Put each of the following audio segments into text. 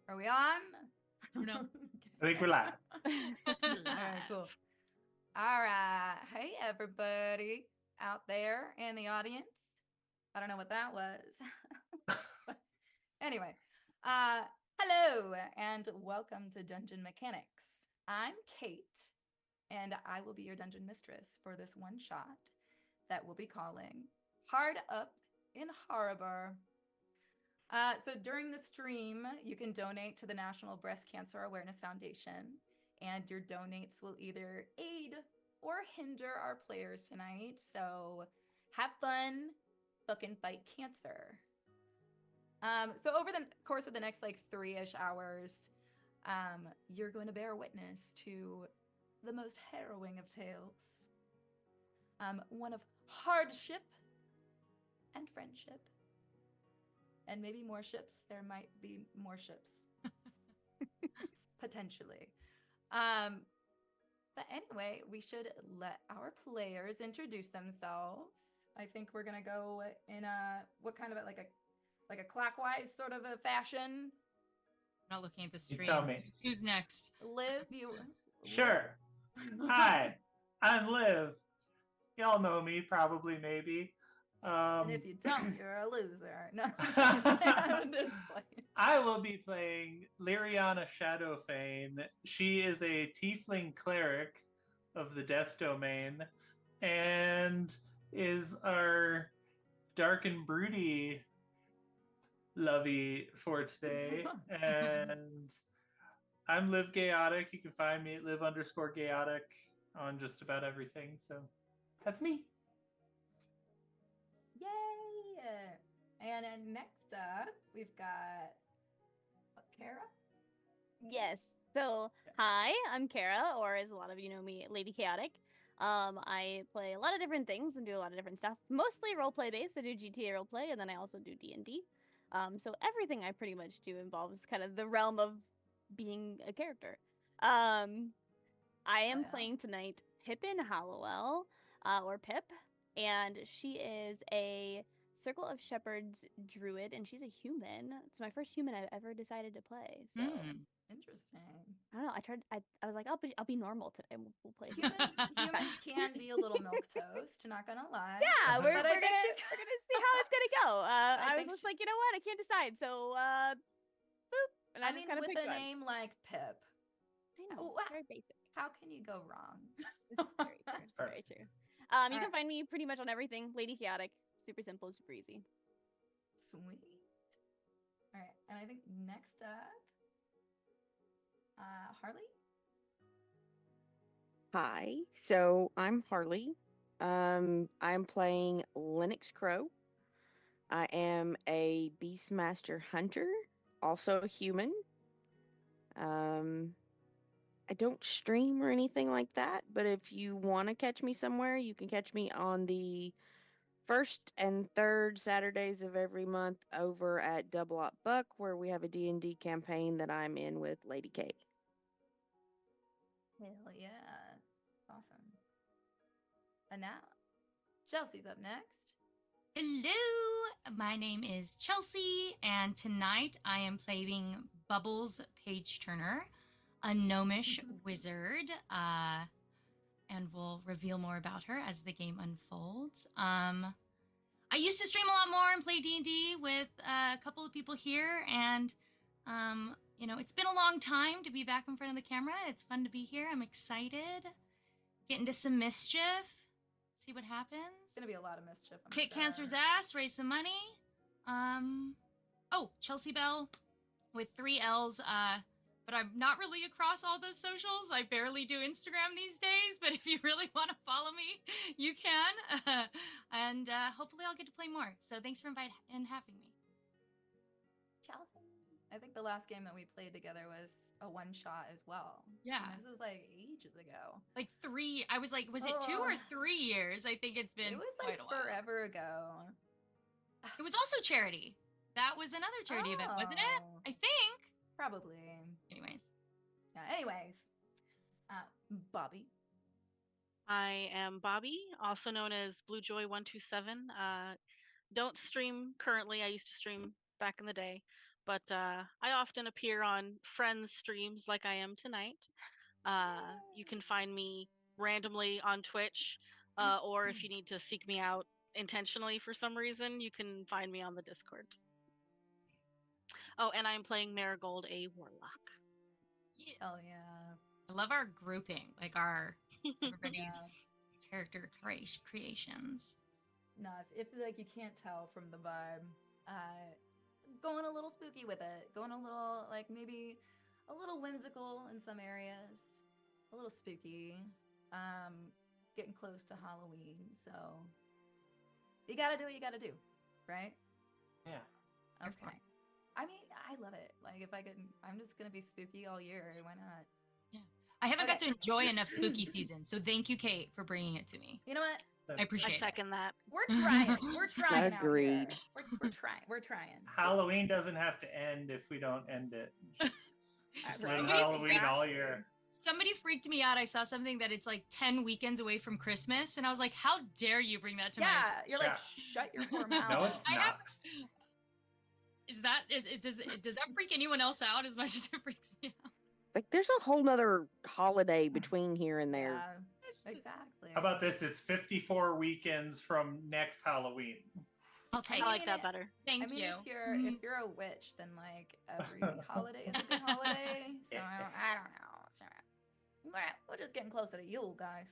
Are we on? I don't know. I think we're live. All right, cool. All right. Hey, everybody out there in the audience. I don't know what that was. Anyway, hello and welcome to Dungeon Mechanics. I'm Kate, and I will be your dungeon mistress for this one shot that we'll be calling Hard Up in Haraburh. So during the stream, you can donate to the National Breast Cancer Awareness Foundation, and your donates will either aid or hinder our players tonight. So have fun, fucking fight cancer. So over the course of the next like 3-ish hours, you're going to bear witness to the most harrowing of tales. One of hardship and friendship. And maybe more ships. There might be more ships. Potentially. But anyway, we should let our players introduce themselves. I think we're gonna go in what kind of like a clockwise sort of a fashion. I'm not looking at the You stream. tell me. Who's next? Liv, you Sure. Hi, I'm Liv. Y'all know me, probably, maybe. And if you don't, you're a loser. No, I'm just playing. I will be playing Lyriana Shadowfane. She is a tiefling cleric of the Death Domain and is our dark and broody lovey for today. And I'm Liv Gayotic. You can find me at liv_Gayotic on just about everything. So that's me. Yay! And then next up, we've got Kara. Yes. So, hi, I'm Kara, or as a lot of you know me, Lady Chaotic. I play a lot of different things and do a lot of different stuff. Mostly roleplay based. I do GTA roleplay, and then I also do D&D. So everything I pretty much do involves kind of the realm of being a character. I am playing tonight Pippin Hallowell, or Pip, and she is a Circle of Shepherds druid, and she's a human. It's my first human I've ever decided to play. So Interesting. I don't know. I was like, I'll be normal today. We'll play. Humans can be a little milk toast. Not gonna lie. Yeah, we're gonna see how it's gonna go. I was just like, you know what? I can't decide. So, boop. And I just mean, kinda with picked a one. name like Pip, I know, very basic. how can you go wrong? It's very true. It's Very perfect. true. You can find me pretty much on everything. Lady Chaotic. Super simple, super easy. Sweet. All right, and I think next up, Harley. Hi, so I'm Harley. I'm playing Lennox Crow. I am a Beastmaster Hunter, also a human. I don't stream or anything like that, but if you want to catch me somewhere, you can catch me on the first and third Saturdays of every month over at Double Up Buck, where we have a D&D campaign that I'm in with Lady K. Hell yeah. Awesome. And now, Chelsea's up next. Hello, my name is Chelsea, and tonight I am playing Bubbles Page Turner, a gnomish wizard, and we'll reveal more about her as the game unfolds. I used to stream a lot more and play D&D with a couple of people here, and it's been a long time to be back in front of the camera. It's fun to be here. I'm excited. Get into some mischief. See what happens. It's gonna be a lot of mischief. Kick cancer's ass, raise some money. Chelsea Bell with 3 L's. But I'm not really across all those socials. I barely do Instagram these days. But if you really want to follow me, you can. And hopefully I'll get to play more. So thanks for having me. Chelsea. I think the last game that we played together was a one-shot as well. Yeah. And this was like ages ago. Like 3, I was like, was it 2 or 3 years? I think it's been It was quite like a while. forever ago. It was also charity. That was another charity event, wasn't it? I think. Probably. Anyways. Bobby. I am Bobby, also known as BlueJoy127. Don't stream currently. I used to stream back in the day, but I often appear on friends' streams like I am tonight. You can find me randomly on Twitch, or if you need to seek me out intentionally for some reason, you can find me on the Discord. Oh, and I'm playing Marigold, a warlock. Oh yeah. I love our grouping, like our everybody's Yeah. character creations. No, if like you can't tell from the vibe, going a little spooky with it, going a little like maybe a little whimsical in some areas, a little spooky, getting close to Halloween, so you gotta do what you gotta do, right? Yeah. Here for Okay. I mean, I love it. Like if I could, I'm just gonna be spooky all year. Why not? Yeah. I haven't got to Okay. enjoy enough spooky season, so thank you, Kate, for bringing it to me. You know what? I appreciate I it. second that. We're trying. We're trying out Agreed. here. We're trying. We're trying. Halloween doesn't have to end if we don't end it. Just live Somebody- Halloween all year. Somebody freaked me out. I saw something that it's like 10 weekends away from Christmas, and I was like, how dare you bring that to my Yeah, attention? you're like, Yeah. shut your poor mouth. No, it's I not. have- Is that does that freak anyone else out as much as it freaks me out? Like, there's a whole nother holiday between here and there. Yeah, exactly. How about this? It's 54 weekends from next Halloween. I'll take I it. like that better. Thank I mean, you. if you're a witch, then like every holiday is a good holiday. So I don't know. So, we're just getting closer to Yule, guys.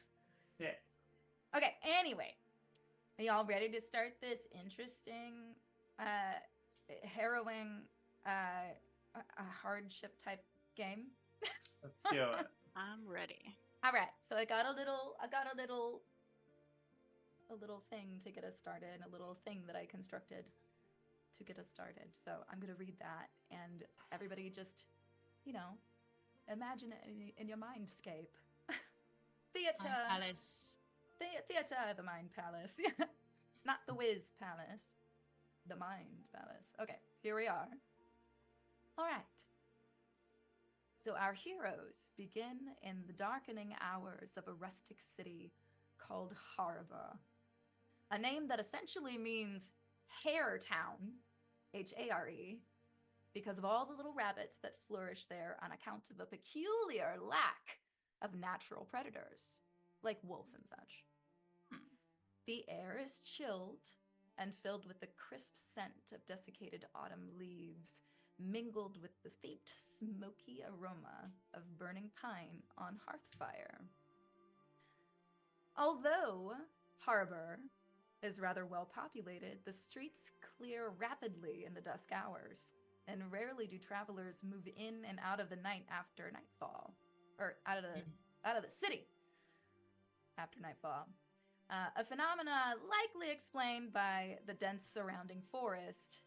Yeah. Okay. Anyway, are y'all ready to start this interesting, harrowing, a hardship type game? Let's do it. I'm ready. All right. So I got a little thing to get us started, a little thing that I constructed to get us started. So I'm going to read that, and everybody just, imagine it in your mindscape. Theater. Palace. Theater, the Mind Palace. Not the Wiz Palace. The Mind Palace. Okay, here we are. All right. So our heroes begin in the darkening hours of a rustic city called Haraburh, a name that essentially means Hare Town, Hare, because of all the little rabbits that flourish there on account of a peculiar lack of natural predators, like wolves and such. The air is chilled and filled with the crisp scent of desiccated autumn leaves, mingled with the faint smoky aroma of burning pine on hearth fire. Although Haraburh is rather well populated, the streets clear rapidly in the dusk hours, and rarely do travelers move in and out of the night after nightfall, or out of the city after nightfall. A phenomena likely explained by the dense surrounding forest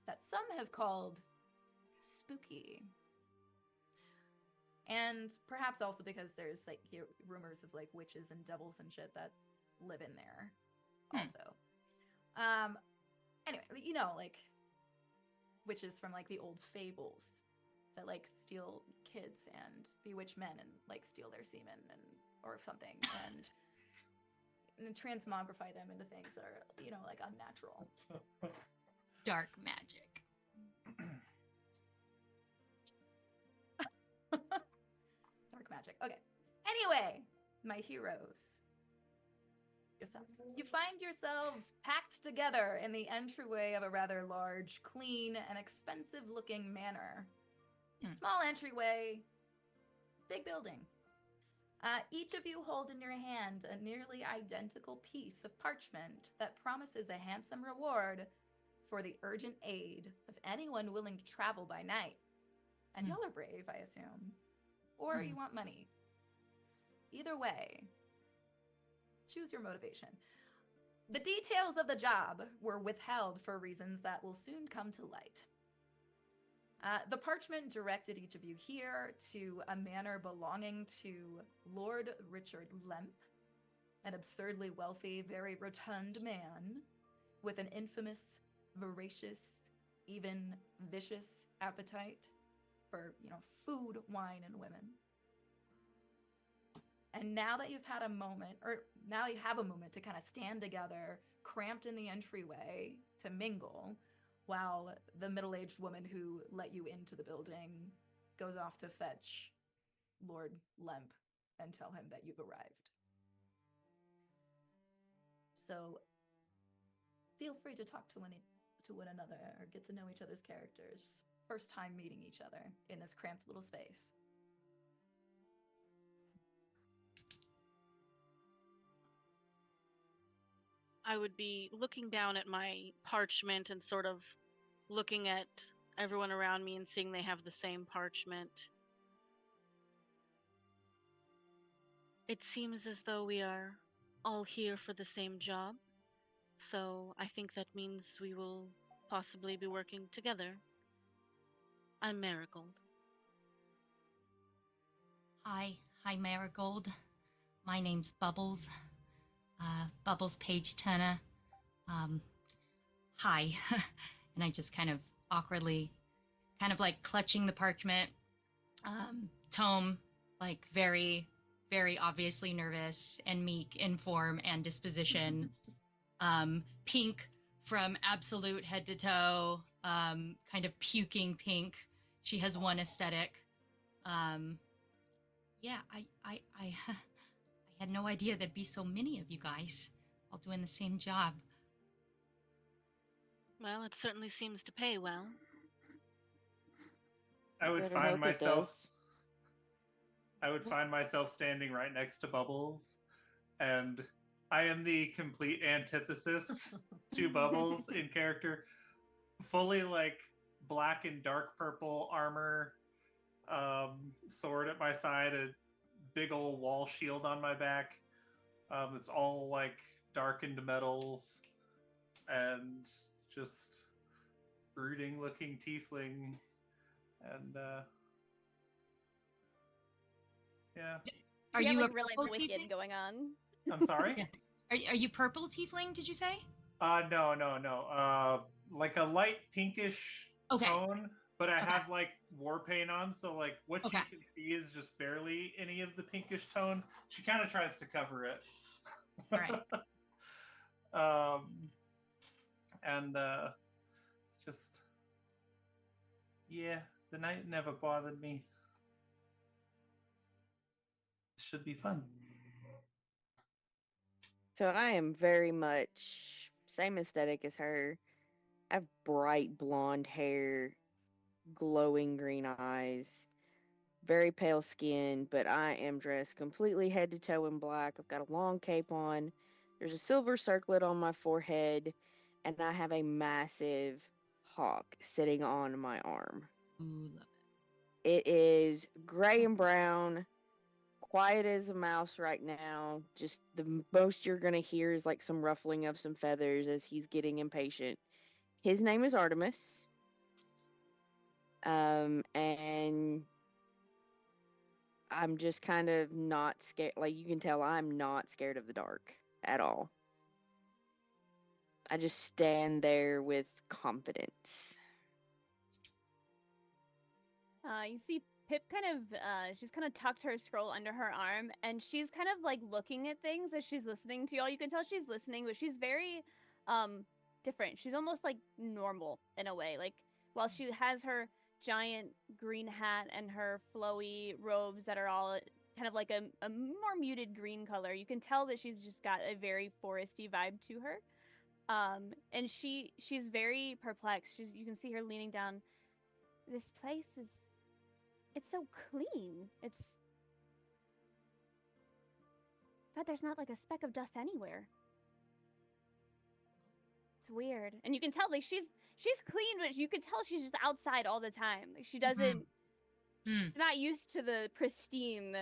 that some have called spooky. And perhaps also because there's like rumors of like witches and devils and shit that live in there also. Anyway, like witches from like the old fables that like steal kids and bewitch men and like steal their semen or something and transmogrify them into things that are, like unnatural. Dark magic. Dark magic. Okay. Anyway, my heroes. You find yourselves packed together in the entryway of a rather large, clean, and expensive-looking manor. Small entryway, big building. Each of you hold in your hand a nearly identical piece of parchment that promises a handsome reward for the urgent aid of anyone willing to travel by night. And y'all are brave, I assume. Or you want money. Either way, choose your motivation. The details of the job were withheld for reasons that will soon come to light. The parchment directed each of you here to a manor belonging to Lord Richard Lemp, an absurdly wealthy, very rotund man with an infamous, voracious, even vicious appetite for, food, wine, and women. And now that you've had a moment, or now you have a moment to kind of stand together, cramped in the entryway to mingle, while the middle-aged woman who let you into the building goes off to fetch Lord Lemp and tell him that you've arrived. So feel free to talk to one another or get to know each other's characters. First time meeting each other in this cramped little space. I would be looking down at my parchment and sort of looking at everyone around me and seeing they have the same parchment. It seems as though we are all here for the same job, so I think that means we will possibly be working together. I'm Marigold. Hi, Marigold. My name's Bubbles. Bubbles Page Turner. Hi. And I just kind of awkwardly, kind of like clutching the parchment, tome, like very, very obviously nervous and meek in form and disposition. Pink from absolute head to toe, kind of puking pink. She has one aesthetic. Yeah, I had no idea there'd be so many of you guys all doing the same job. Well, it certainly seems to pay well. I would Better find hope it myself. does. I would find myself standing right next to Bubbles, and I am the complete antithesis to Bubbles in character. Fully like black and dark purple armor, sword at my side, a big old wall shield on my back. It's all like darkened metals, and just brooding looking tiefling, and yeah. Are You have you like a really purple wicked tiefling? going on. I'm sorry. Yeah. Are you purple tiefling? Did you say? No. Like a light pinkish Okay. tone, but I Okay. have like war paint on, so like what Okay. you can see is just barely any of the pinkish tone. She kind of tries to cover it. All right. And just yeah, the night never bothered me. It should be fun. So I am very much same aesthetic as her. I have bright blonde hair, glowing green eyes, very pale skin, but I am dressed completely head to toe in black. I've got a long cape on. There's a silver circlet on my forehead, and I have a massive hawk sitting on my arm. Ooh, love It is gray and brown, quiet as a mouse right now. Just the most you're going to hear is like some ruffling of some feathers as he's getting impatient. His name is Artemis. And I'm just kind of not scared. Like you can tell, I'm not scared of the dark at all. I just stand there with confidence. You see Pip kind of she's kind of tucked her scroll under her arm and she's kind of like looking at things as she's listening to y'all. You can tell she's listening, but she's very different. She's almost like normal in a way. Like while she has her giant green hat and her flowy robes that are all kind of like a more muted green color, you can tell that she's just got a very foresty vibe to her. And she's very perplexed. You can see her leaning down. This place is it's so clean. But there's not like a speck of dust anywhere. It's weird. And you can tell like she's clean, but you can tell she's just outside all the time. Like she doesn't she's not used to the pristine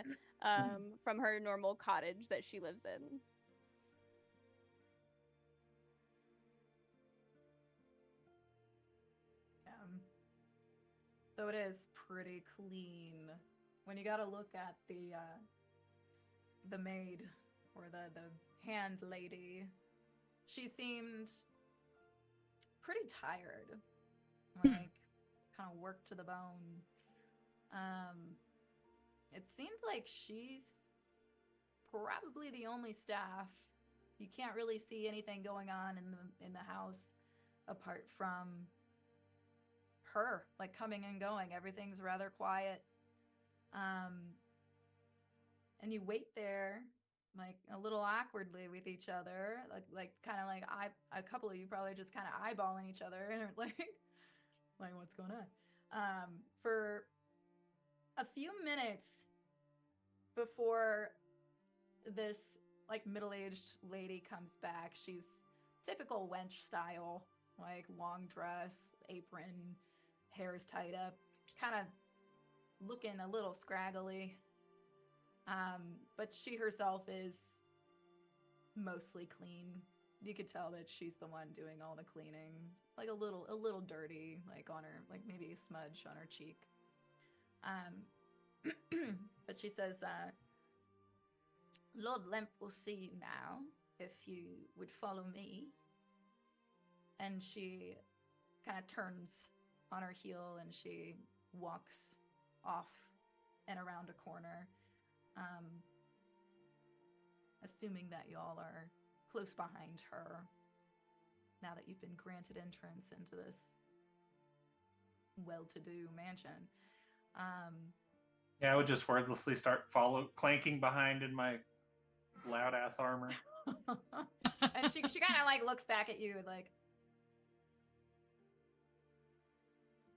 from her normal cottage that she lives in. So it is pretty clean. When you gotta look at the maid or the hand lady, she seemed pretty tired, like kind of worked to the bone. It seemed like she's probably the only staff. You can't really see anything going on in the house apart from her like coming and going. Everything's rather quiet. And you wait there like a little awkwardly with each other, like kind of like a couple of you probably just kind of eyeballing each other and like what's going on, for a few minutes before this like middle-aged lady comes back. She's typical wench style, like long dress, apron, hair is tied up, kind of looking a little scraggly. But she herself is mostly clean. You could tell that she's the one doing all the cleaning, like a little dirty, like on her, like maybe a smudge on her cheek. But she says, Lord Lemp will see you now, if you would follow me. And she kind of turns on her heel and she walks off and around a corner, assuming that y'all are close behind her now that you've been granted entrance into this well-to-do mansion. Yeah, I would just wordlessly start clanking behind in my loud ass armor. And she kind of like looks back at you like,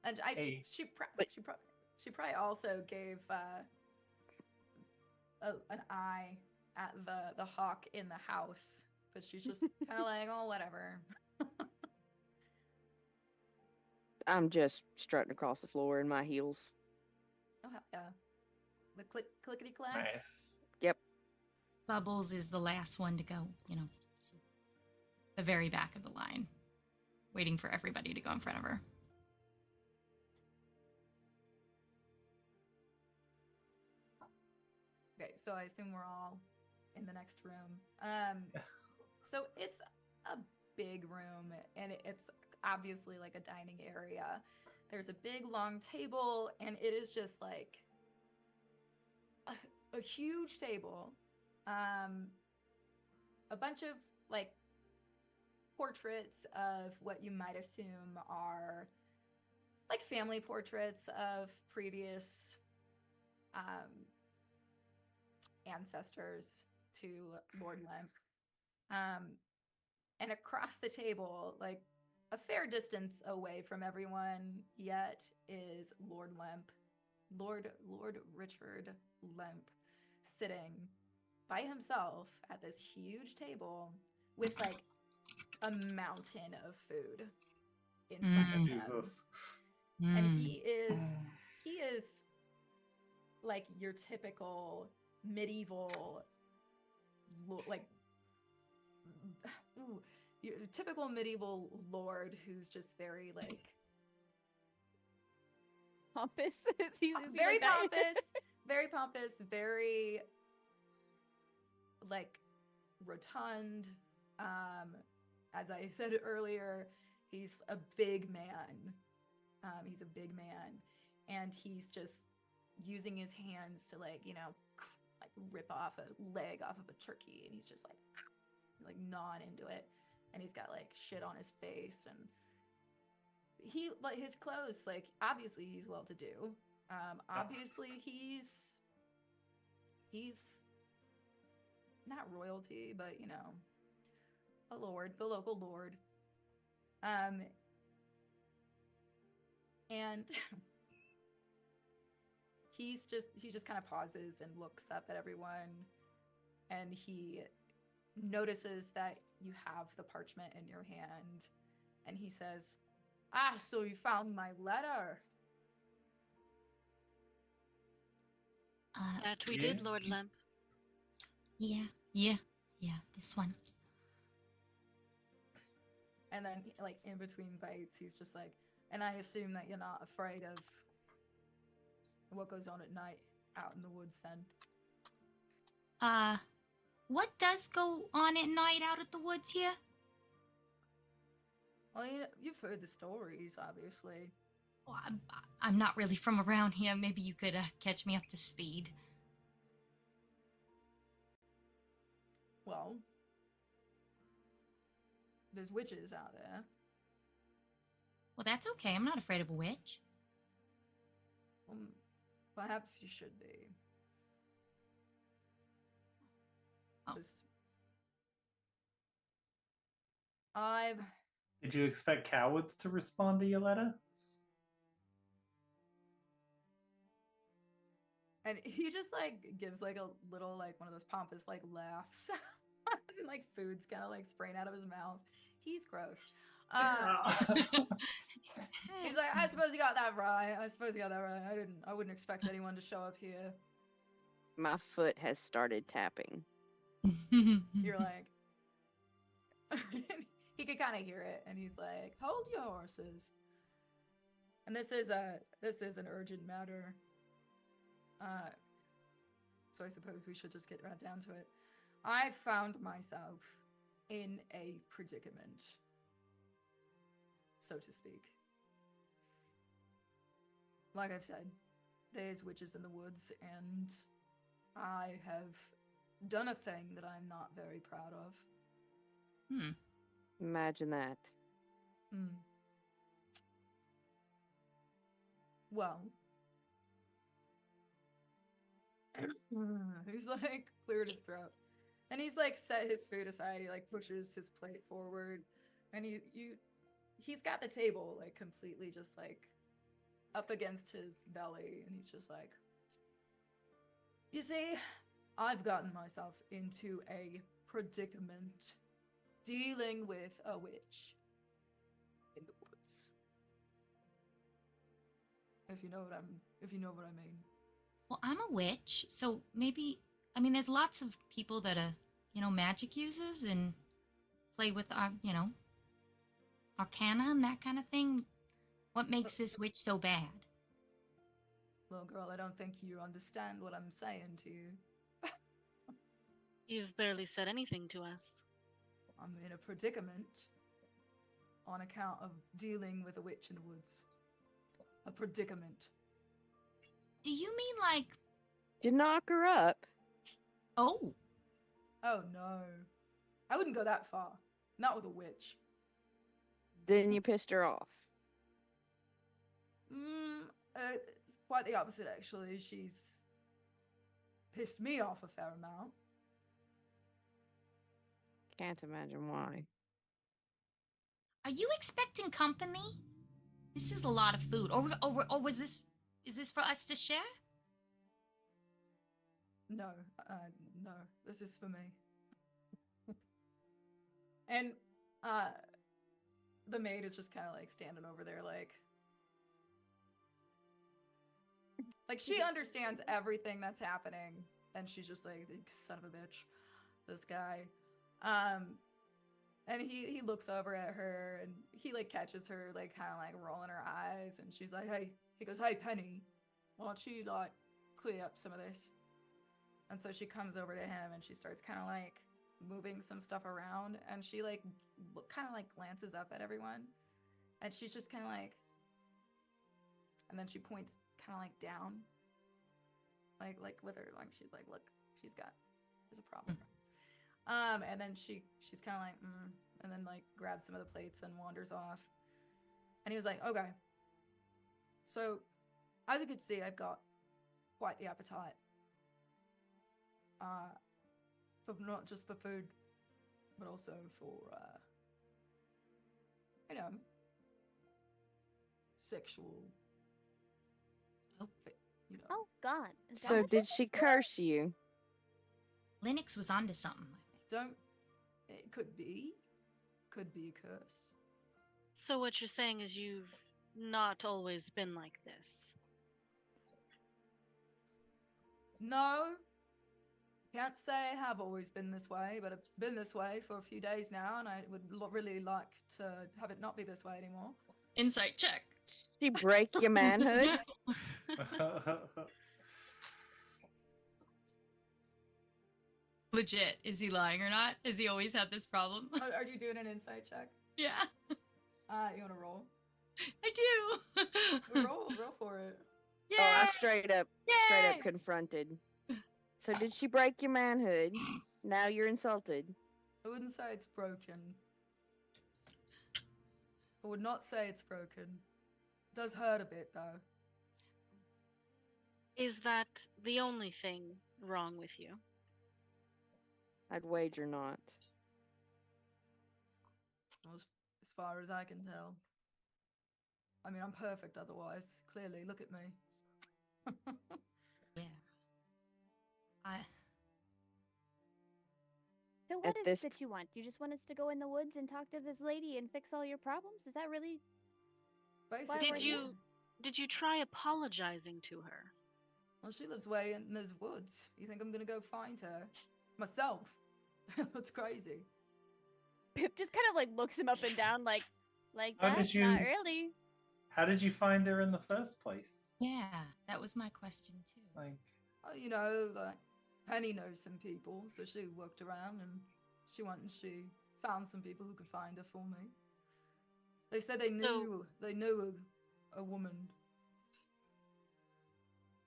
and Hey. she probably also gave an eye at the hawk in the house, but she's just kind of like, oh, whatever. I'm just strutting across the floor in my heels. Oh hell yeah, the clickety clacks. Nice. Yep. Bubbles is the last one to go, you know, the very back of the line, waiting for everybody to go in front of her. Okay, so I assume we're all in the next room. So it's a big room, and it's obviously like a dining area. There's a big long table, and it is just like a huge table. A bunch of like portraits of what you might assume are like family portraits of previous ancestors to Lord Lemp. And across the table, like a fair distance away from everyone yet, is Lord Lemp, Lord Richard Lemp, sitting by himself at this huge table with like a mountain of food in front of him. Jesus. And he is like your typical medieval, like, your typical medieval lord who's just very like Pompous. Is he very like that? pompous, very pompous, very like rotund. As I said earlier, he's a big man. He's a big man, and he's just using his hands to like, you know, like rip off a leg off of a turkey, and he's just like gnawing into it, and he's got like shit on his face, and he like his clothes, like obviously he's well to do. Obviously he's not royalty, but you know, a lord, the local lord. And he just kind of pauses and looks up at everyone, and he notices that you have the parchment in your hand, and he says, "Ah, so you found my letter." That we did, Lord Lemp. Yeah, this one. And then, like, in between bites, he's just like, "And I assume that you're not afraid of what goes on at night out in the woods, then?" What does go on at night out at the woods here? Well, you've heard the stories, obviously. Well, I'm not really from around here. Maybe you could catch me up to speed. Well, there's witches out there. Well, that's okay. I'm not afraid of a witch. Perhaps you should be. Oh. 'Cause I've Did you expect cowards to respond to your letter? And he just like gives like a little like one of those pompous like laughs. And like food's kind of like spraying out of his mouth. He's gross. He's like, I suppose you got that right. I wouldn't expect anyone to show up here. My foot has started tapping. You're like, he could kind of hear it, and he's like, hold your horses. And this is an urgent matter. So I suppose we should just get right down to it. I found myself in a predicament, so to speak. Like I've said, there's witches in the woods, and I have done a thing that I'm not very proud of. Imagine that. Well, he's like cleared his throat, and he's like set his food aside. He like pushes his plate forward, and he's got the table like completely just like up against his belly, and he's just like, you see, I've gotten myself into a predicament dealing with a witch in the woods. If you know what I mean. Well, I'm a witch, so maybe, I mean, there's lots of people that magic uses and play with, arcana and that kind of thing. What makes this witch so bad? Well, girl, I don't think you understand what I'm saying to you. You've barely said anything to us. I'm in a predicament on account of dealing with a witch in the woods. A predicament. Do you mean like... To knock her up? Oh. Oh, no. I wouldn't go that far. Not with a witch. Then you pissed her off. It's quite the opposite, actually. She's pissed me off a fair amount. Can't imagine why. Are you expecting company? This is a lot of food. Or is this for us to share? No, no, this is for me. And, the maid is just kind of like standing over there, like she understands everything that's happening, and she's just like, son of a bitch, this guy. And he looks over at her, and he like catches her like kind of like rolling her eyes, and she's like, hey, he goes, hey, Penny, why don't you like clear up some of this? And so she comes over to him, and she starts kind of like moving some stuff around, and she like kind of like glances up at everyone, and she's just kind of like, and then she points kind of like down, like with her, like she's like, look, there's a problem. And then she's kind of like, and then like grabs some of the plates and wanders off. And he was like, okay, so as you can see, I've got quite the appetite. But not just for food, but also for, sexual. Oh God. Is that So what did this she is for? curse you? Linux was onto something, I think. It could be a curse. So what you're saying is you've not always been like this. No, can't say I have always been this way, but I've been this way for a few days now, and I would really like to have it not be this way anymore. Insight check. She break your manhood? Legit. Is he lying or not? Has he always had this problem? Are you doing an insight check? Yeah. You want to roll? I do. roll for it. Yay! Oh, I straight up Yay! confronted. So did she break your manhood? Now you're insulted. I wouldn't say it's broken. I would not say it's broken. It does hurt a bit, though. Is that the only thing wrong with you? I'd wager not. As far as I can tell. I mean, I'm perfect otherwise. Clearly, look at me. Yeah. I So At what is this it that you want? You just want us to go in the woods and talk to this lady and fix all your problems? Is that really? Basically, Why were Did you try apologizing to her? Well, she lives way in those woods. You think I'm gonna go find her myself? That's crazy. Pip just kind of like looks him up and down, like How that? did you- Not really. How did you find her in the first place? yeah, that was my question too. Like, You know, like Penny knows some people, so she worked around and she went and she found some people who could find her for me. They said they knew a woman.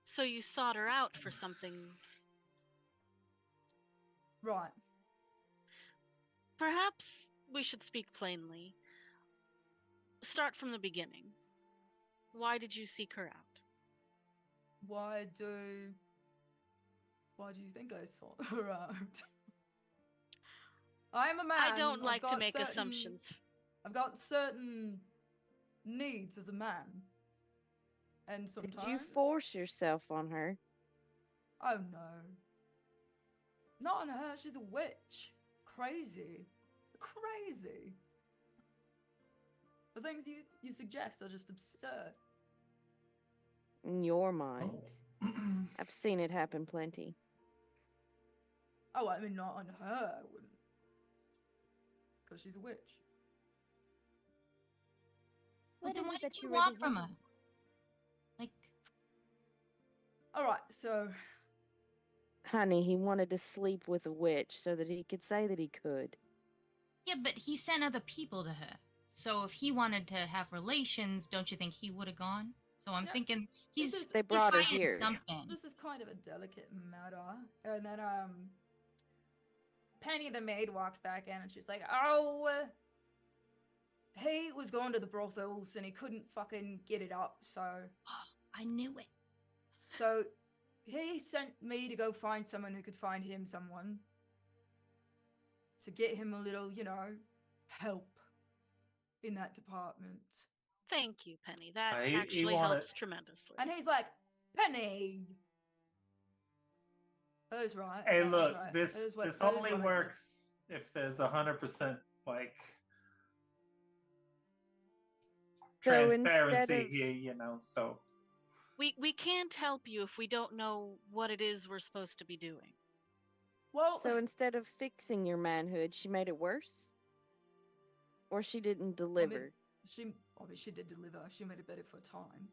So you sought her out for something. Right. Perhaps we should speak plainly. Start from the beginning. Why did you seek her out? Why do you think I sought her out? I'm a man. I don't I've like to got make certain- assumptions. I've got certain needs as a man. And sometimes Did you force yourself on her? Oh no. Not on her, she's a witch. Crazy. Crazy. The things you suggest are just absurd. In your mind. oh. I've seen it happen plenty. Oh, I mean, not on her, I wouldn't. Because she's a witch. Well, What then is what it that did you you want really from her? want? Like, Alright, so Honey, he wanted to sleep with a witch so that he could say that he could. yeah, but he sent other people to her. So if he wanted to have relations, don't you think he would have gone? So I'm Yeah, thinking this he's is- They he's brought her hiding here. something. this is kind of a delicate matter. And then Penny the maid walks back in and she's like, "Oh, he was going to the brothels and he couldn't fucking get it up, so I knew it. So he sent me to go find someone who could find him someone to get him a little, help in that department." Thank you, Penny. That He actually wanted- helps tremendously. And he's like, "Penny." That is right. Hey, that is look, right. this That is what- this that is only what I did. works if there's 100% like So instead transparency of- here, so We can't help you if we don't know what it is we're supposed to be doing. Well, So instead of fixing your manhood, she made it worse? Or she didn't deliver? she did deliver. She made it better for a time.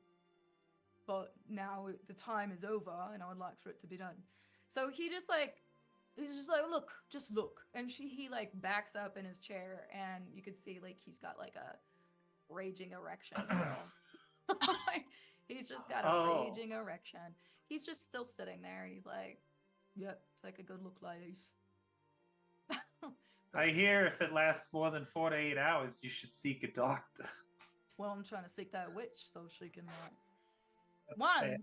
But now the time is over and I would like for it to be done. So he's just like, "Look, just look." And he like backs up in his chair and you could see like he's got like a raging erection still. Like, he's just got a Oh. raging erection. He's just still sitting there and he's like, "Yep, take a good look, ladies." I hear if it lasts more than 4 to 8 hours, you should seek a doctor. Well, I'm trying to seek that witch so she can like That's one, fair.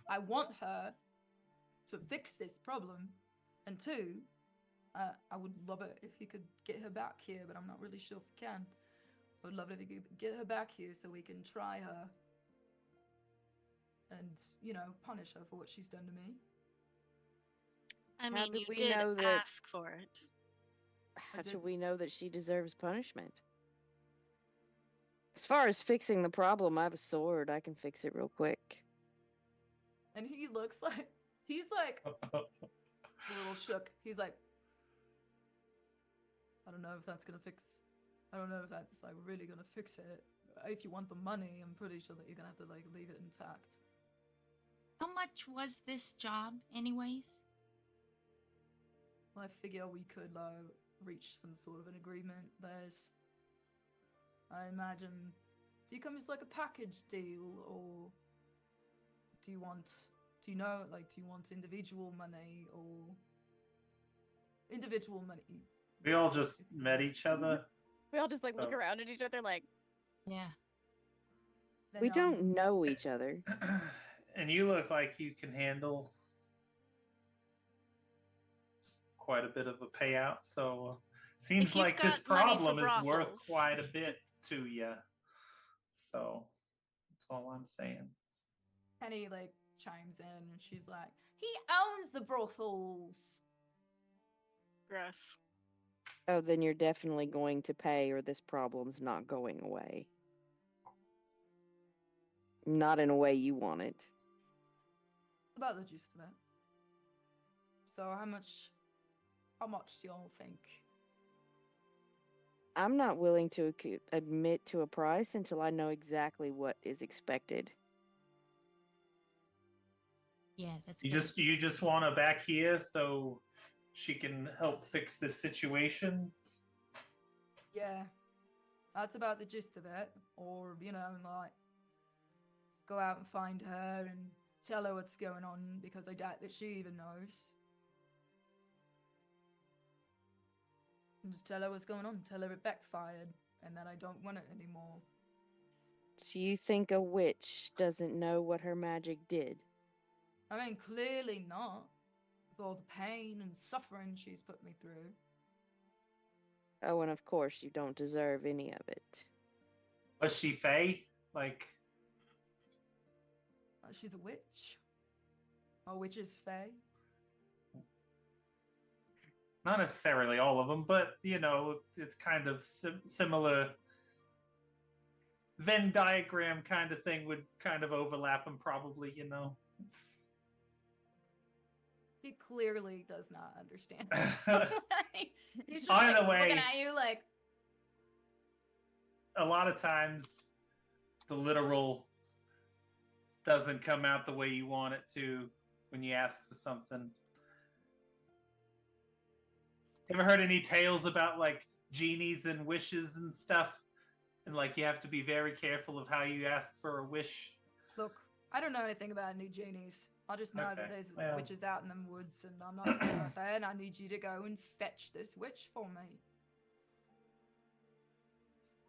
I want her to fix this problem, and two, I would love it if you could get her back here, but I'm not really sure if you can. I would love it if you could get her back here so we can try her and, punish her for what she's done to me. I How mean, do you we did know that- ask for it. How did- should we know that she deserves punishment? As far as fixing the problem, I have a sword. I can fix it real quick. And he looks like, he's like a little shook. He's like, I don't know if that's like really gonna fix it. If you want the money, I'm pretty sure that you're gonna have to like leave it intact. How much was this job, anyways? Well, I figure we could reach some sort of an agreement. I imagine, do you come as like a package deal, or do you want individual money or individual money? We all just met each other. We all just like look Oh. around at each other like, Yeah. We Then, don't know each other. And you look like you can handle quite a bit of a payout. So seems If you've like this got money for problem is worth brothels. quite a bit to you. So that's all I'm saying. Penny like chimes in and she's like, "He owns the brothels." Gross. Oh, then you're definitely going to pay, or this problem's not going away. Not in a way you want it. About the gist of it. So how much do y'all think? I'm not willing to admit to a price until I know exactly what is expected. Yeah, that's You good. just want her back here so she can help fix this situation. Yeah. That's about the gist of it. Or, like go out and find her and tell her what's going on because I doubt that she even knows. And just tell her what's going on. Tell her it backfired and that I don't want it anymore. So you think a witch doesn't know what her magic did? I mean, clearly not. With all the pain and suffering she's put me through. Oh, and of course you don't deserve any of it. Was she Faye? Like, She's a witch. A witch is fae. not necessarily all of them, but it's kind of similar. Venn diagram kind of thing would kind of overlap them, probably. He clearly does not understand. He's just Either like way, looking at you like, a lot of times the literal doesn't come out the way you want it to when you ask for something. Ever heard any tales about like genies and wishes and stuff? And like you have to be very careful of how you ask for a wish. look, I don't know anything about new genies. I just know that Okay, there's well. witches out in them woods and I'm not going out there and I need you to go and fetch this witch for me.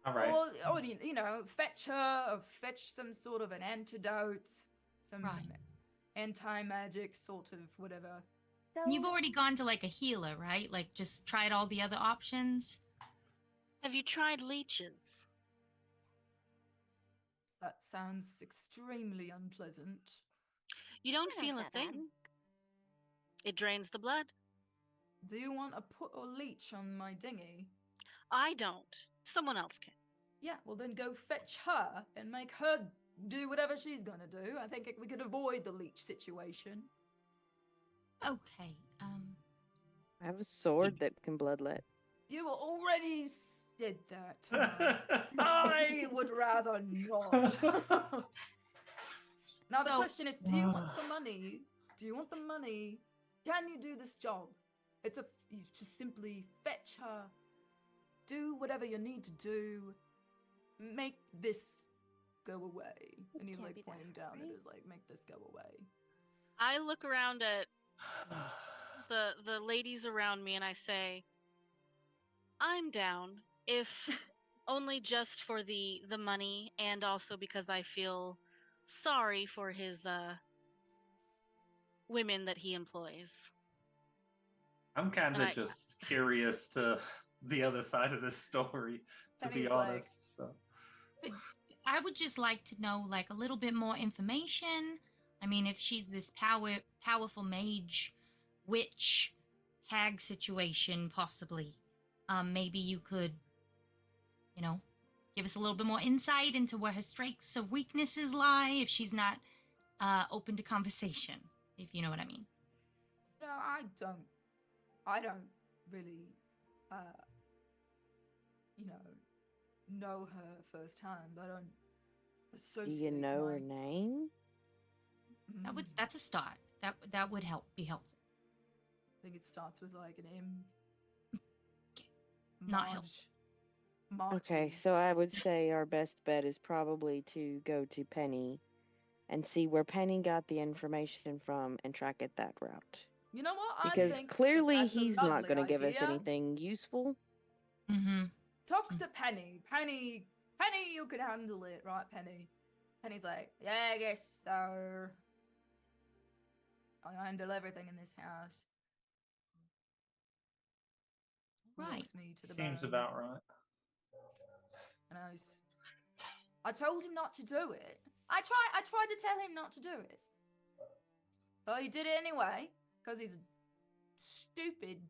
All right. Or fetch her or fetch some sort of an antidote, some Right. anti-magic sort of whatever. So, You've already gone to like a healer, right? Like just tried all the other options. Have you tried leeches? That sounds extremely unpleasant. You don't they're not feel a that bad. thing. It drains the blood. Do you want to put a leech on my dinghy? I don't. Someone else can. Yeah, well then go fetch her and make her do whatever she's gonna do. I think we could avoid the leech situation. Okay. I have a sword that can bloodlet. You already said that tonight. I would rather not. Now the So- question is, do you want the money? Do you want the money? Can you do this job? You just simply fetch her, do whatever you need to do, make this go away. And he's Can't like be that pointing down hard, at right? his like, make this go away. I look around at the ladies around me and I say, I'm down, if only just for the money and also because I feel sorry for his women that he employs. I'm kind And of I- just curious to the other side of this story, to be Penny's like- honest. So. I would just like to know like a little bit more information. I mean, if she's this powerful mage, witch, hag situation, possibly, maybe you could, give us a little bit more insight into where her strengths or weaknesses lie. If she's not open to conversation, if you know what I mean. No, I don't really, know her firsthand. I don't Do associate you know her my- name? That's a start. That would be helpful. I think it starts with like an M. Not Marge. Margie. Okay, so I would say our best bet is probably to go to Penny and see where Penny got the information from and track it that route. You know what? I Because think clearly that's a he's not lovely going to give us idea. anything useful. Mm-hmm. Talk to Penny. Penny Penny, you could handle it, right, Penny? Penny's like, yeah, I guess so. I handle everything in this house. Right. Walks me to the Seems bone. about right. And I told him not to do it. I tried to tell him not to do it. But he did it anyway, because he's stupid.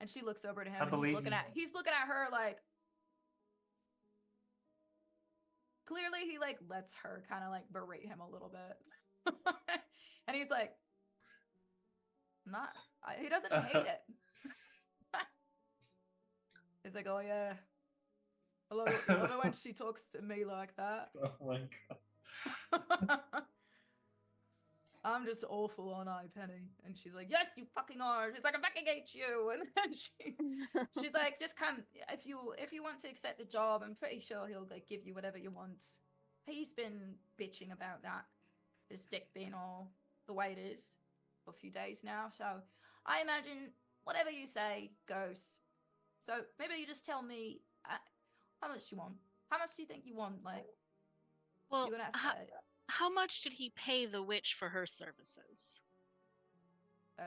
And she looks over to him I and believe he's looking at her like, clearly he like lets her kind of like berate him a little bit. And he's like, he doesn't hate it. He's like, oh yeah, I love it when she talks to me like that. Oh my god. I'm just awful, aren't I, Penny? And she's like, yes, you fucking are. She's like, I fucking hate you. And then she's like, just come. If you want to accept the job, I'm pretty sure he'll like give you whatever you want. He's been bitching about that, his dick being all the way it is for a few days now. So I imagine whatever you say goes. So maybe you just tell me how much you want. How much do you think you want? Like, Well, you're gonna have to. how much did he pay the witch for her services? Oh.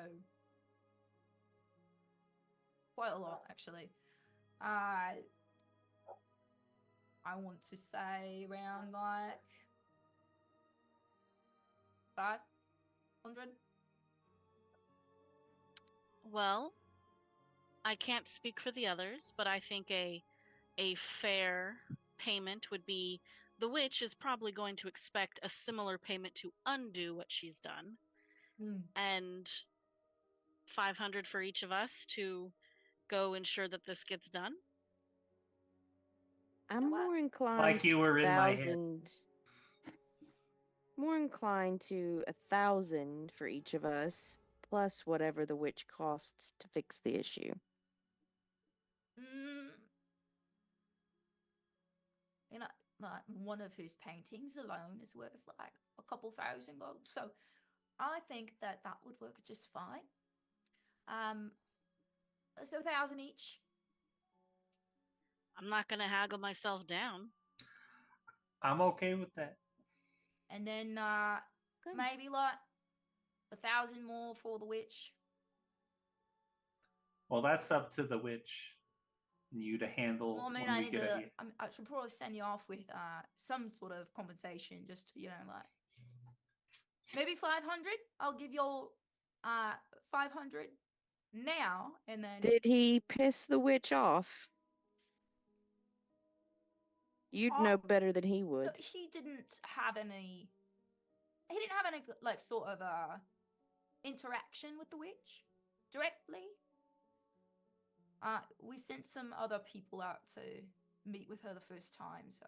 Quite a lot, actually. I want to say around like 500. Well, I can't speak for the others, but I think a fair payment would be the witch is probably going to expect a similar payment to undo what she's done. And 500 for each of us to go ensure that this gets done. I'm more inclined Like you were in my head. More inclined to 1,000 for each of us, plus whatever the witch costs to fix the issue. You know, like one of his paintings alone is worth like a couple thousand gold. So I think that would work just fine. So 1,000 each. I'm not going to haggle myself down. I'm okay with that. And then maybe like 1,000 more for the witch. Well, that's up to the witch and you to handle. Well, I mean, I should probably send you off with some sort of compensation, just to, like maybe 500. I'll give you all 500 now, and then. Did he piss the witch off? You'd know better than he would. He didn't have any. He didn't have any like sort of interaction with the witch directly. We sent some other people out to meet with her the first time, so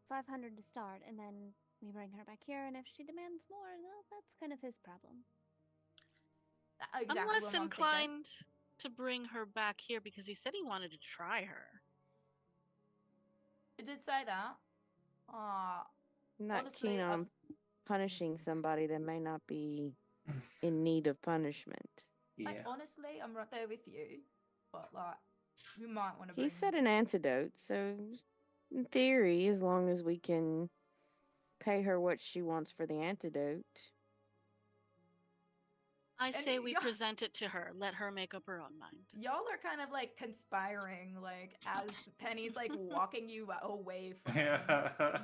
500 to start, and then we bring her back here, and if she demands more, well, that's kind of his problem. Exactly. I'm less inclined to bring her back here because he said he wanted to try her. It did say that. Not honestly, keen on punishing somebody that may not be in need of punishment. Yeah. Like, honestly, I'm right there with you, but like, you might want to. He said an antidote, so in theory, as long as we can pay her what she wants for the antidote. I say we present it to her. Let her make up her own mind. Y'all are kind of like conspiring, like as Penny's like walking you away from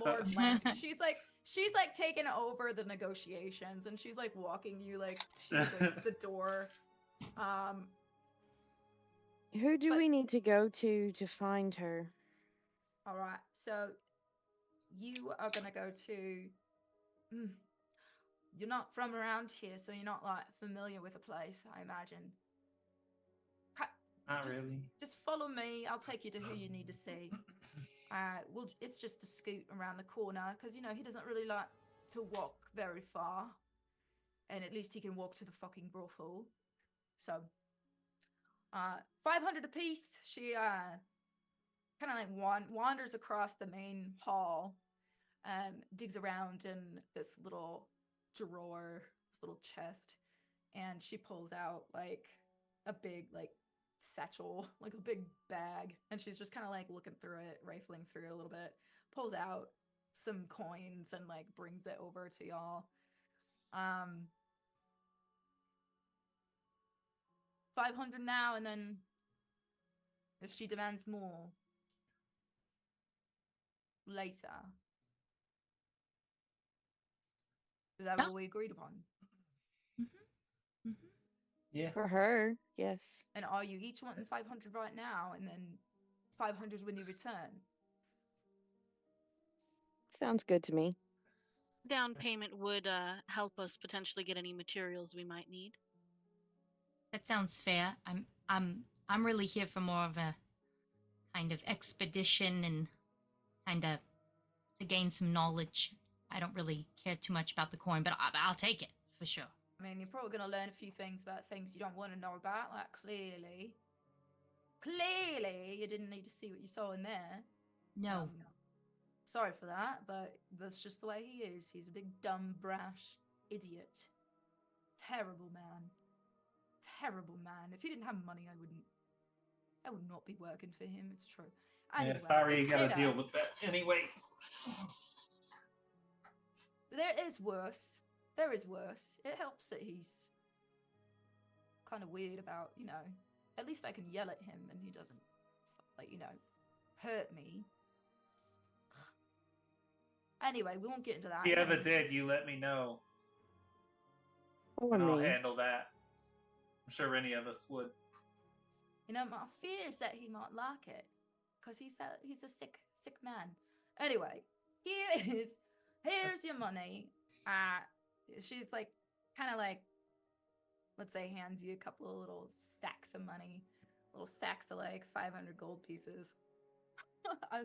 Lord Lent. She's like taking over the negotiations, and she's like walking you like to the door. Who do we need to go to find her? All right, so you are gonna go to. You're not from around here, so you're not like familiar with the place, I imagine. Not really. Just follow me. I'll take you to who you need to see. It's just a scoot around the corner because he doesn't really like to walk very far, and at least he can walk to the fucking brothel. So, 500 apiece. She kind of like wanders across the main hall, digs around in this little drawer, this little chest, and she pulls out like a big like satchel, like a big bag, and she's just kind of like looking through it, rifling through it a little bit, pulls out some coins and like brings it over to y'all. 500 now, and then if she demands more later. Is that what we agreed upon? Yeah. For her, yes. And are you each wanting 500 right now, and then 500 when you return? Sounds good to me. Down payment would help us potentially get any materials we might need. That sounds fair. I'm really here for more of a kind of expedition and kind of to gain some knowledge. I don't really care too much about the coin, but I'll take it for sure. I mean, you're probably going to learn a few things about things you don't want to know about, like clearly you didn't need to see what you saw in there. No. Sorry for that, but that's just the way he is. He's a big, dumb, brash idiot. Terrible man. Terrible man. If he didn't have money, I would not be working for him. It's true. Anyway, Yeah, sorry, you it's gotta better. deal with that anyway. There is worse. There is worse. It helps that he's kind of weird about, at least I can yell at him and he doesn't, hurt me. Anyway, we won't get into that. If you ever did, you let me know. For And I'll me. handle that. I'm sure any of us would. My fear is that he might like it. Because he's a sick man. Anyway, here's your money. She's like, kind of like, let's say, hands you a couple of little sacks of money. Little sacks of like 500 gold pieces.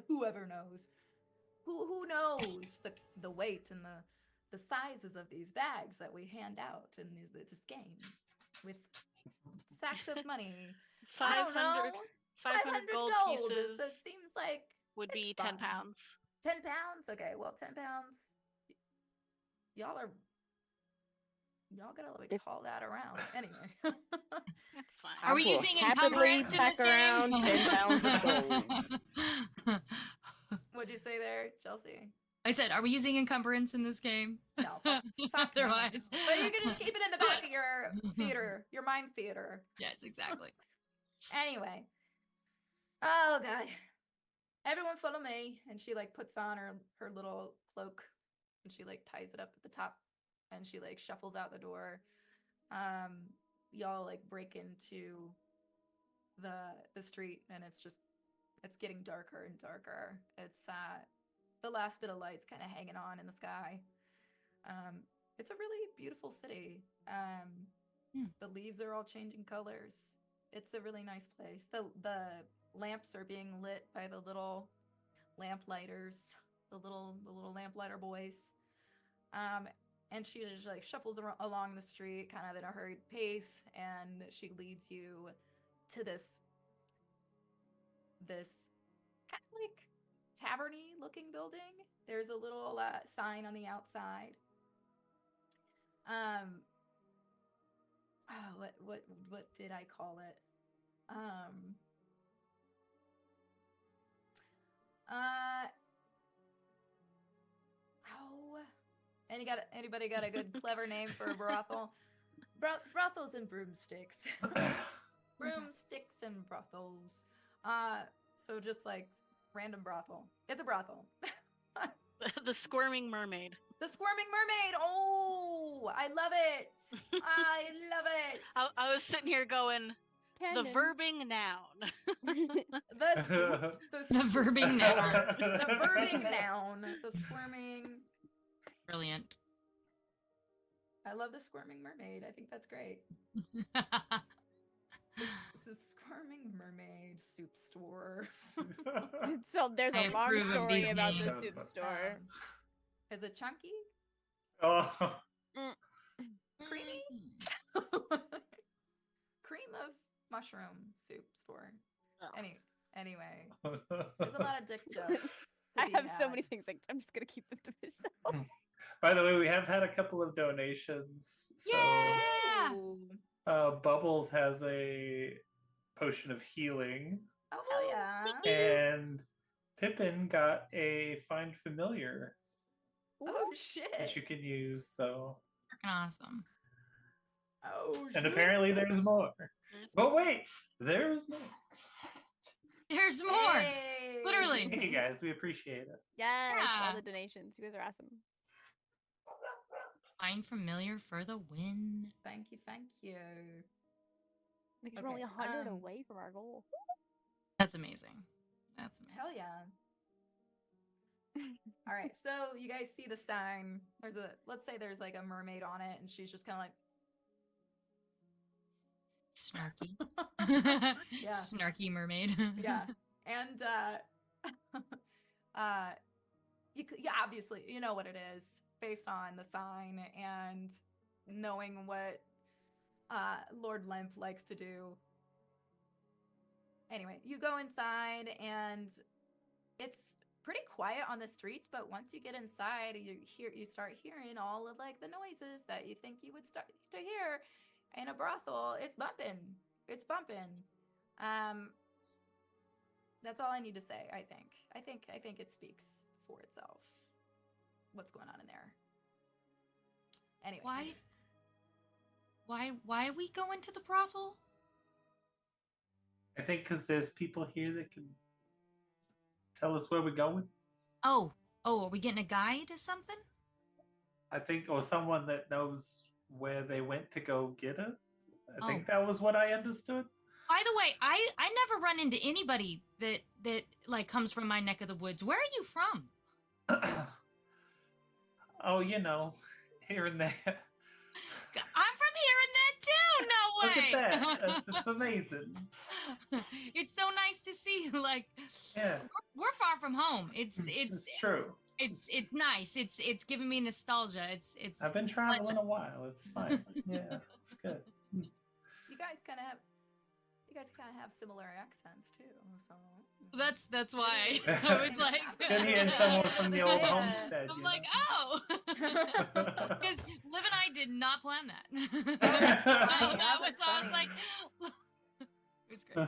Whoever knows. Who knows the weight and the sizes of these bags that we hand out in this game with sacks of money. 500 gold pieces That seems like would be fun. 10 pounds. 10 pounds? Okay, well, 10 pounds. Y'all gotta like haul that around. Anyway. That's fine. Are we will using happily encumbrance in pack this around game? 10 pounds of gold. What'd you say there, Chelsea? I said, are we using encumbrance in this game? No, fuck no. Otherwise. But you can just keep it in the back of your theater, your mind theater. Yes, exactly. Anyway. Oh, God. Everyone follow me. And she, like, puts on her little cloak. And she, like, ties it up at the top. And she, like, shuffles out the door. Y'all, like, break into the street. And it's getting darker and darker. It's, the last bit of light's kind of hanging on in the sky. It's a really beautiful city. The leaves are all changing colors. It's a really nice place. The lamps are being lit by the little lamplighters, the little lamplighter boys. And she just like shuffles along the street, kind of in a hurried pace, and she leads you to this kind of like taverny looking building. There's a little sign on the outside. What did I call it? Anybody got a good clever name for a brothel? Brothels and broomsticks. Broomsticks and brothels. So just like random brothel. It's a brothel. The Squirming Mermaid. The Squirming Mermaid. Oh, I love it. I love it. I was sitting here going, Canon. the verbing noun. The verbing noun. The verbing noun. The squirming. Brilliant. I love the Squirming Mermaid. I think that's great. This is Squirming Mermaid soup store. So there's I a long approve of story these about the names. soup store. Is it chunky? Oh. Creamy? Cream of mushroom soup store. Anyway, there's a lot of dick jokes. I have so many things like I'm just gonna keep them to myself. By the way, we have had a couple of donations. So Yeah! Ooh. Bubbles has a potion of healing, Oh, hell yeah. and Pippin got a find familiar Oh, that shit. you can use. So, Freaking awesome. Oh, shit. and apparently there's more. But wait, there's more. There's more. Hey. Literally. Thank you guys. We appreciate it. Yes, all Yeah. the donations. You guys are awesome. Find familiar for the win. Thank you, thank you. Because we're Okay, only 100 um, away from our goal. That's amazing. That's amazing. Hell yeah. All right, so you guys see the sign. Let's say there's like a mermaid on it, and she's just kind of Snarky. Yeah. Snarky mermaid. like, yeah. And yeah, obviously, you know what it is based on the sign and knowing what Lord Limp likes to do. Anyway, you go inside and it's pretty quiet on the streets, but once you get inside, you start hearing all of like the noises that you think you would start to hear in a brothel. It's bumping. It's bumping. That's all I need to say, I think. I think it speaks for itself. What's going on in there? Anyway. Why we go into the brothel? I think because there's people here that can tell us where we're going. Oh, are we getting a guide or something? I think, or someone that knows where they went to go get it. I think Oh. that was what I understood. By the way, I never run into anybody that like comes from my neck of the woods. Where are you from? Oh, you know, here and there. I'm from here and there too. No way. Look at that. It's amazing. It's so nice to see you. Like, Yeah. we're far from home. It's true. It's nice. It's giving me nostalgia. It's. I've been traveling a while. It's fine. Yeah, it's good. You guys kind of have similar accents too. So That's why I was like, Been hearing someone from the old Yeah. homestead. I'm you like, know? oh, because Liv and I did not plan that. that's funny. That was That's so I was funny. like, it's great.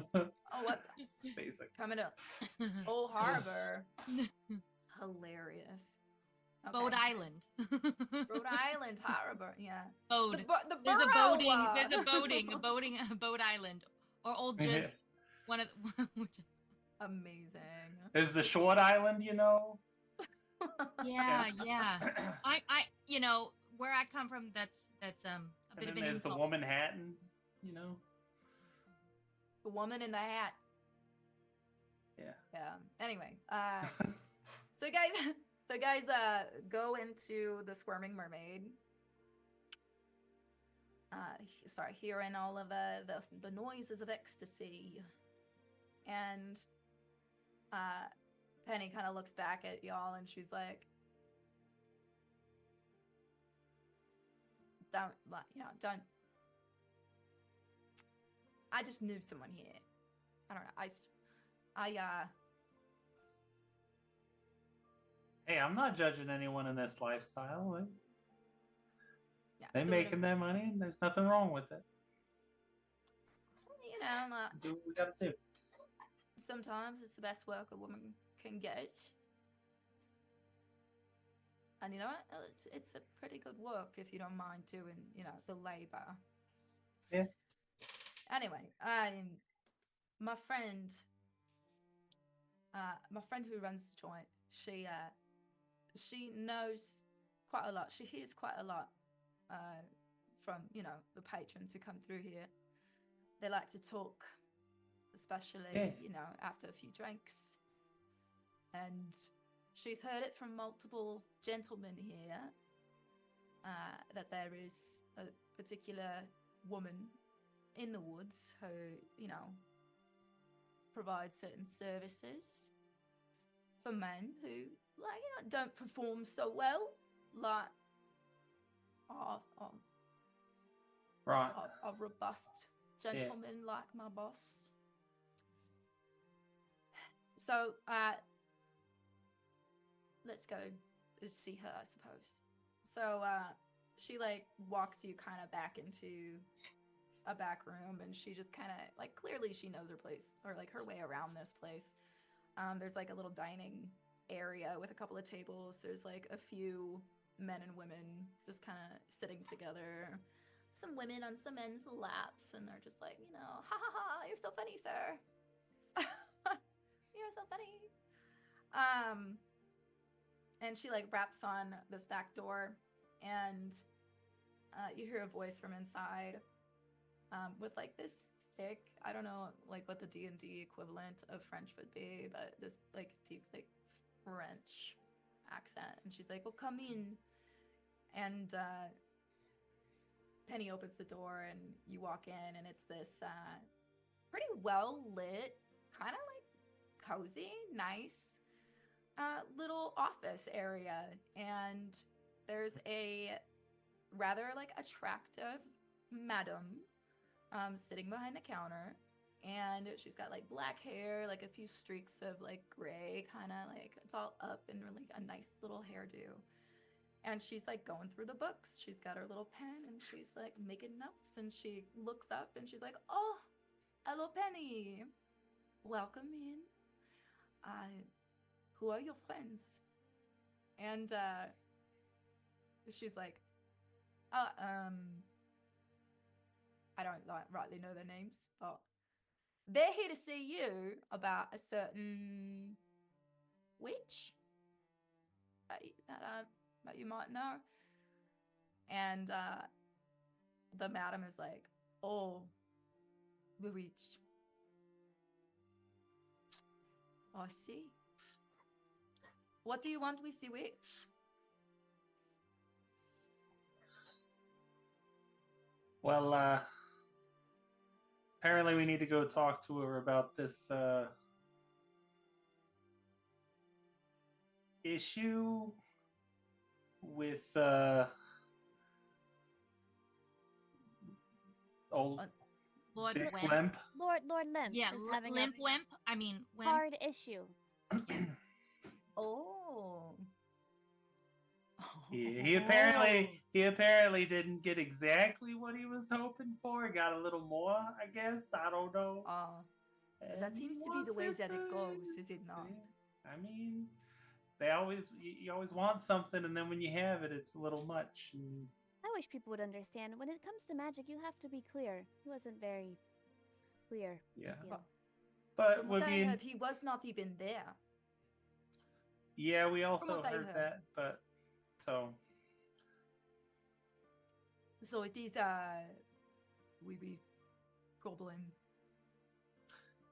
Oh, what? It's basic. Coming up. Old Harbor. Hilarious. Okay. Bode Island. Rhode Island, Haraburh. Yeah. Bode. The There's a borough, boating. There's a Bode Island, or Old Jizz. One of which, Amazing. There's the short island, you know. yeah. I you know where I come from. That's a And bit then of an there's the insult. woman Hatton, you know. The woman in the hat. Yeah. Yeah. Anyway, so guys, go into the Squirming Mermaid. Start hearing all of the noises of ecstasy, and Penny kind of looks back at y'all and she's like, don't. I just knew someone here. I don't know. Hey, I'm not judging anyone in this lifestyle. Yeah, They're so making their money, and there's nothing wrong with it. you know, Do what we gotta do. sometimes it's the best work a woman can get. And you know what? It's a pretty good work if you don't mind doing, the labor. Yeah. Anyway, my friend who runs the joint, she knows quite a lot. She hears quite a lot from, the patrons who come through here. They like to talk, especially, after a few drinks. And she's heard it from multiple gentlemen here that there is a particular woman in the woods who, provides certain services for men who, don't perform so well, like are Right. robust gentlemen like my boss. So, let's go see her, I suppose. So, she walks you kind of back into a back room, and she just kind of like clearly she knows her place or like her way around this place. There's like a little dining area with a couple of tables. There's like a few men and women just kind of sitting together. Some women on some men's laps, and they're just like, ha ha ha, you're so funny, sir. You're so funny. And she like raps on this back door, and you hear a voice from inside, with like this thick, I don't know like what the D&D equivalent of French would be, but this like deep like French accent. And she's like, "Oh, come in." And Penny opens the door, and you walk in, and it's this pretty well lit, kind of like cozy, nice little office area. And there's a rather like attractive madam sitting behind the counter, and she's got like black hair, like a few streaks of like gray, kind of like it's all up in like a nice little hairdo. And she's like going through the books. She's got her little pen, and she's like making notes, and she looks up, and she's like, "Oh, hello, Penny. Welcome in. Who are your friends?" And she's like, I don't like rightly know their names, but they're here to see you about a certain witch that you might know. And the madam is like, "Oh, the witch. I see. What do you want with the witch?" Well, apparently we need to go talk to her about this issue with old Lord Dick Wimp. Limp. Lord Limp Yeah, is having Limp a Wimp. I mean, Wimp. hard issue. Yeah. Oh. He apparently didn't get exactly what he was hoping for. He got a little more, I guess. I don't know. That And seems he to be the wants way that it goes, is it not? I mean, you always want something, and then when you have it, it's a little much. And I wish people would understand. When it comes to magic, you have to be clear. He wasn't very clear. Yeah. I feel. But From what I I mean, heard, he was not even there. yeah, we also what I heard heard. that. But so it is we be problem.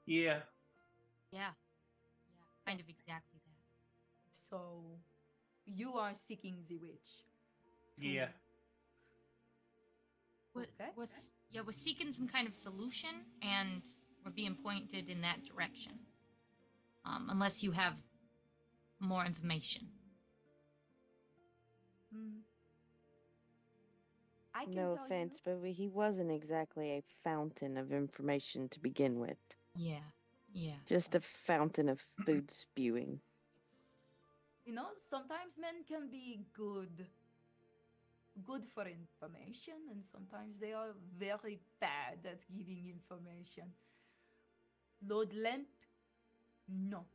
yeah, Yeah. Kind of exactly that. So you are seeking the witch. yeah. Okay. We're seeking some kind of solution, and we're being pointed in that direction. Unless you have more information. I can No tell offense, you. but he wasn't exactly a fountain of information to begin with. Yeah. Just a fountain of food spewing. Sometimes men can be good for information, and sometimes they are very bad at giving information. Lord Lemp, no.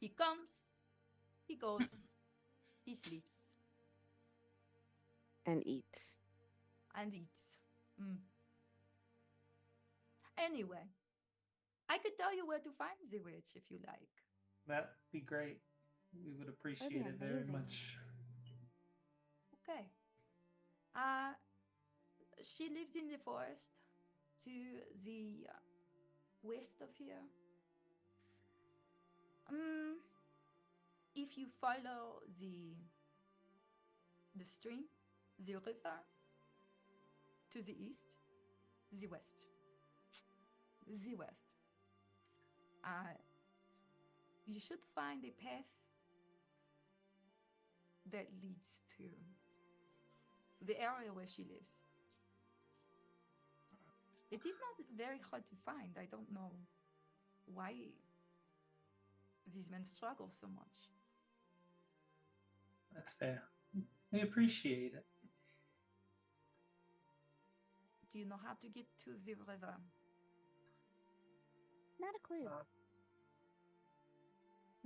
He comes, he goes, he sleeps. And eats. And eats. Anyway, I could tell you where to find the witch if you like. That'd be great. We would appreciate be it very amazing. much. Okay. She lives in the forest to the west of here. If you follow the stream, the river, to the east, the west, you should find a path that leads to the area where she lives. It is not very hard to find. I don't know why these men struggle so much. That's fair. We appreciate it. Do you know how to get to the river? Not a clue.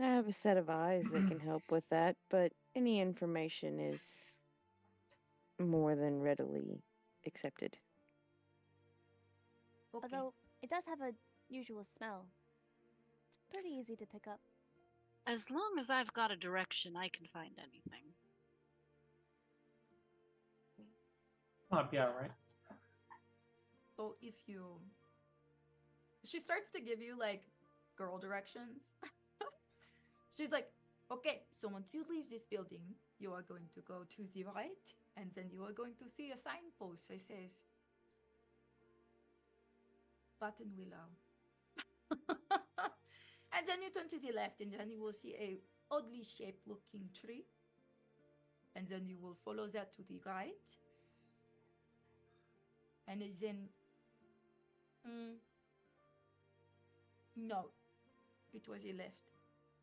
I have a set of eyes that can help with that, but any information is more than readily accepted. Okay. Although it does have a usual smell. It's pretty easy to pick up. As long as I've got a direction, I can find anything. I'll be all right. So if you... She starts to give you, like, girl directions. She's like, okay, so once you leave this building, you are going to go to the right, and then you are going to see a signpost that says, Button Willow. And then you turn to the left, and then you will see a oddly shaped looking tree. And then you will follow that to the right. And then... no, it was the left.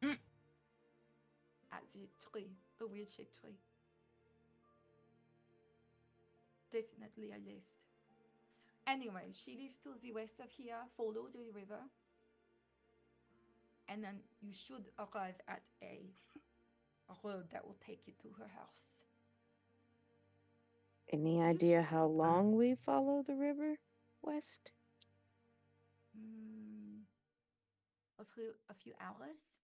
Mm. At the tree, the weird shaped tree. Definitely a left. Anyway, she lives to the west of here, follow the river. And then you should arrive at a road that will take you to her house. Any idea how long we follow the river west? A few hours?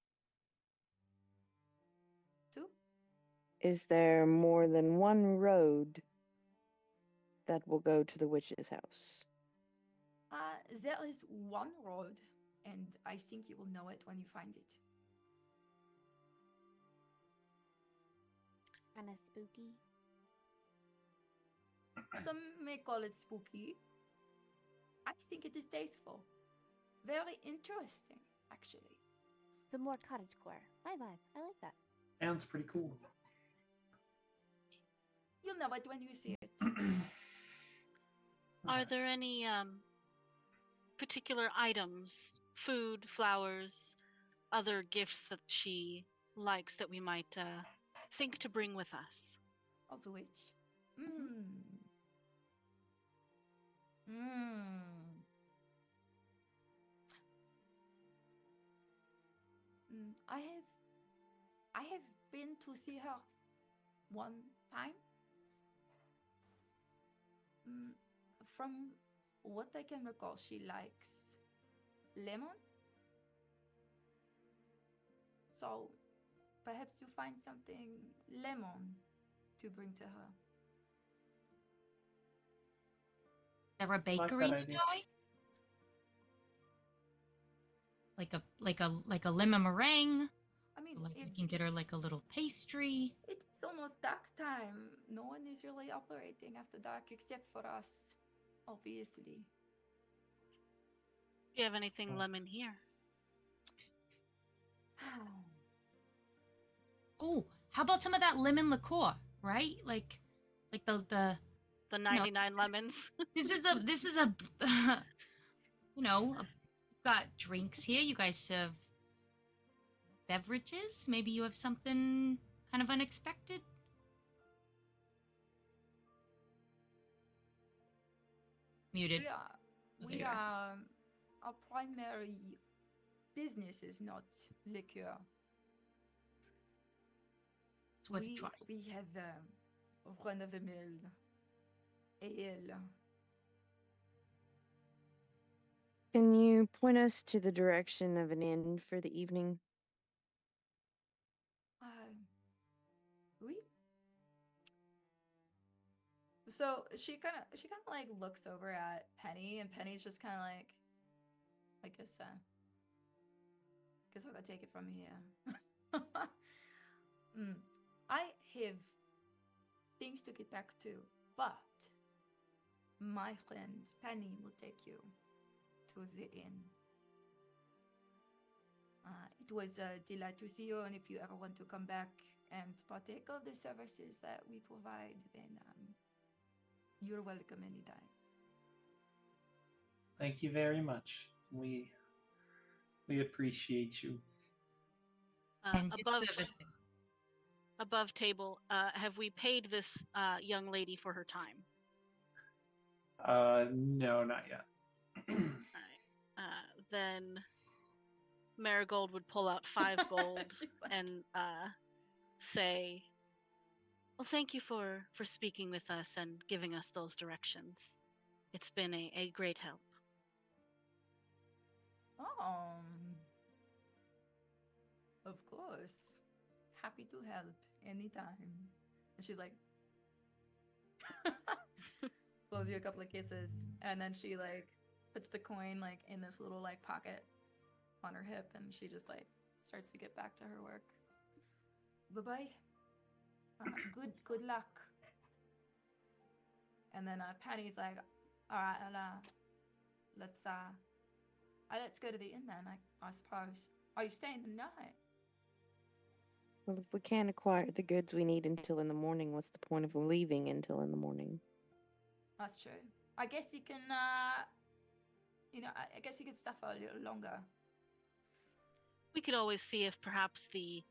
2? Is there more than one road that will go to the witch's house? There is one road, and I think you will know it when you find it. Kinda spooky. Some may call it spooky. I think it is tasteful. Very interesting, actually. Some more cottagecore. My vibe. I like that. Sounds pretty cool. You'll know it when you see it. Are there any particular items, food, flowers, other gifts that she likes that we might think to bring with us? Of the witch. I have been to see her one time. From what I can recall, she likes lemon. So perhaps you find something lemon to bring to her. Is there a bakery nearby? Like a lemon meringue. I mean, Like we can get her like a little pastry. It's almost dark time. No one is really operating after dark except for us, obviously. Do you have anything lemon here? Oh, how about some of that lemon liqueur, right? Like the 99 lemons. This is a you know, you've got drinks here. You guys serve beverages. Maybe you have something kind of unexpected. Muted. We are our primary business is not liquor. It's worth a try. We have run-of-the-mill ale. Can you point us to the direction of an inn for the evening? Oui. So she kind of like looks over at Penny, and Penny's just kind of like, I guess I'll go take it from here. I have things to get back to, but my friend Penny will take you to the inn. It was a delight to see you, and if you ever want to come back and partake of the services that we provide, then you're welcome anytime. Thank you very much. We appreciate you. And above table, have we paid this young lady for her time? No, not yet. All right. Then Marigold would pull out 5 gold She's like- and say, "Well, thank you for speaking with us and giving us those directions. It's been a great help." Of course. Happy to help anytime. And she's like, blows you a couple of kisses, and then she like puts the coin like in this little like pocket on her hip, and she just like starts to get back to her work. Bye bye. Good luck. And then Patty's like, all right, let's go to the inn then. I suppose. Are you staying the night? Well, if we can't acquire the goods we need until in the morning, what's the point of leaving until in the morning? That's true. I guess you can, I guess you could stuff her a little longer. We could always see if perhaps the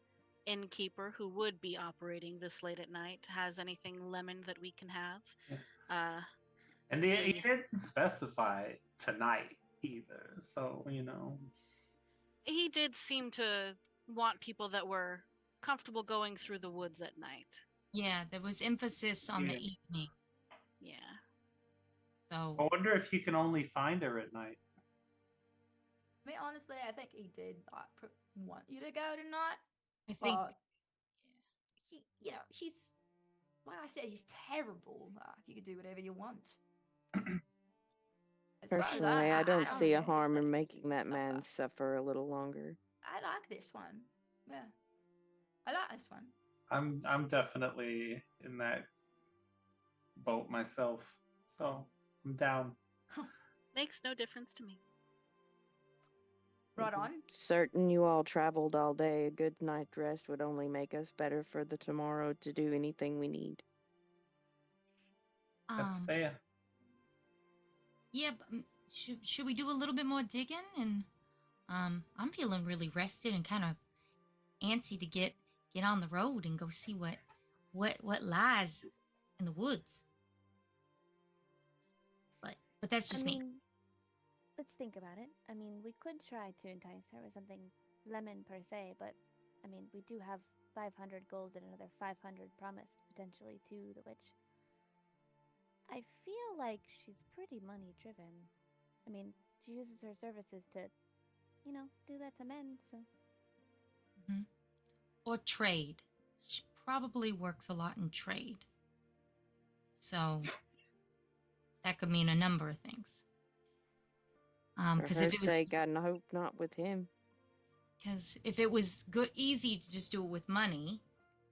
innkeeper who would be operating this late at night has anything lemon that we can have. Yeah. And he didn't specify tonight either, so He did seem to want people that were comfortable going through the woods at night. Yeah, there was emphasis on the Yeah. evening. Yeah. So I wonder if you can only find her at night. I mean, honestly, I think he did want you to go tonight. I think But he's like I said, he's terrible. You could do whatever you want. As far as Personally, I don't see a care, harm just in let making that man suffer a little longer. I like this one. Yeah, I like this one. I'm definitely in that boat myself, so I'm down. Makes no difference to me. Right on. Certain you all traveled all day. A good night's rest would only make us better for the tomorrow to do anything we need. That's fair. Yeah, but should we do a little bit more digging? And I'm feeling really rested and kind of antsy to get on the road and go see what lies in the woods. But that's just me. Let's think about it. I mean, we could try to entice her with something lemon per se, but I mean, we do have 500 gold and another 500 promised potentially to the witch. I feel like she's pretty money driven. I mean, she uses her services to, do that to men, so. Mm-hmm. Or trade. She probably works a lot in trade. So that could mean a number of things. For her sake, I hope not with him. Because if it was easy to just do it with money,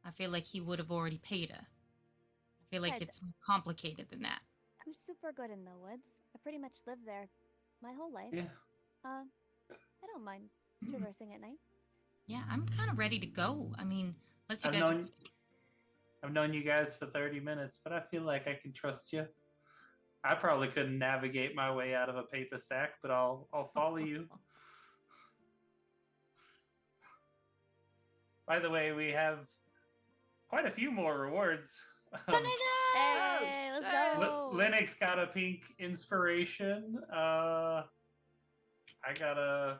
I feel like he would have already paid her. I feel like it's more complicated than that. I'm super good in the woods. I pretty much lived there my whole life. Yeah. I don't mind traversing at night. Yeah, I'm kind of ready to go. I mean, unless you I've known you guys for 30 minutes, but I feel like I can trust you. I probably couldn't navigate my way out of a paper sack, but I'll follow you. By the way, we have quite a few more rewards. Hey, let's go! Linux got a pink inspiration. I got a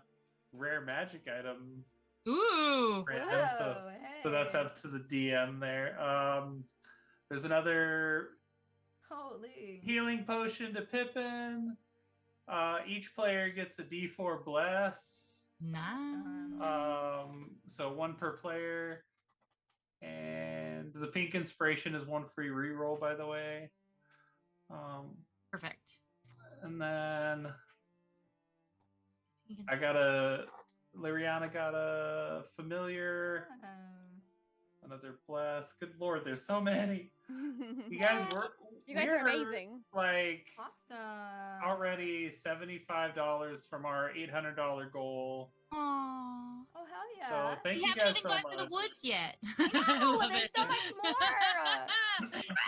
rare magic item. Ooh! Random, so that's up to the DM there. There's another healing potion to Pippin. Each player gets a D4 bless. Nice. So one per player. And the pink inspiration is one free reroll, by the way. Perfect. And then Liriana got a familiar. Another bless. Good lord, there's so many. You guys are amazing. Like awesome. Already $75 from our $800 goal. Aww. Oh hell yeah! So thank you guys haven't even so gotten much. to the woods yet. No, there's so much more.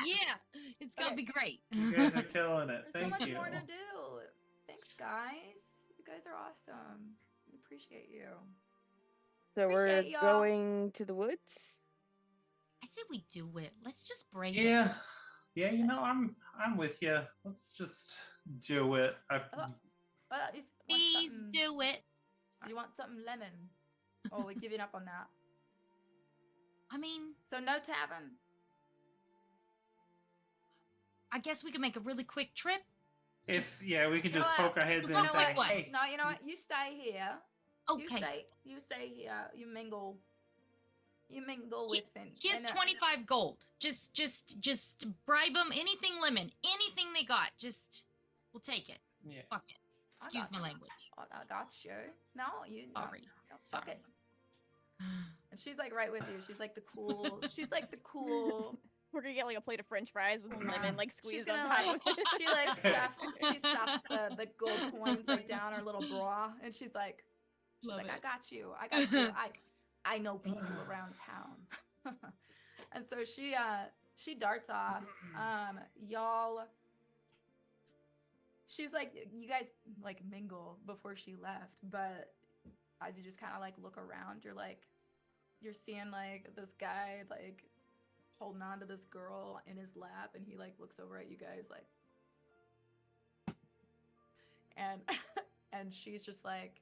Yeah, it's gonna be great. You guys are killing it. There's Thank so much you. more to do. Thanks, guys. You guys are awesome. We appreciate you. So we're going to the woods? I say we do it. Let's just brave it. Yeah, I'm with you. Let's just do it. You want Please something? do it. You want something lemon? Oh, we're giving up on that. I mean, So no tavern. I guess we could make a really quick trip. We could You know just what? poke our heads in You and know say, what? hey. No, you know what? You stay here. Okay. You stay here. You mingle. You mingle with him. Here's 25 gold. Just bribe them. Anything lemon. Anything they got. Just, we'll take it. Yeah. Fuck it. Excuse my language. I got you. No, you. Sorry. No, fuck Sorry. it. And she's like right with you. She's like the cool. She's like the cool. We're gonna get like a plate of French fries with lemon like She's squeezed gonna on like top. she like stuffs the gold coins like down her little bra, and she's like Love it. I got you. I know people around town. And so she darts off. Y'all. She's like, you guys like mingle before she left, but as you just kind of like look around, you're seeing like this guy like holding on to this girl in his lap, and he like looks over at you guys like, and and she's just like,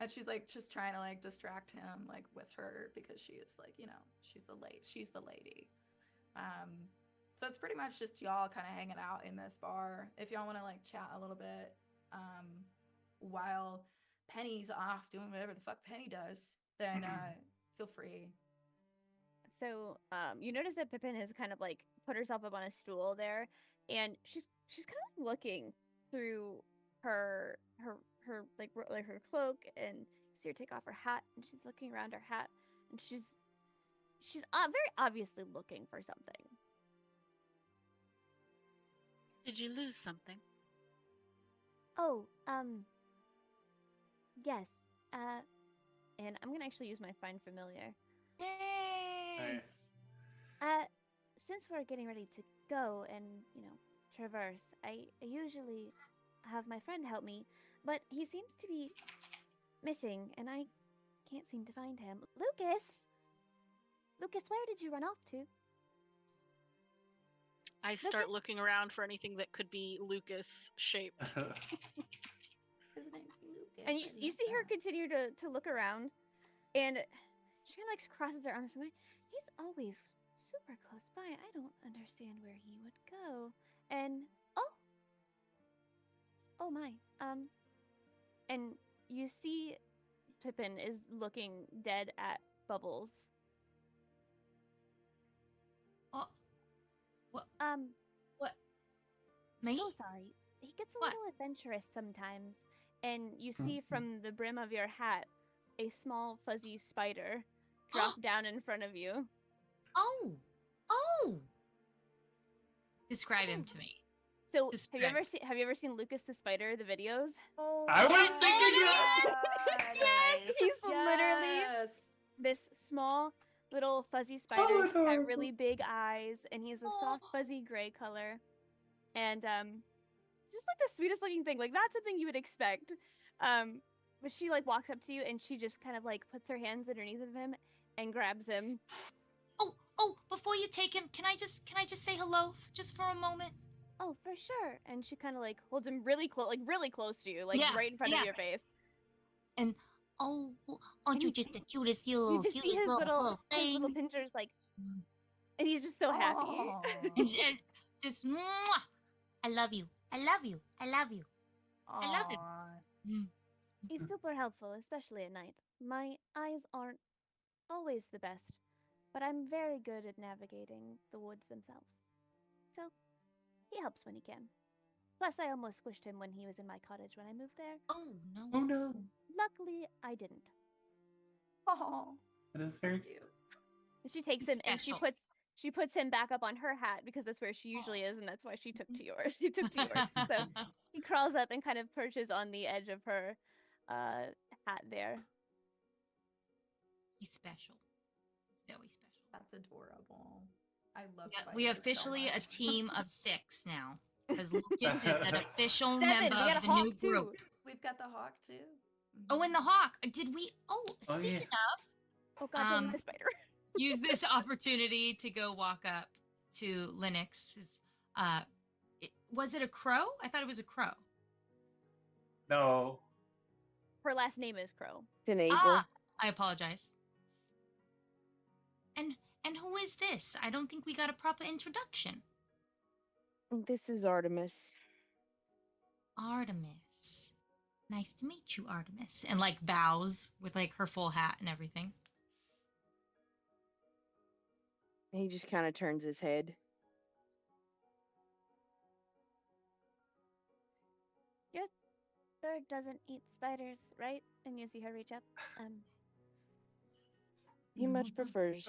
and she's like just trying to like distract him like with her because she is like, she's the lady. So it's pretty much just y'all kind of hanging out in this bar. If y'all want to like chat a little bit, while Penny's off doing whatever the fuck Penny does, then feel free. So you notice that Pippin has kind of like put herself up on a stool there, and she's kind of looking through her like her cloak, and you see her take off her hat, and she's looking around her hat, and she's very obviously looking for something. Did you lose something? Oh, yes. And I'm gonna actually use my find familiar. Yay! Nice. Since we're getting ready to go and, traverse, I usually have my friend help me, but he seems to be missing, and I can't seem to find him. Lucas, where did you run off to? I start looking around for anything that could be Lucas shaped. His name's Lucas. And you see her continue to look around, and she kind of like crosses her arms from me. He's always super close by. I don't understand where he would go. And oh my. And you see Pippin is looking dead at Bubbles. Oh, what? What? Me? So sorry. He gets a What? little adventurous sometimes. And you see from the brim of your hat a small fuzzy spider drop down in front of you. Oh! Describe him to me. So Describe. have you ever seen Lucas the Spider, the videos? Oh, I was Yes! thinking Yes! yes. He's literally this small little fuzzy spider. He's got really big eyes, and he's a soft fuzzy gray color. And just like the sweetest looking thing. Like, that's something you would expect. But she like walks up to you, and she just kind of like puts her hands underneath of him and grabs him. Oh, before you take him, can I just say hello just for a moment? Oh, for sure. And she kind of like holds him really close to you, like Yeah, right in front of your face. And aren't you just the cutest little, You just see his little pinchers, like, and he's just so happy. and just mwah! I love you. I love you. I love you. I love him. He's super helpful, especially at night. My eyes aren't always the best, but I'm very good at navigating the woods themselves. So, he helps when he can. Plus, I almost squished him when he was in my cottage when I moved there. Oh no. Oh no. Luckily, I didn't. Oh, That is very cute. And she takes him and she puts him back up on her hat because that's where she usually is, and that's why she took to yours. He took to yours. So he crawls up and kind of perches on the edge of her hat there. He's special. He's very special. that's adorable. I love. We spiders officially so a much. team of 6 now because Lucas is an official 7, member we got of a the hawk new too. group. We've got the hawk too. Oh, and the hawk. Did we? Oh, Oh, speaking yeah. of, Oh god, damn my spider. use this opportunity to go walk up to Linux. Was it a crow? I thought it was a crow. No. Her last name is Crow. It's an eagle. I apologize. And who is this? I don't think we got a proper introduction. This is Artemis. Artemis. Nice to meet you, Artemis. And like bows with like her full hat and everything. He just kind of turns his head. Your bird doesn't eat spiders, right? And you see her reach up. He much prefers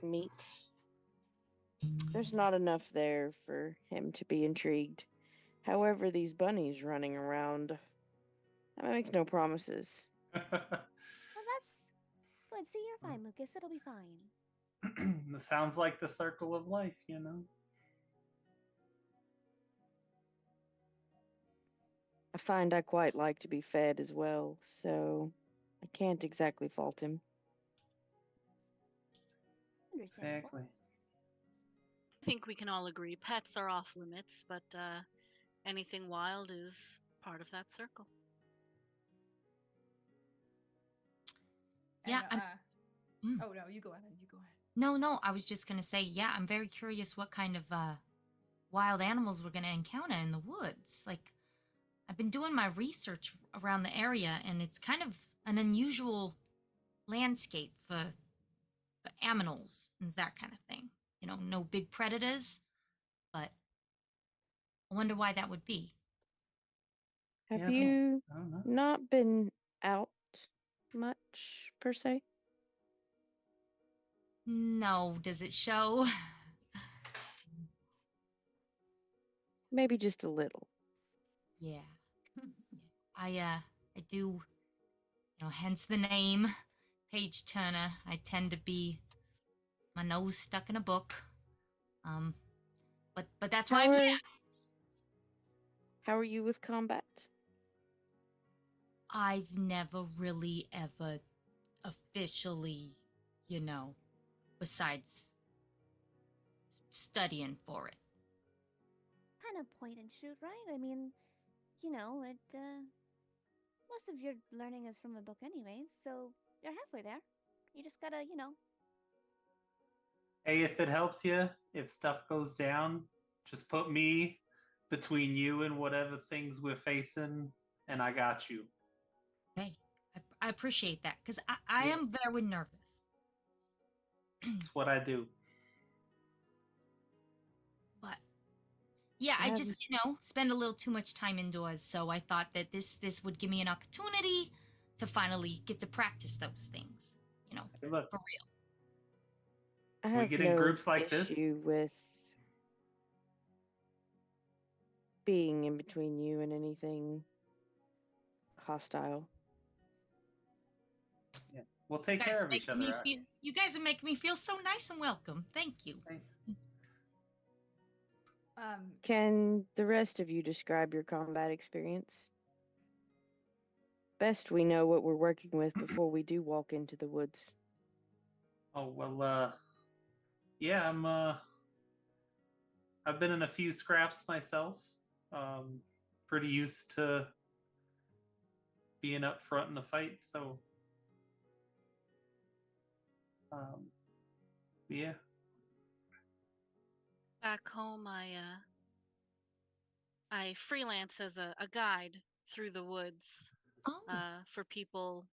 meat. There's not enough there for him to be intrigued. However, these bunnies running around, I make no promises. Well, that's good. See, you're fine, Lucas. It'll be fine. It sounds like the circle of life, you know? I find I quite like to be fed as well, so I can't exactly fault him. Understandable. Exactly. I think we can all agree pets are off limits, but anything wild is part of that circle. Yeah. Oh no, you go ahead. You go ahead. No, I was just going to say, yeah, I'm very curious what kind of wild animals we're going to encounter in the woods. Like, I've been doing my research around the area, and it's kind of an unusual landscape for aminals and that kind of thing. You know, no big predators, but I wonder why that would be. Have Yeah, you I don't know. not been out much, per se? No, does it show? Maybe just a little. Yeah. I do, you know, hence the name, Page Turner. I tend to be my nose stuck in a book. But that's why I'm here. How are you with combat? I've never really ever officially, you know, besides studying for it. Kind of point and shoot, right? I mean, you know, most of your learning is from a book anyways, so you're halfway there. You just gotta, you know. Hey, if it helps you, if stuff goes down, just put me between you and whatever things we're facing, and I got you. Hey, I appreciate that, because I Yeah. am very nervous. That's what I do. But yeah, I just, you know, spend a little too much time indoors, so I thought that this would give me an opportunity to finally get to practice those things, you know, Hey, look, for real. I we have get in no groups like this. issue with being in between you and anything hostile. Yeah, we'll take care of each other. You guys are making me feel so nice and welcome. Thank you. Can the rest of you describe your combat experience? Best we know what we're working with before we do walk into the woods. Oh well, yeah, I've been in a few scraps myself. Pretty used to being up front in the fight, so yeah. Back home, I freelance as a guide through the woods for people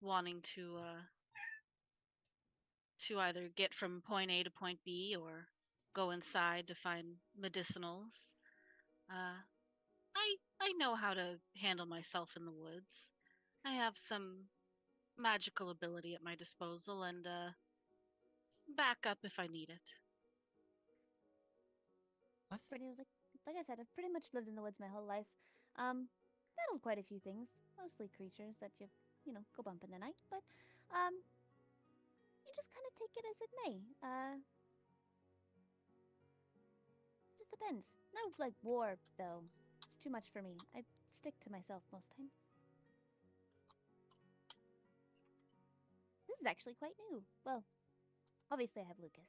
wanting to either get from point A to point B or go inside to find medicinals. I know how to handle myself in the woods. I have some magical ability at my disposal and back up if I need it. Like I said, I've pretty much lived in the woods my whole life. Battled quite a few things, mostly creatures that you know, go bump in the night, but you just kind of take it as it may. Just depends. No, like war though. It's too much for me. I stick to myself most times. This is is actually quite new. Well, obviously I have Lucas.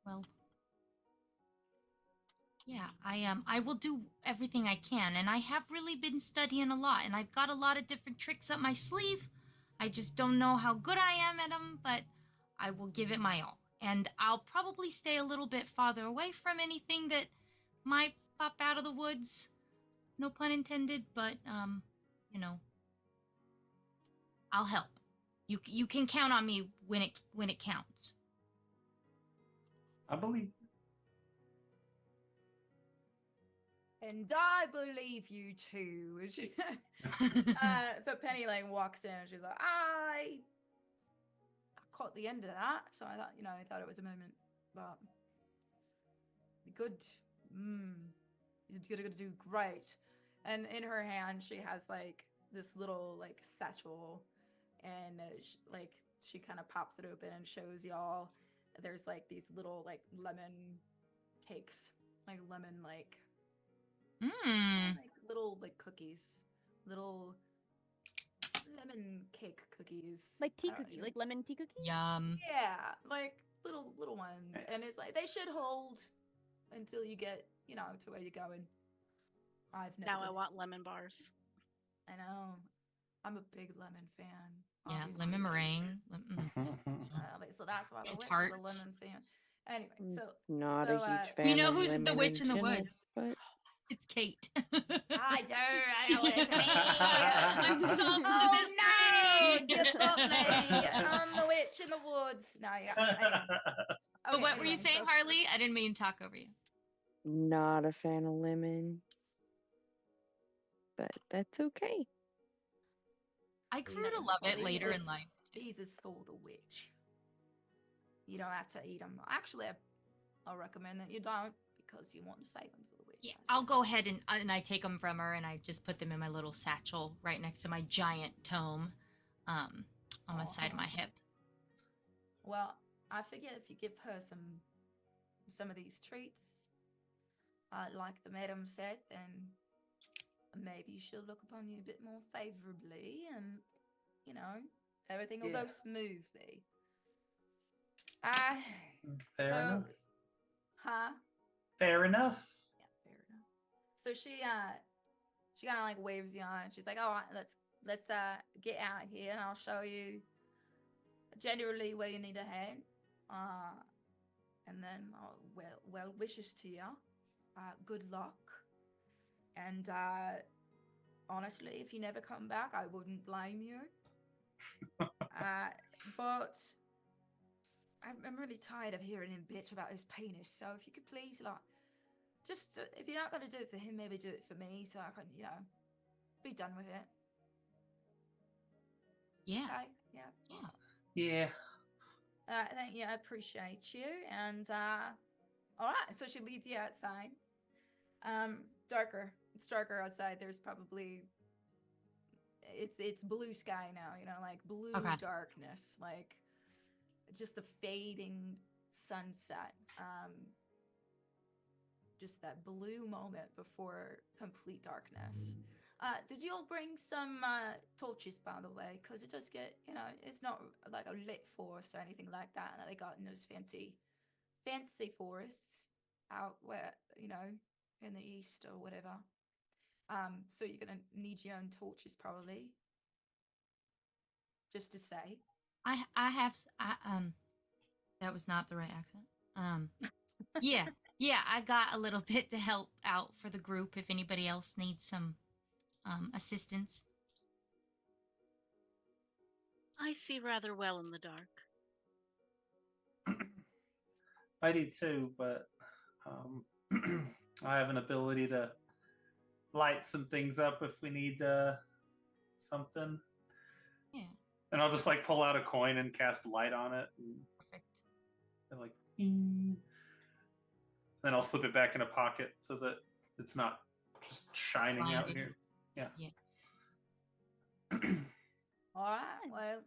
Well, yeah, I will do everything I can, and I have really been studying a lot, and I've got a lot of different tricks up my sleeve. I just don't know how good I am at them, but I will give it my all. And I'll probably stay a little bit farther away from anything that might pop out of the woods. No pun intended, but you know, I'll help. You can count on me when it counts. I believe. And I believe you too. So Penny like walks in and she's like, I caught the end of that. So I thought, I thought it was a moment, but good. You're gonna do great. And in her hand, she has like this little like satchel, and she kind of pops it open and shows y'all. There's like these little like lemon cakes, like lemon like like little like cookies, little lemon cake cookies, Like tea cookie, like lemon tea cookie. Yum. Yeah, like little ones, Nice. and it's like they should hold until you get to where you're going. I've never. Now I want lemon bars. I know. I'm a big lemon fan. Yeah, obviously. lemon meringue. So that's why the And witch is a tarts. lemon fan. Anyway, so Not so, a huge fan. You know of who's the lemon witch in the general, woods? But It's Kate. I know it's me. I'm solving the Oh no, mystery. you got me. I'm the witch in the woods. No, you got me. Anyway. But what were you anyway, saying, so- Harley? I didn't mean to talk over you. not a fan of lemon. But that's okay. I grew to love it later in life. These is for the witch. You don't have to eat them. Actually, I'll recommend that you don't, because you want to save them for the witch. Yeah, I'll go ahead and I take them from her and I just put them in my little satchel right next to my giant tome, on the side of my hip. Well, I figure if you give her some of these treats, like the madam said, then maybe she'll look upon you a bit more favorably, and everything will go smoothly. Fair enough. Huh? Fair enough. Yeah, fair enough. So she kind of like waves you on. She's like, "All right, let's get out here, and I'll show you generally where you need to head. And then well wishes to you. Good luck. And honestly, if you never come back, I wouldn't blame you. But I'm really tired of hearing him bitch about his penis. So if you could please, like, just if you're not going to do it for him, maybe do it for me, so I can, be done with it. Yeah. Okay? Yeah. Yeah. Yeah. Thank you. I appreciate you. And all right. So she leads you outside. Darker. It's darker outside. There's probably it's blue sky now. Like blue darkness. Like just the fading sunset. Just that blue moment before complete darkness. Did you all bring some torches, by the way? Because it does get, it's not like a lit forest or anything like that they got in those fancy forests out where, in the east or whatever. So you're gonna need your own torches probably. Just to say. I have that was not the right accent. Yeah, I got a little bit to help out for the group if anybody else needs some assistance. I see rather well in the dark. I do too, but I have an ability to light some things up if we need something. Yeah. And I'll just like pull out a coin and cast light on it. Perfect. And like, bing. Then I'll slip it back in a pocket so that it's not just shining out here. Yeah. All right. Well,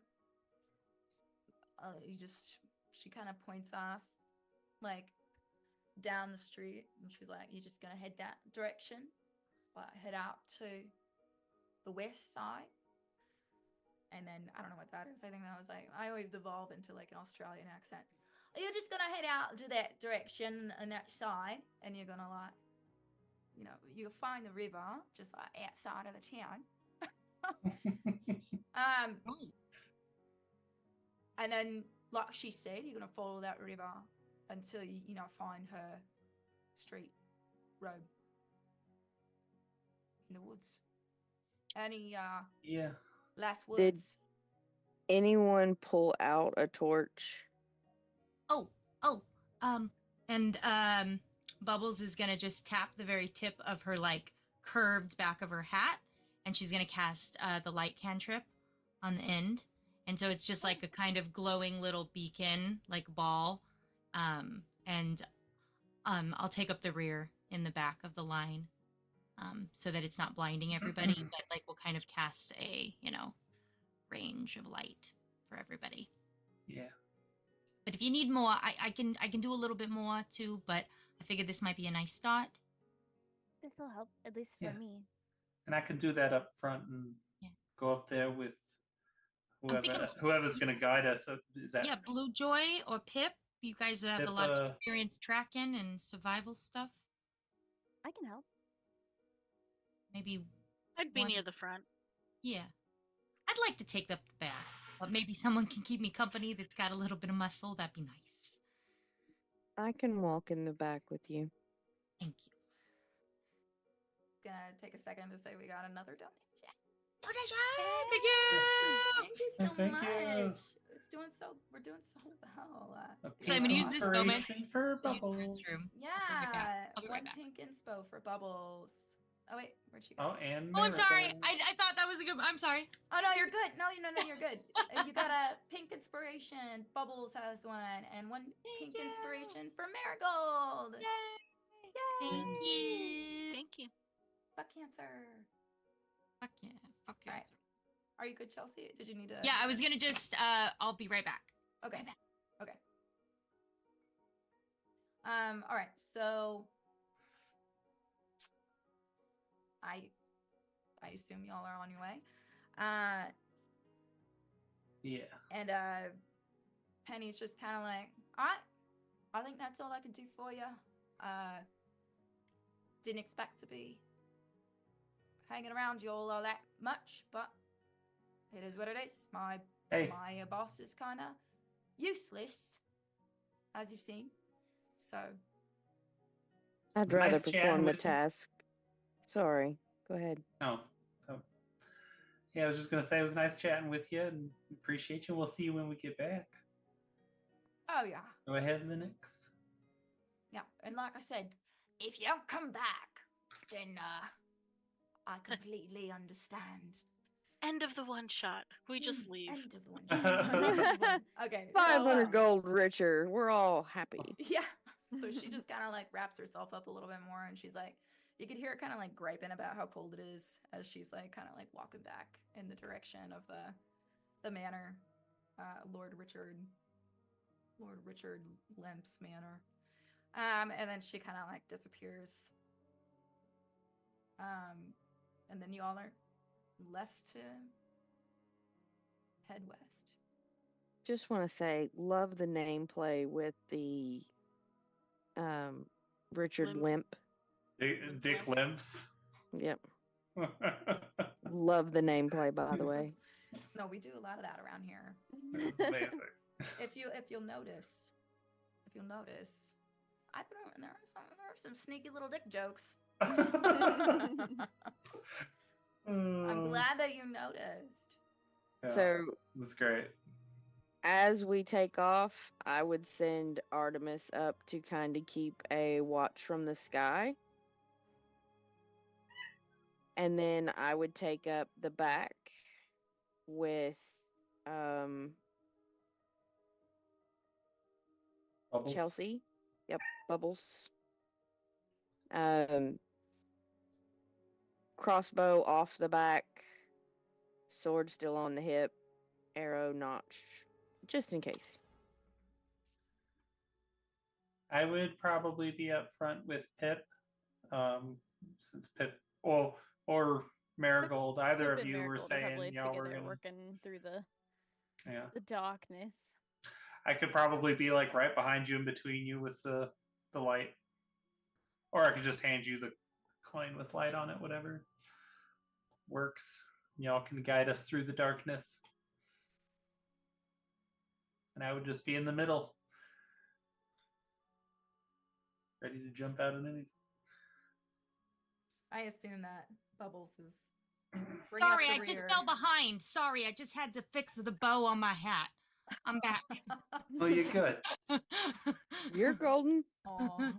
she kind of points off, like, down the street, and she's like, "You're just gonna head that direction, head out to the west side, And then I don't know what that is. I think that was like I always devolve into like an Australian accent. You're just gonna head out to that direction and that side, and you're gonna like, you'll find the river just like outside of the town. Right. And then, like she said, you're gonna follow that river until you find her street road in the woods. Any Yeah. last Did- words? Anyone pull out a torch? Oh, and Bubbles is gonna just tap the very tip of her like curved back of her hat, and she's gonna cast the light cantrip on the end, and so it's just like a kind of glowing little beacon, like ball, and I'll take up the rear in the back of the line, so that it's not blinding everybody, but like we'll kind of cast a range of light for everybody. Yeah. But if you need more, I can do a little bit more too. But I figured this might be a nice start. This will help, at least for Yeah. me. And I can do that up front and Yeah. go up there with thinking- whoever's going to guide us. Is that Yeah, Blue Joy or Pip. You guys have Pip, a lot of experience tracking and survival stuff. I can help. Maybe, I'd be One- near the front. yeah. I'd like to take up the back, but maybe someone can keep me company that's got a little bit of muscle. That'd be nice. I can walk in the back with you. Thank you. Gonna take a second to say we got another donation. Donation! Thank you! Thank you so Thank much. you. We're doing so well. So I'm gonna use this moment Inspiration for to use the Bubbles. restroom. Yeah, I'll be one right back. pink inspo for Bubbles. Oh wait, where'd she go? Oh, and Oh, I'm sorry. Miracle. I thought that was a good. I'm sorry. Oh no, you're good. No, you're good. You got a pink inspiration. Bubbles has one, and one pink you. inspiration for Marigold. Yay! Yay! Thank you. Thank you. Fuck cancer. Fuck yeah. Fuck yeah. All right. Are you good, Chelsea? Did you need to? Yeah, I was gonna just. I'll be right back. Okay. Okay. All right. So I assume y'all are on your way. Yeah. And Penny's just kind of like, I think that's all I can do for you. Didn't expect to be hanging around you all that much, but it is what it is. My Hey. boss is kind of useless, as you've seen. So I'd It's rather nice chatting perform the with you. task. Sorry. Go ahead. Oh. Yeah, I was just going to say it was nice chatting with you and appreciate you. We'll see you when we get back. oh yeah, Go ahead to the next. yeah. And like I said, if you don't come back, then I completely understand. End of the one shot. We just leave. End of the one. Okay. 500 gold richer. We're all happy. Yeah. So she just kind of like wraps herself up a little bit more, and she's like, you could hear her kind of like griping about how cold it is as she's like kind of like walking back in the direction of the manor, Lord Richard Lemp's manor. And then she kind of like disappears. And then you all are left to head west. Just want to say, love the name play with the Richard Limp. Limp. Dick Limps. Yep. Love the name play, by the way. No, we do a lot of that around here. It's amazing. If you'll notice, I threw in there are some sneaky little dick jokes. I'm glad that you noticed. Yeah, So, that's great. as we take off, I would send Artemis up to kind of keep a watch from the sky. And then I would take up the back with Bubbles? Chelsea. Yep, Bubbles. Crossbow off the back, sword still on the hip, arrow notched, just in case. I would probably be up front with Pip, since Pip, or Marigold, either Sip of and you were Marigold are probably saying y'all were together gonna. working through Yeah, the darkness. I could probably be like right behind you and between you with the light, or I could just hand you the coin with light on it. Whatever works. Y'all can guide us through the darkness, and I would just be in the middle, ready to jump out at anything. I assume that Bubbles is bringing Sorry, up I the just rear. fell behind. Sorry, I just had to fix the bow on my hat. I'm back. Well, you're good. You're golden. Aw.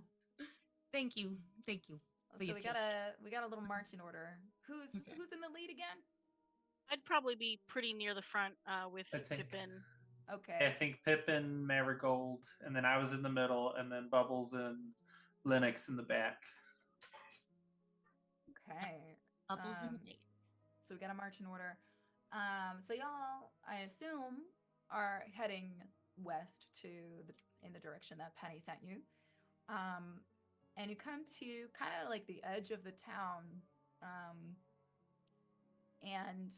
Thank you. Thank you. So we got a little marching order. Who's in the lead again? I'd probably be pretty near the front with I think. Pippin. Okay. I think Pippin, Marigold, and then I was in the middle, and then Bubbles and Linux in the back. Okay. Bubbles in the lake. So we got a marching order. So y'all, I assume, are heading west in the direction that Penny sent you. And you come to kind of like the edge of the town. And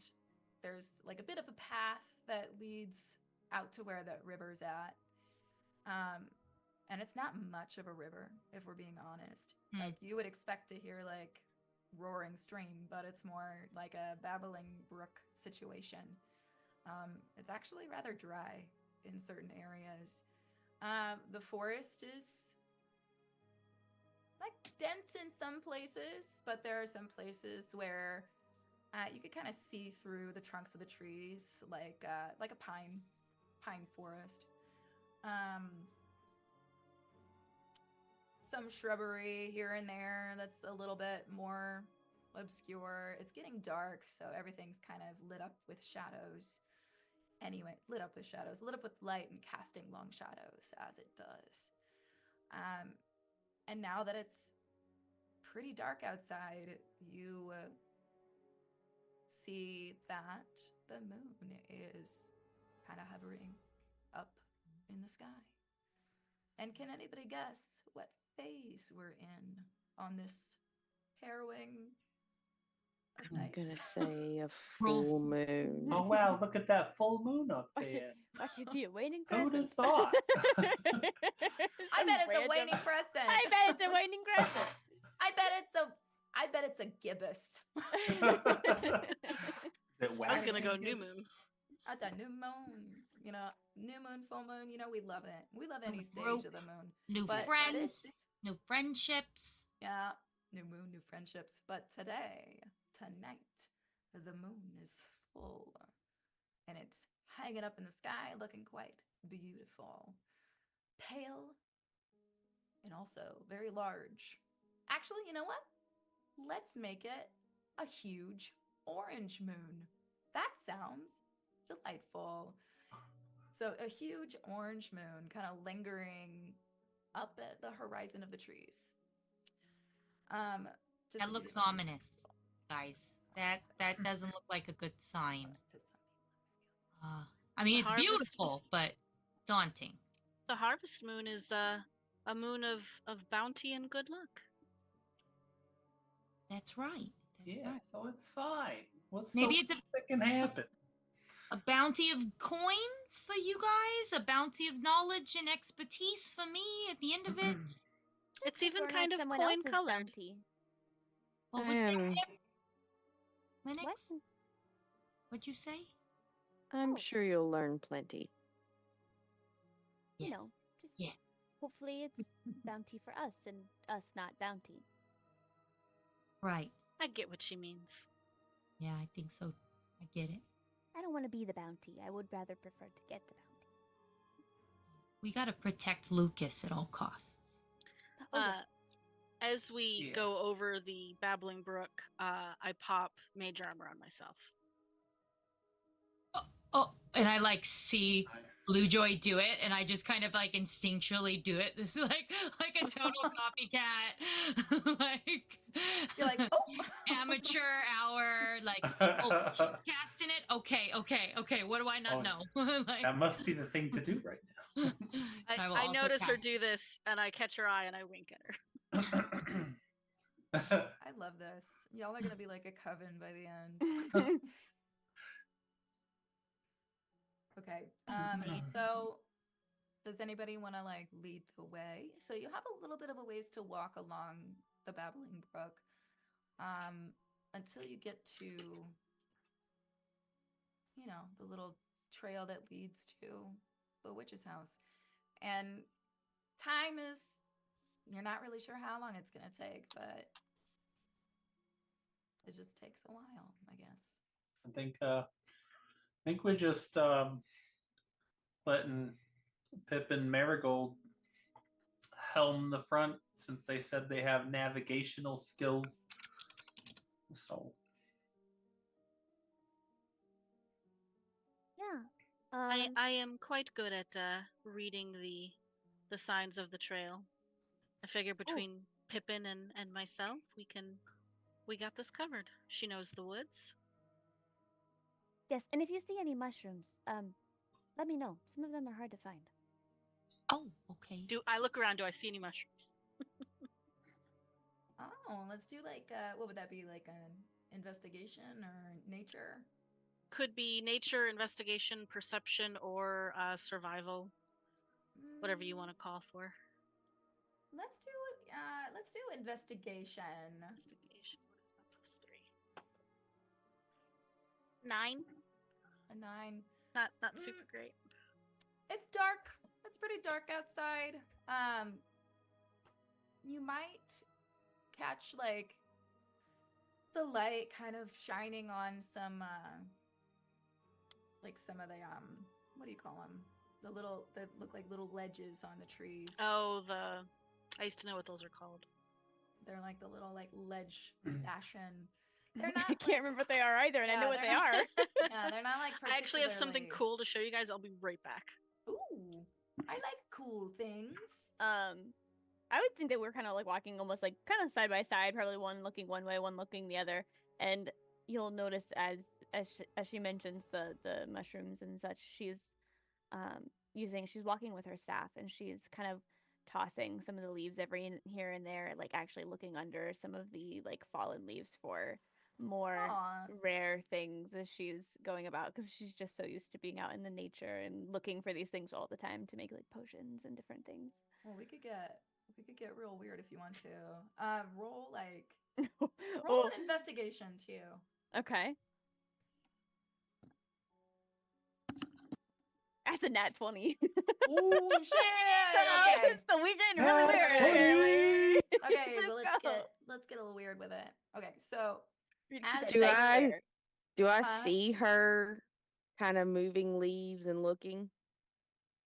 there's like a bit of a path that leads out to where the river's at. And it's not much of a river, if we're being honest. Like you would expect to hear like roaring stream, but it's more like a babbling brook situation. It's actually rather dry in certain areas. The forest is like dense in some places, but there are some places where you could kind of see through the trunks of the trees, like a pine forest. Some shrubbery here and there that's a little bit more obscure. It's getting dark, so everything's kind of lit up with shadows. Anyway, lit up with light and casting long shadows as it does. And now that it's pretty dark outside, you see that the moon is kind of hovering up in the sky. And can anybody guess what phase we're in on this harrowing of I'm nights? gonna say a full moon. Oh wow! Look at that full moon up there. Watch it be a waning Who'd crescent. have thought? I bet it's a waning crescent. I bet it's a waning crescent. I bet it's a gibbous. I was gonna go new moon. That's a new moon. You know, new moon, full moon. You know, we love it. We love any stage Growth, of the moon. New But friends, new friendships. Yeah, new moon, new friendships. But tonight, the moon is full. And it's hanging up in the sky looking quite beautiful. Pale and also very large. Actually, you know what? Let's make it a huge orange moon. That sounds delightful. So a huge orange moon kind of lingering up at the horizon of the trees. That looks ominous, guys. That doesn't look like a good sign. I mean, it's beautiful, but daunting. The harvest moon is a moon of bounty and good luck. That's right. Yeah, so it's fine. What's Maybe the worst that can happen? A bounty of coin for you guys, a bounty of knowledge and expertise for me at the end of it. It's even kind of coin colored. What was that, Linux? What? What'd you say? I'm sure you'll learn plenty. You know, just hopefully it's bounty for us and us not bounty. Right. I get what she means. Yeah, I think so. I get it. I don't want to be the bounty. I would rather prefer to get the bounty. We gotta protect Lucas at all costs. As we go over the Babbling Brook, I pop Mage Armor on myself. Oh, and I like see Bluejoy do it, and I just kind of like instinctually do it. This is like a total copycat. Like you're like, oh, amateur hour. Like, oh, she's casting it. Okay. What do I not know? Like, that must be the thing to do right now. I notice her do this, and I catch her eye, and I wink at her. I love this. Y'all are gonna be like a coven by the end. Okay. So does anybody want to like lead the way? So you have a little bit of a ways to walk along the babbling brook, until you get to, the little trail that leads to the witch's house. And time is, you're not really sure how long it's gonna take, but it just takes a while, I guess. I think we just letting Pip and Marigold helm the front since they said they have navigational skills. So Yeah. I am quite good at reading the signs of the trail. I figure between Pippin and myself, we got this covered. She knows the woods. Yes, and if you see any mushrooms, let me know. Some of them are hard to find. Oh, okay. Do I look around? Do I see any mushrooms? Oh, let's do like what would that be, like an investigation or nature? Could be nature, investigation, perception, or survival. Whatever you want to call for. Let's do investigation. Investigation. What is my plus 3? 9. A 9. Not super great. It's dark. It's pretty dark outside. You might catch like the light kind of shining on some like some of the what do you call them? The little that look like little ledges on the trees. Oh, I used to know what those are called. They're like the little like ledge fashion. They're not. I can't remember what they are either, and I know what they are. Yeah, they're not like. I actually have something cool to show you guys. I'll be right back. Ooh, I like cool things. I would think that we're kind of like walking almost like kind of side by side, probably one looking one way, one looking the other, and you'll notice as she mentions the mushrooms and such, she's she's walking with her staff, and she's kind of tossing some of the leaves here and there, like actually looking under some of the like fallen leaves for more rare things as she's going about, because she's just so used to being out in the nature and looking for these things all the time to make like potions and different things. Well, we could get real weird if you want to. Roll like an investigation too. Okay. That's a nat 20. Ooh, shit! Okay. So we getting really weird. Okay, so let's get a little weird with it. Okay, so do I see her kind of moving leaves and looking?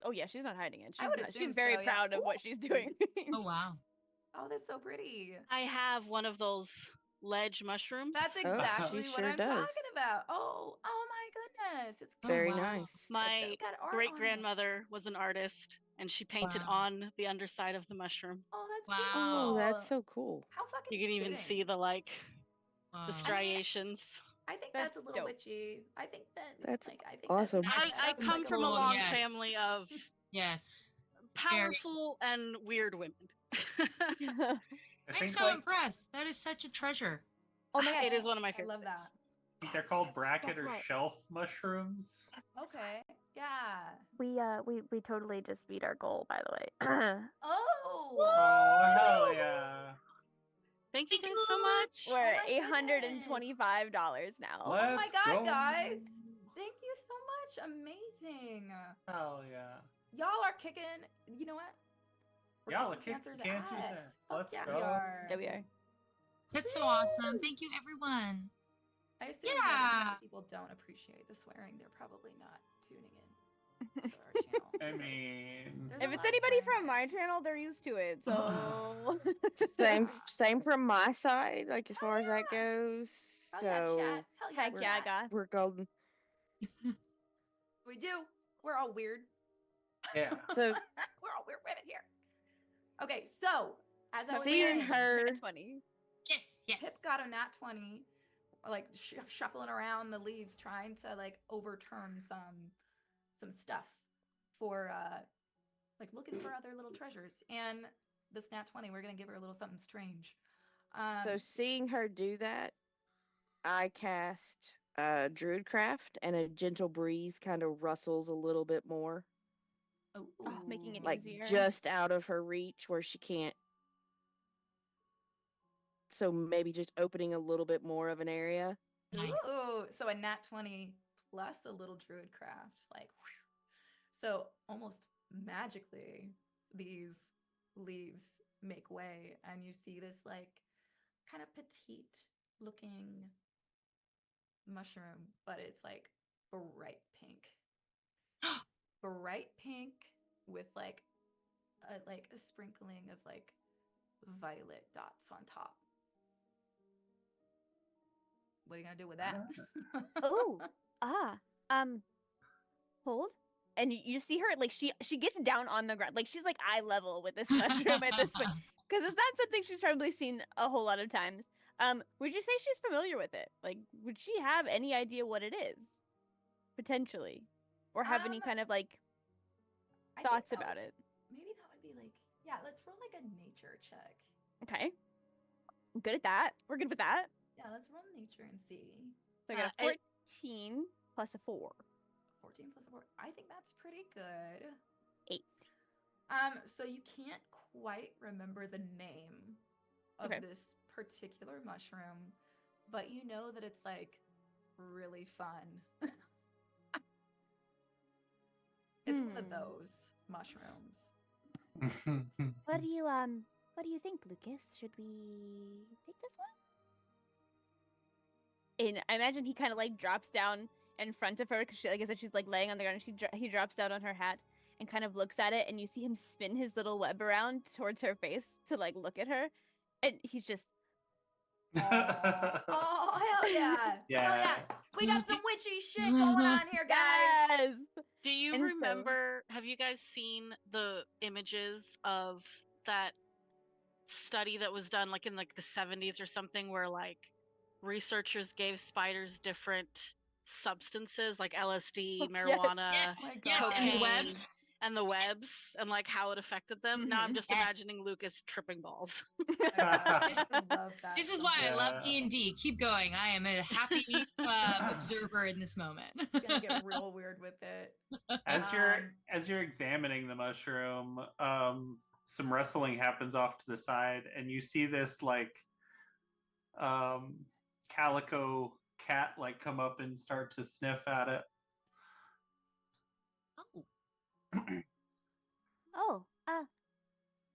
Oh yeah, she's not hiding it. She's very proud of what she's doing. Oh wow. Oh, that's so pretty. I have one of those ledge mushrooms. That's exactly what I'm talking about. Oh my goodness. It's very nice. My great grandmother was an artist, and she painted on the underside of the mushroom. Oh, that's beautiful. Oh, that's so cool. How fucking You can even see the the striations. I think that's a little witchy. I think that's awesome. I come from a long family of powerful and weird women. I'm so impressed. That is such a treasure. Oh my god, it is one of my favorites. I love that. I think they're called bracket or shelf mushrooms. Okay. Yeah. We totally just beat our goal, by the way. Oh, hell yeah. Thank you guys so much. We're at $825 now. Oh my god, guys. Thank you so much. Amazing. Hell yeah. Y'all are kicking. You know what? Y'all are kicking cancer's ass. Let's go. Yeah, we are. That's so awesome. Thank you, everyone. I assume that if people don't appreciate the swearing, they're probably not tuning in to our channel. I mean, if it's anybody from my channel, they're used to it. So same from my side, like as far as that goes. Hell yeah, chat. Hell yeah, heck yeah, God. We're golden. We do. We're all weird. Yeah. So we're all weird women here. Okay, so as I was seeing saying, her 20. Yes. Pip got a nat 20, like shuffling around the leaves, trying to like overturn some stuff for like looking for other little treasures. And this nat 20, we're gonna give her a little something strange. So seeing her do that, I cast Druidcraft, and a gentle breeze kind of rustles a little bit more, making it like easier. just out of her reach where she can't. So maybe just opening a little bit more of an area. Nice. Ooh, so a nat 20 plus a little druidcraft, like whew. So almost magically these leaves make way and you see this like kind of petite looking mushroom, but it's like bright pink. Bright pink with like a sprinkling of like violet dots on top. What are you gonna do with that? Oh, hold. And you see her like she gets down on the ground, like she's like eye level with this mushroom at this point, because it's not something she's probably seen a whole lot of times. Would you say she's familiar with it? Like, would she have any idea what it is, potentially, or have any kind of like I think thoughts that about would- it? Maybe that would be like, yeah, let's roll like a nature check. Okay, I'm good at that. We're good with that. Yeah, let's roll nature and see. So I got a 14 plus a 4. 14 plus 4. I think that's pretty good. 8. So you can't quite remember the name of Okay. this particular mushroom, but you know that it's like really fun. It's one of those mushrooms. What do you think, Lucas? Should we take this one? And I imagine he kind of like drops down in front of her because she, like I said, she's like laying on the ground. He drops down on her hat and kind of looks at it, and you see him spin his little web around towards her face to like look at her, and he's just Oh, hell yeah. Yeah. Hell yeah. We got some witchy shit going on here, guys. yes. Do you And so- remember? Have you guys seen the images of that study that was done, like in like the 70s or something, where like researchers gave spiders different substances like LSD, marijuana, Yes, my yes, God. and the cocaine, webs. and the webs, and like how it affected them? Now I'm just Yeah. imagining Lucas tripping balls. I love that. This is so why I love much. D&D. Keep going. I am a happy observer in this moment. It's gonna get real weird with it. As you're examining the mushroom, some rustling happens off to the side, and you see this like calico cat like come up and start to sniff at it. Oh, Oh,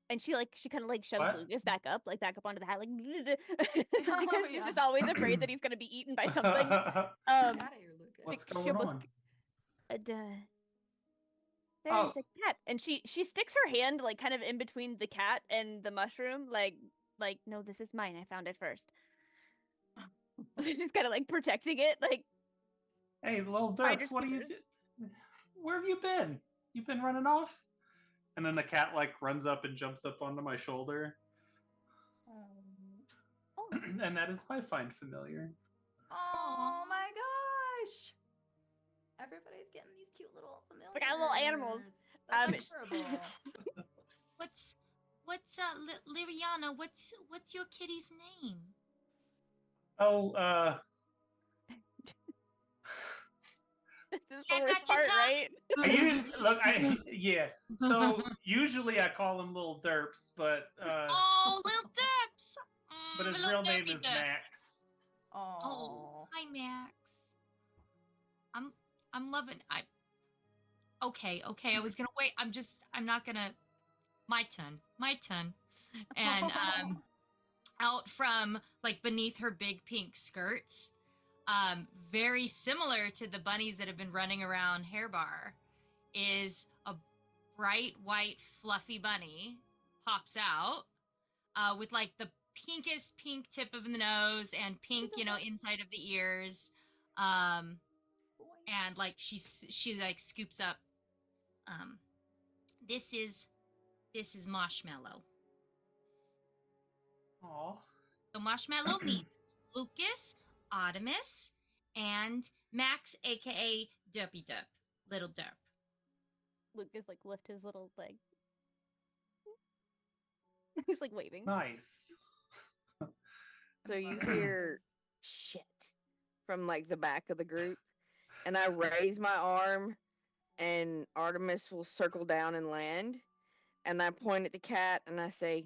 and she kind of like shoves What? Lucas back up onto the hat, like because she's yeah. just always afraid that he's gonna be eaten by something. Get Um, out of here, Lucas. What's she going almost- on? There Oh. is a cat, and she sticks her hand like kind of in between the cat and the mushroom, like no, this is mine. I found it first. She's kind of like protecting it, like Hey, little Spider derps, what are you spears. Where have you been? You been running off? And then the cat like runs up and jumps up onto my shoulder, oh, and that is my find familiar. Oh my gosh. Everybody's getting these cute little familiars. We got little animals. That's adorable. what's Liriana? What's your kitty's name? Oh, this is Yeah, the worst gotcha, part, Tom. right? yeah. So usually I call him little derps, but Oh, little Dips. but his Little real name Derpy is Dip. Max. Oh. Oh, hi Max. I'm loving. Okay. I was gonna wait. I'm not gonna. My turn. And out from like beneath her big pink skirts, very similar to the bunnies that have been running around Hairbar, is a bright white fluffy bunny pops out with like the pinkest pink tip of the nose and pink, inside of the ears. And like she like scoops up. This is Marshmallow. Aw. So Marshmallow meets Lucas, Artemis, and Max, aka Derpy Derp, Little Derp. Lucas like lift his little leg. He's like waving. Nice. So you Love it, hear 'cause- shit from like the back of the group, and I raise my arm, and Artemis will circle down and land, and I point at the cat and I say,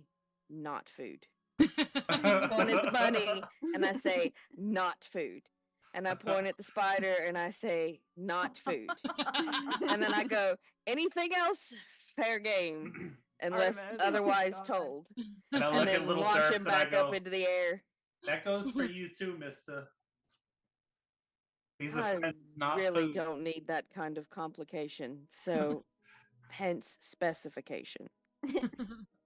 "Not food." Point at the bunny and I say, "Not food." And I point at the spider and I say, "Not food." And then I go, "Anything else? Fair game, unless Artemis, oh otherwise God. told." And I And look at then little launch Durf him and I back up go, into the air. that goes for you too, mister. These are I friends, not really food. don't need that kind of complication. So, hence specification.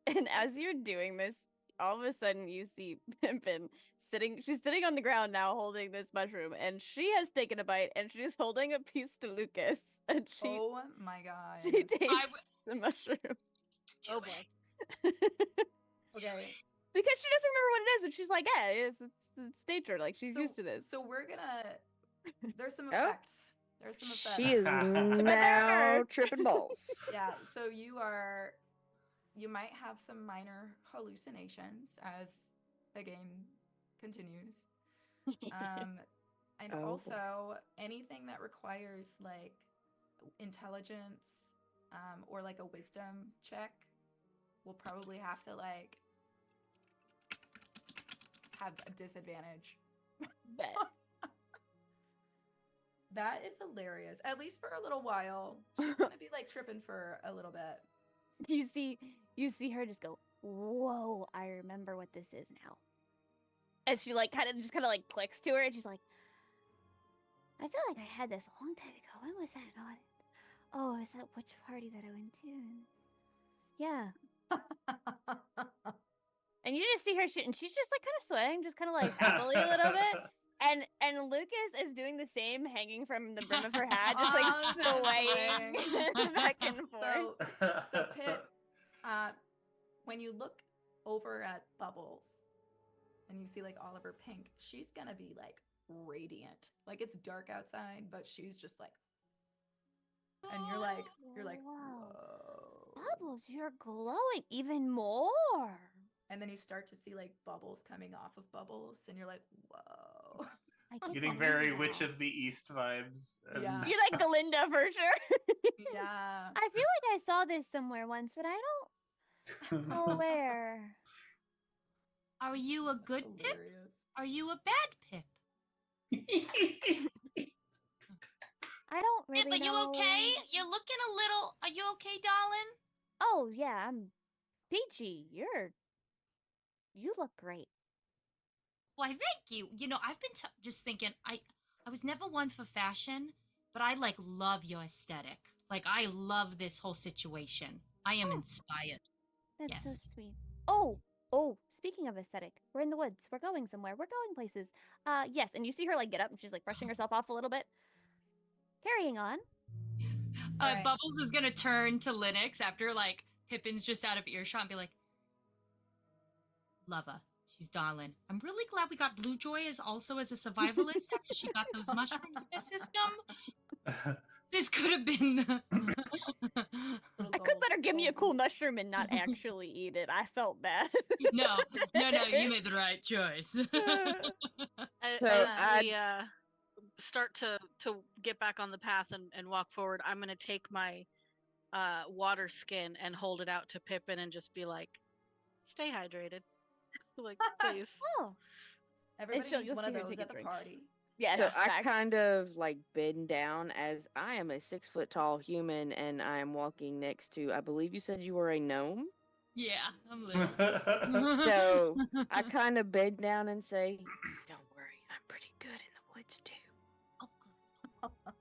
And as you're doing this, all of a sudden you see Pimpin sitting. She's sitting on the ground now, holding this mushroom, and she has taken a bite, and she's holding a piece to Lucas, and she Oh my God. she tastes w- the mushroom Oh boy. Okay. because she doesn't remember what it is, and she's like, "Yeah, it's nature. Like she's So, used to this." so we're gonna. There's some Oh. effects. There's some effects. She is now tripping balls. Yeah. So you might have some minor hallucinations as the game continues. And Oh, boy. also anything that requires like intelligence, or like a wisdom check, will probably have to like have a disadvantage. Bet. That is hilarious. At least for a little while. She's gonna be like tripping for a little bit. You see her just go, "Whoa, I remember what this is now." And she like kind of like clicks to her, and she's like, "I feel like I had this a long time ago. When was that on it? Oh, is that which party that I went to?" Yeah. And you just see her shit, and she's just like kind of swaying, just kind of like happily a little bit. And Lucas is doing the same, hanging from the brim of her hat, just like Oh, just swaying back and forth. So Pitt, when you look over at Bubbles and you see like Oliver Pink, she's gonna be like radiant. Like it's dark outside, but she's just like, and you're like, Wow. whoa. Bubbles, you're glowing even more. And then you start to see like bubbles coming off of Bubbles, and you're like, whoa. I get Getting that very now. Witch of the East vibes. And- Yeah. You're like Glinda for sure. Yeah. I feel like I saw this somewhere once, but I don't know where. Are you a good Pip? Hilarious. Are you a bad Pip? I don't Pip, really are you know. okay? You're looking a little. Are you okay, darling? Oh yeah, I'm Peachy. You look great. Why, thank you. You know, I've been just thinking. I was never one for fashion, but I like love your aesthetic. Like I love this whole situation. I am Oh. inspired. That's Yes. so sweet. Oh, speaking of aesthetic, we're in the woods. We're going somewhere. We're going places. Yes, and you see her like get up and she's like brushing herself off a little bit. Carrying on. Right. Bubbles is gonna turn to Linux after like Pippin's just out of earshot and be like, "Love her. She's darling. I'm really glad we got Blue Joy as a survivalist after she got those mushrooms in her system. This could have been." Little I could let her give me a cool gold- mushroom and not actually eat it. I felt bad. No, you made the right choice. So As I- we start to get back on the path and walk forward, I'm gonna take my water skin and hold it out to Pippin and just be like, "Stay hydrated." Like, please. Oh. Everybody she'll- needs you'll one see of her those take a at the drink. party. Yes. So I facts. kind of like bend down as I am a 6 foot tall human and I am walking next to, I believe you said you were a gnome. Yeah, I'm little. So I kind of bend down and say, "Don't worry, I'm pretty good in the woods too." Oh, good.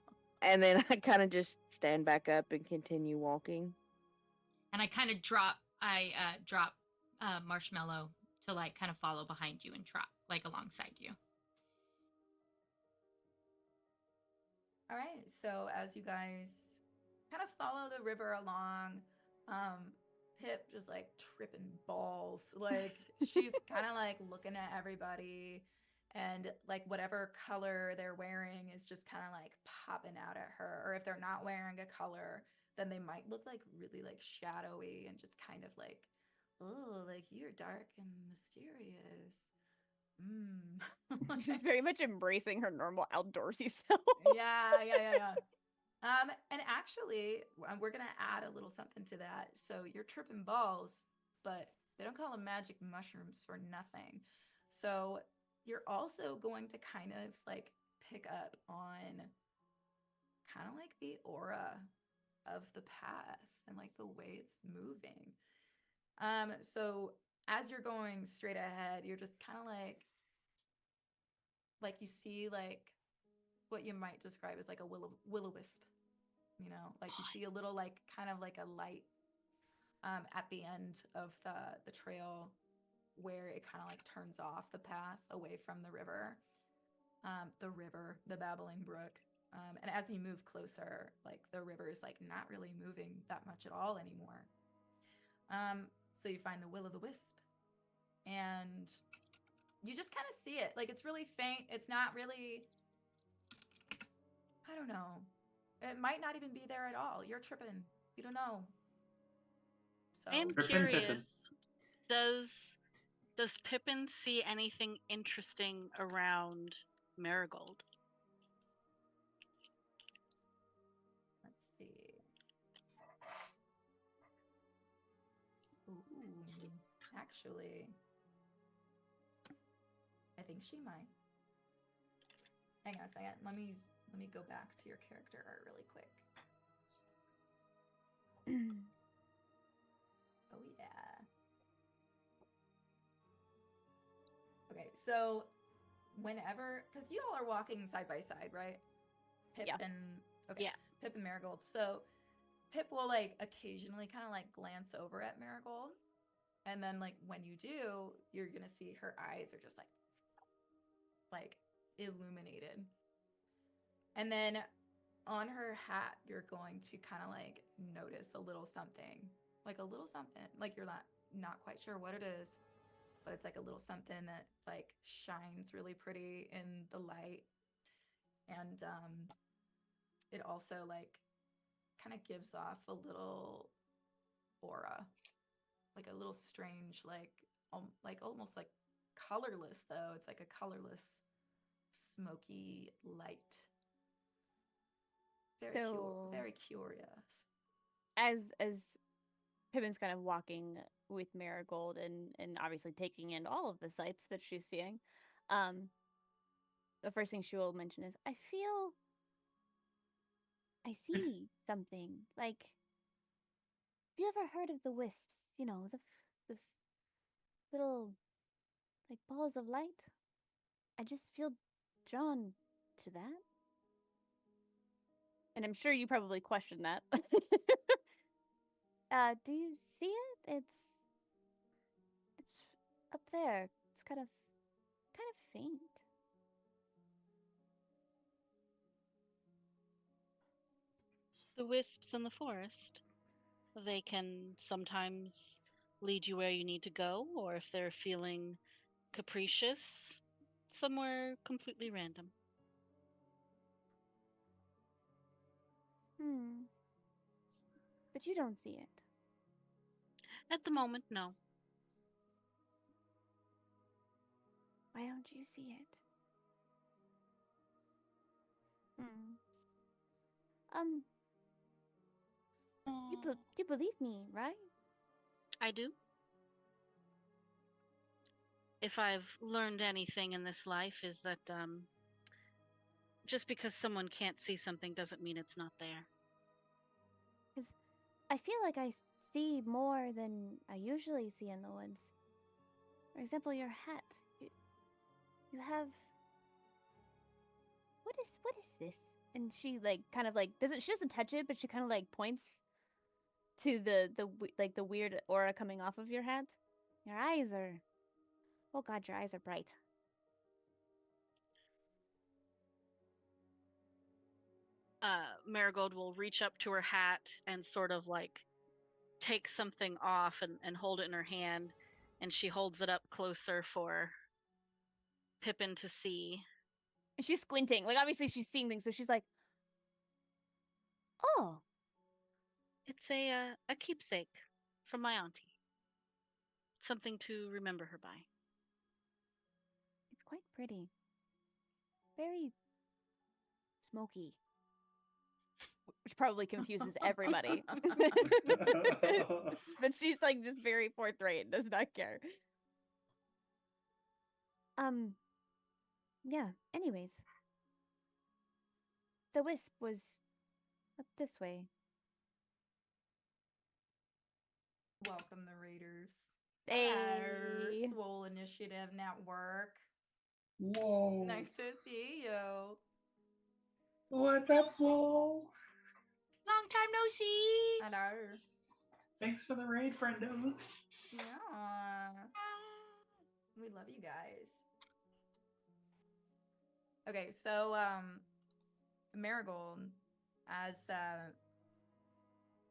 And then I kind of just stand back up and continue walking. And I kind of drop Marshmallow to like kind of follow behind you and trot like alongside you. All right. So as you guys kind of follow the river along, Pip just like tripping balls. Like she's kind of like looking at everybody, and like whatever color they're wearing is just kind of like popping out at her. Or if they're not wearing a color, then they might look like really like shadowy and just kind of like, oh, like you're dark and mysterious. She's very much embracing her normal outdoorsy self. Yeah. And actually, we're gonna add a little something to that. So you're tripping balls, but they don't call them magic mushrooms for nothing. So you're also going to kind of like pick up on kind of like the aura of the path and like the way it's moving. So as you're going straight ahead, you're just kind of like you see like what you might describe as like a will-o'-wisp, you know, like you see a little like kind of like a light at the end of the trail where it kind of like turns off the path away from the river, the babbling brook. And as you move closer, like the river is like not really moving that much at all anymore. So you find the will-o'-the-wisp, and you just kind of see it. Like it's really faint. It's not really, I don't know. It might not even be there at all. You're tripping. You don't know. So I am Pippin. curious. Does Pippin see anything interesting around Marigold? let's see. Ooh, actually, I think she might. Hang on a second. Let me go back to your character art really quick. Oh yeah. Okay, so whenever, because you all are walking side by side, right? Pip Yeah. and okay, Yeah. Pip and Marigold. So Pip will like occasionally kind of like glance over at Marigold, and then like when you do, you're gonna see her eyes are just like illuminated. And then on her hat, you're going to kind of like notice a little something, like a little something, like you're not quite sure what it is, but it's like a little something that like shines really pretty in the light, and it also like kind of gives off a little aura, like a little strange, like almost like colorless though. It's like a colorless, smoky light. So Very curious. as Pippin's kind of walking with Marigold and obviously taking in all of the sights that she's seeing, um, the first thing she will mention is, I see something. Like, have you ever heard of the wisps? You know, the little like balls of light. I just feel drawn to that. And I'm sure you probably questioned that. Do you see it? It's up there. It's kind of faint. The wisps in the forest. They can sometimes lead you where you need to go, or if they're feeling capricious, somewhere completely random. But you don't see it. At the moment, no. Why don't you see it? You believe me, right? I do. If I've learned anything in this life, is that just because someone can't see something doesn't mean it's not there. Because I feel like I see more than I usually see in the woods. For example, your hat. You have. What is this? And she like kind of like she doesn't touch it, but she kind of like points to the weird aura coming off of your hat. Your eyes are. Oh God, your eyes are bright. Marigold will reach up to her hat and sort of like take something off and hold it in her hand, and she holds it up closer for Pippin to see. And she's squinting. Like obviously she's seeing things, so she's like, "Oh, It's a keepsake from my auntie. Something to remember her by." pretty. Very smoky. Which probably confuses everybody. But she's like just very forthright and does not care. Yeah, anyways. The wisp was up this way. Welcome the raiders. Hey. Swole Initiative Network. Whoa. Nice to see you. What's up, Swole? Long time no see. Hello. Thanks for the raid, friendos. Yeah. We love you guys. Okay, so Marigold, as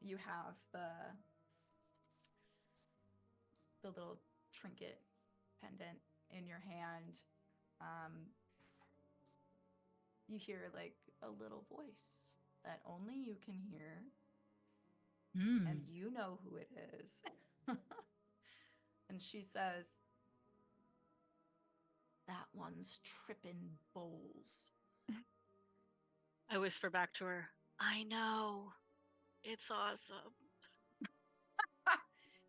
you have the little trinket pendant in your hand, you hear like a little voice that only you can hear, and you know who it is. And she says, "That one's tripping bowls." I whisper back to her, I know. It's awesome.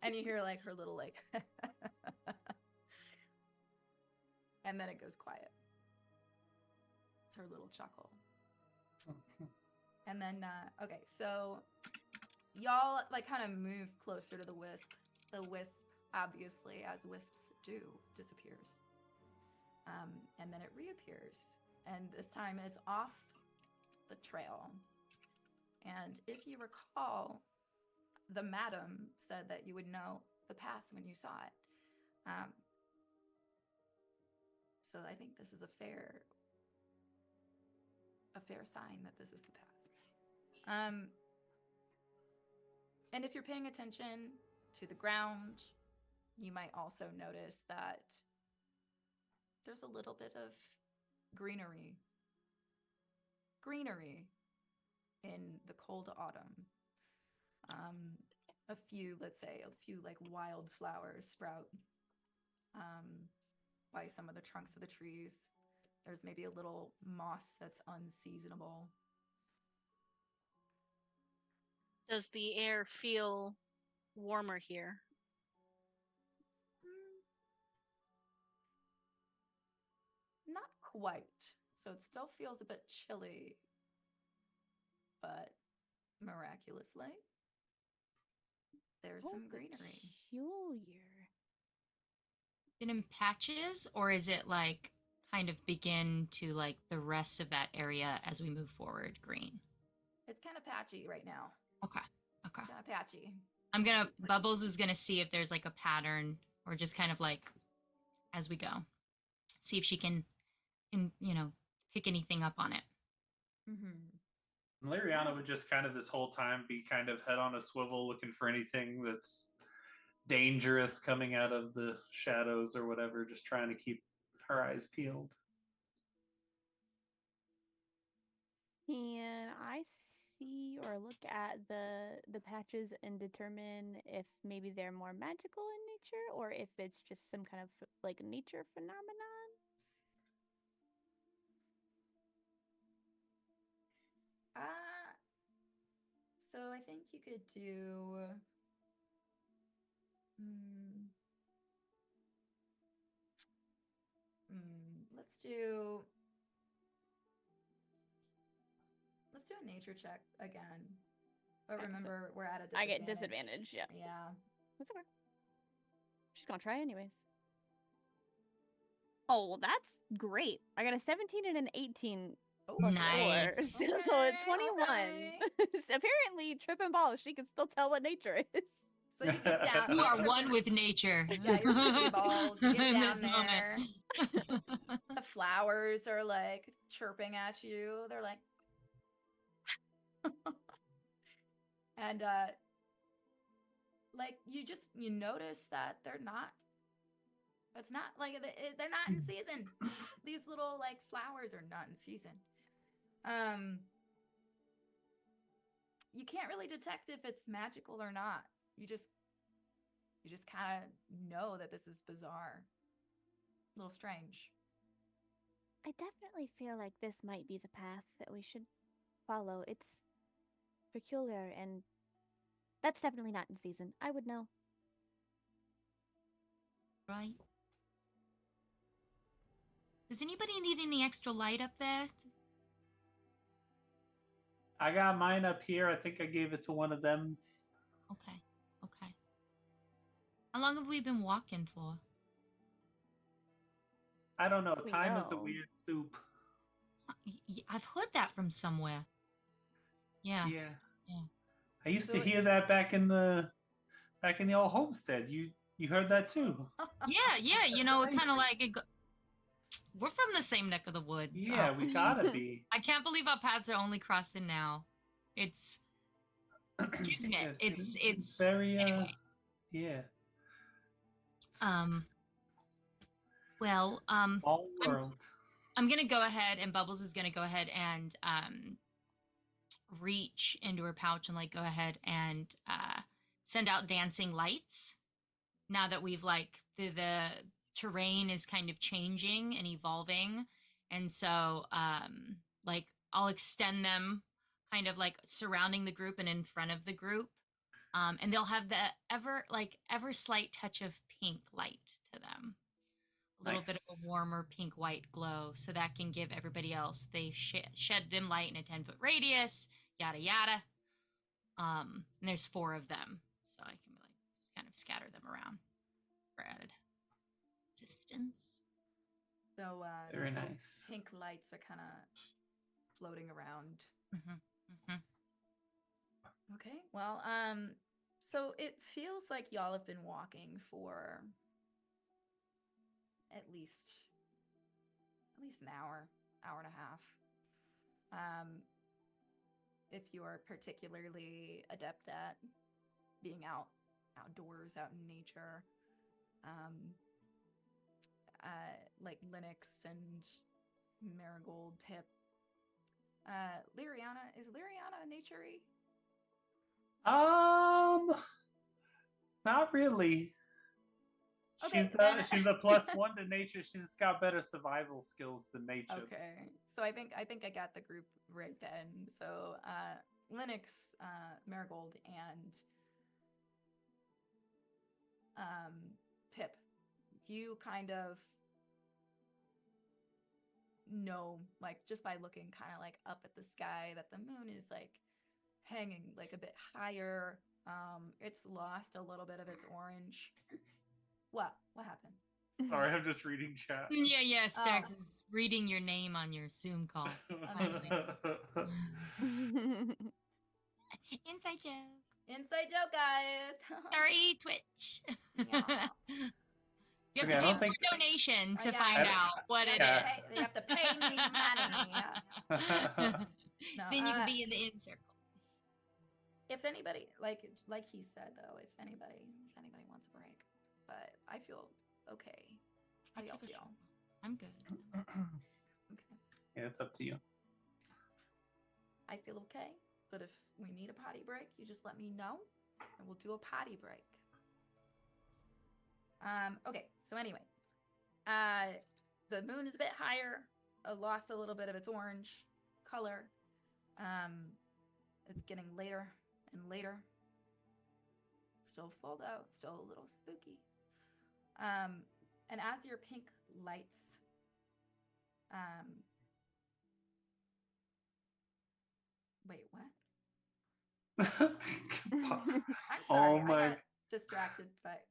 And you hear like her little like and then it goes quiet. It's her little chuckle. And then okay, so y'all like kind of move closer to the wisp. The wisp, obviously, as wisps do, disappears. And then it reappears. And this time it's off the trail. And if you recall, the madam said that you would know the path when you saw it. So I think this is a fair sign that this is the path. And if you're paying attention to the ground, you might also notice that there's a little bit of greenery in the cold autumn. A few like wildflowers sprout by some of the trunks of the trees. There's maybe a little moss that's unseasonable. Does the air feel warmer here? Not quite. So it still feels a bit chilly, but miraculously, there's some greenery. Peculiar. Is it in patches, or is it like kind of begin to like the rest of that area as we move forward green? It's kind of patchy right now. Okay. It's kind of patchy. Bubbles is gonna see if there's like a pattern or just kind of like as we go. See if she can, pick anything up on it. Mm-hmm. Liriana would just kind of this whole time be kind of head on a swivel looking for anything that's dangerous coming out of the shadows or whatever, just trying to keep her eyes peeled. Can I see or look at the patches and determine if maybe they're more magical in nature or if it's just some kind of like nature phenomenon? So I think you could do let's do a nature check again. But Okay, remember, we're at a I disadvantage. get disadvantage, yeah. Yeah. That's okay. She's gonna try anyways. Oh, well, that's great. I got a 17 and an 18 plus Nice. 4. So Okay, 21. okay. Apparently, tripping balls, she can still tell what nature is. So you get down. You are one with nature. Yeah, you're trippy balls. You get In down this there. moment. The flowers are like chirping at you. They're like, and like you notice that they're not. It's not like they're not in season. These little like flowers are not in season. You can't really detect if it's magical or not. You just kind of know that this is bizarre, a little strange. I definitely feel like this might be the path that we should follow. It's peculiar, and that's definitely not in season. I would know. Right. Does anybody need any extra light up there? I got mine up here. I think I gave it to one of them. Okay. Okay. How long have we been walking for? I don't know. We Time is a know. weird soup. I've heard that from somewhere. Yeah. Yeah. Yeah. I used So to hear that back in the old homestead. You heard that too? Yeah, yeah. You That's know, it kind of amazing. like we're from the same neck of the woods. Yeah, we gotta be. I can't believe our paths are only crossing now. It's kismet. Yeah, It's very anyway. yeah. Well, Small world. I'm gonna go ahead, and Bubbles is gonna go ahead and reach into her pouch and like go ahead and send out dancing lights. Now that we've like the terrain is kind of changing and evolving, and so like I'll extend them kind of like surrounding the group and in front of the group, and they'll have the ever slight touch of pink light to them, a little bit of Nice. a warmer pink white glow, so that can give everybody else they shed dim light in a 10-foot radius, yada yada. And there's 4 of them, so I can like just kind of scatter them around for added assistance. So Very these little nice. pink lights are kind of floating around. Okay. Well, so it feels like y'all have been walking for at least an hour, hour and a half. If you are particularly adept at being outdoors, out in nature, like Linux and Marigold, Pip. Lyriana, is Lyriana nature-y? Not really. Okay, then... she's a +1 to nature. She's got better survival skills than nature. Okay, so I think I got the group right then. So Linux, Marigold, and Pip, you kind of know, like just by looking kind of like up at the sky, that the moon is like hanging like a bit higher. It's lost a little bit of its orange. What happened? Sorry, I'm just reading chat. Yeah, Stax is reading your name on your Zoom call. Inside joke, guys. Sorry, Twitch. Yeah. You have Okay, to I pay don't more think- donation to Yeah, find out what it yeah. is. You have to pay me money. No, Then you can be in the in circle. if anybody, like he said though, if anybody wants a break, but I feel okay. How do y'all feel? I'm good. Okay. Yeah, it's up to you. I feel okay, but if we need a potty break, you just let me know, and we'll do a potty break. Okay. So anyway, the moon is a bit higher. Lost a little bit of its orange color. It's getting later and later. Still full though. Still a little spooky. And as your pink lights, wait, what? I'm sorry, I got distracted, but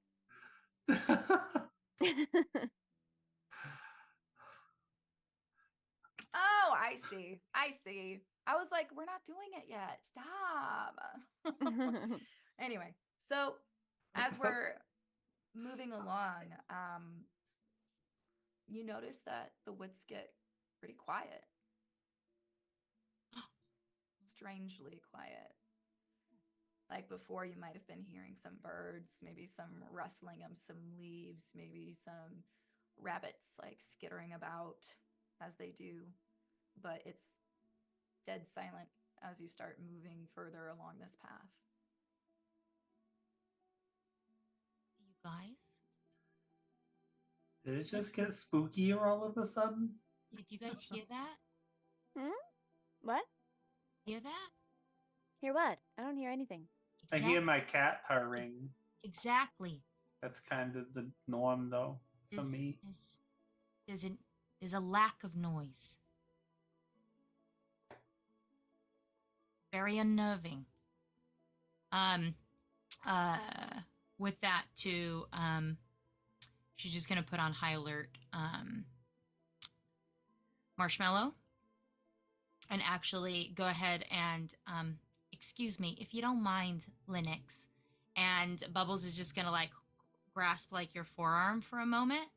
oh, I see. I was like, we're not doing it yet. Stop. Anyway, so as we're moving along, you notice that the woods get pretty quiet. Strangely quiet. Like before, you might have been hearing some birds, maybe some rustling of some leaves, maybe some rabbits like skittering about as they do. But it's dead silent as you start moving further along this path. You guys? Did it just get spookier all of a sudden? Did you guys hear that? What? Hear that? Hear what? I don't hear anything. I hear my cat purring. Exactly. That's kind of the norm, though, for me. There's a lack of noise. Very unnerving. With that too, she's just gonna put on high alert, Marshmallow, and actually go ahead and, excuse me, if you don't mind, Linux. And Bubbles is just gonna like grasp like your forearm for a moment.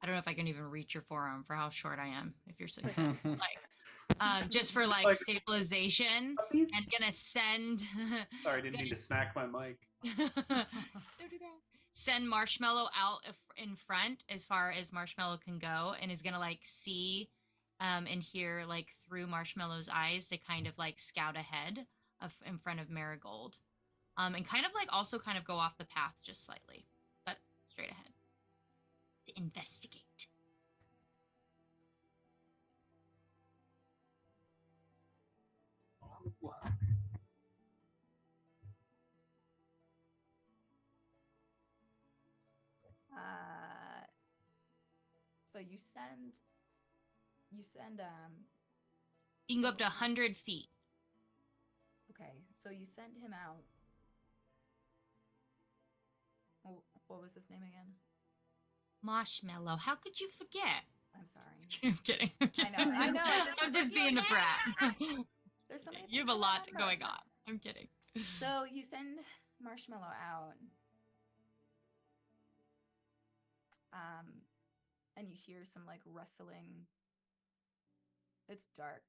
I don't know if I can even reach your forearm for how short I am. If you're so like, just for like stabilization, and gonna send. Sorry, I didn't mean to smack my mic. Don't do that. Send Marshmallow out in front as far as Marshmallow can go, and is gonna like see, and hear like through Marshmallow's eyes to kind of like scout ahead of in front of Marigold, and kind of like also kind of go off the path just slightly, but straight ahead to investigate. So you send you can go up to 100 feet. Okay, so you send him out. Oh, what was his name again? Marshmallow. How could you forget? I'm sorry. I'm kidding. I know. I'm just being a brat. There's so many. You have a lot going on. I'm kidding. So you send Marshmallow out. And you hear some like rustling. It's dark.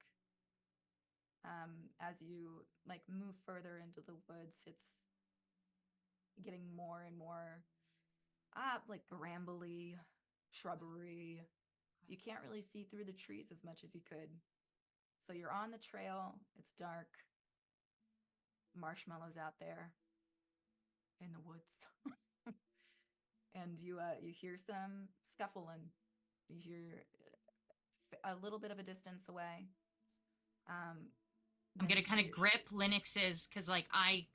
As you like move further into the woods, it's getting more and more like brambly, shrubbery. You can't really see through the trees as much as you could. So you're on the trail, it's dark. Marshmallow's out there in the woods. And you hear some scuffling. You hear a little bit of a distance away. I'm gonna kind of grip Linux's because like I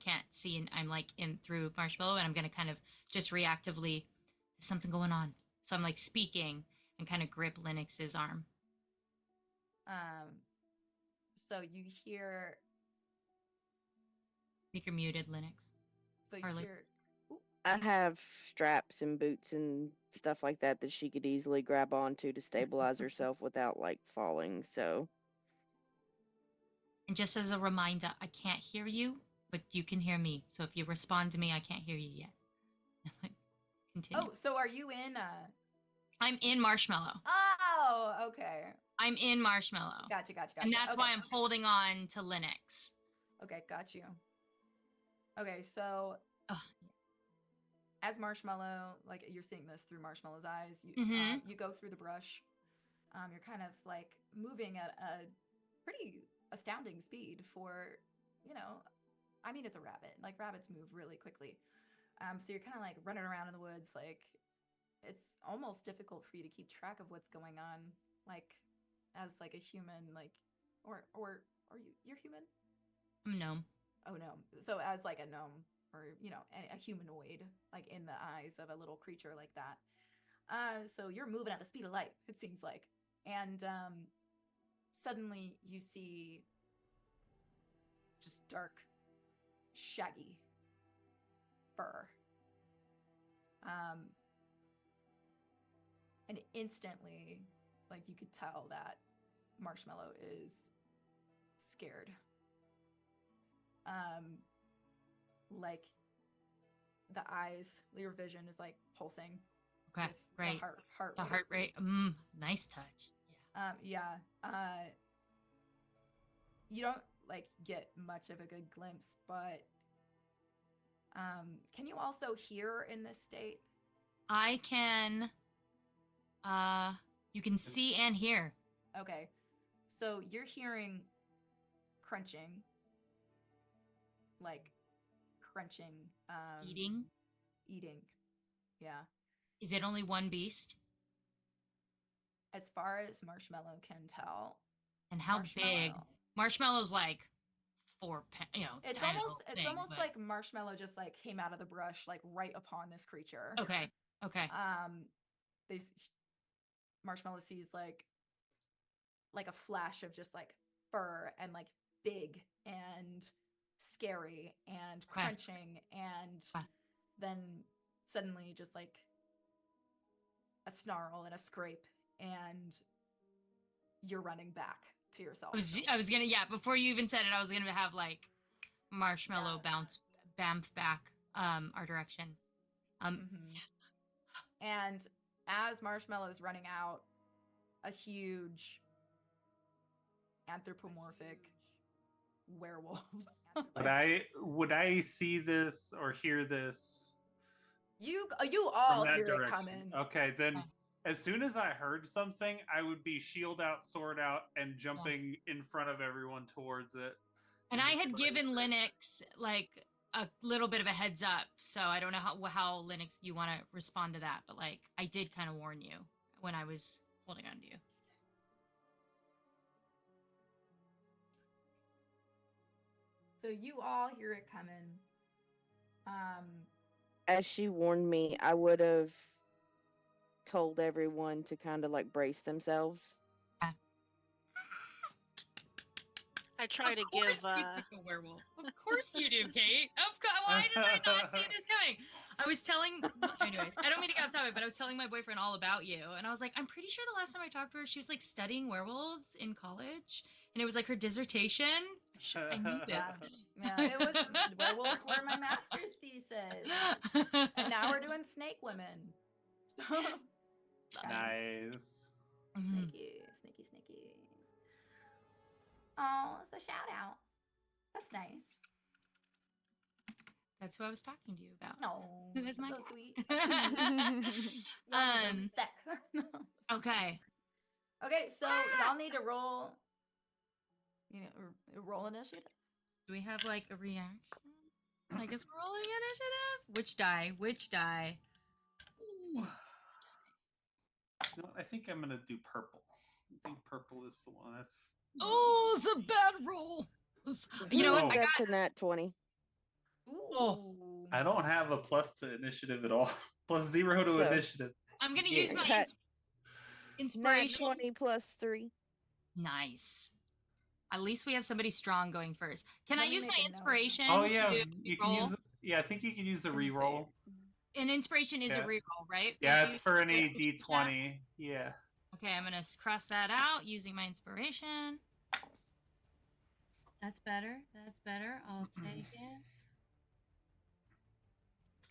can't see, and I'm like in through Marshmallow, and I'm gonna kind of just reactively, there's something going on, so I'm like speaking and kind of grip Linux's arm. So you hear. I think you're muted, Linux. So you Harley. hear. I have straps and boots and stuff like that she could easily grab onto to stabilize herself without like falling. So. And just as a reminder, I can't hear you, but you can hear me. So if you respond to me, I can't hear you yet. Continue. Oh, so are you in? I'm in Marshmallow. Oh, okay. I'm in Marshmallow. Gotcha. And that's why I'm holding on to Linux. Okay, got you. Okay, so as Marshmallow, like you're seeing this through Marshmallow's eyes, you go through the brush. You're kind of like moving at a pretty astounding speed for, I mean, it's a rabbit. Like rabbits move really quickly. So you're kind of like running around in the woods, like it's almost difficult for you to keep track of what's going on, like as like a human, like or you're human? I'm a gnome. Oh no. So as like a gnome or a humanoid, like in the eyes of a little creature like that. So you're moving at the speed of light, it seems like. And suddenly you see just dark, shaggy fur. And instantly, like you could tell that Marshmallow is scared. Like the eyes, your vision is like pulsing. Okay, right. The heart rate. Nice touch. Yeah. You don't like get much of a good glimpse, but can you also hear in this state? I can. You can see and hear. Okay, so you're hearing crunching, like crunching. Eating. Yeah. Is it only one beast? as far as Marshmallow can tell, And how big? Marshmallow's like 4 pounds, it's tiny almost little thing, but... like Marshmallow just like came out of the brush like right upon this creature. Okay. Marshmallow sees like a flash of just like fur and like big and scary and crunching, and then suddenly just like a snarl and a scrape, and you're running back to yourself. I was gonna, before you even said it, I was gonna have like Marshmallow bamf back our direction. And as Marshmallow's running out, a huge anthropomorphic werewolf. Would I see this or hear this? You all from that hear direction? It coming. Okay, then as soon as I heard something, I would be shield out, sword out, and jumping in front of everyone towards it. And I had given Linux like a little bit of a heads up, so I don't know how Linux you want to respond to that, but like I did kind of warn you when I was holding on to you. So you all hear it coming. As she warned me, I would have told everyone to kind of like brace themselves. I try to give. Of course you pick a werewolf. Of course you do, Kate. Of course. Why did I not see this coming? I was telling. Anyways, I don't mean to get off topic, but I was telling my boyfriend all about you, and I was like, I'm pretty sure the last time I talked to her, she was like studying werewolves in college, and it was like her dissertation. I knew this. Yeah, it was werewolves were my master's thesis, and now we're doing snake women. Nice. Sneaky. Oh, it's a shout out. That's nice. That's who I was talking to you about. No, that's my so sweet. Okay. Okay, so y'all need to roll. Roll initiative. Do we have like a reaction? I guess we're rolling initiative. Which die? Ooh. No, I think I'm gonna do purple. I think purple is the one. That's. Oh, it's a bad roll. You know what? I got a nat 20. Ooh. I don't have a plus to initiative at all. Plus 0 to initiative. I'm gonna use my inspiration. Nat 20 plus 3. Nice. At least we have somebody strong going first. Can I use my inspiration? Oh yeah, you can use. I think you can use the reroll. An inspiration is a reroll, right? Yeah, it's for any D20. Yeah. Okay, I'm gonna cross that out using my inspiration. That's better. I'll take it.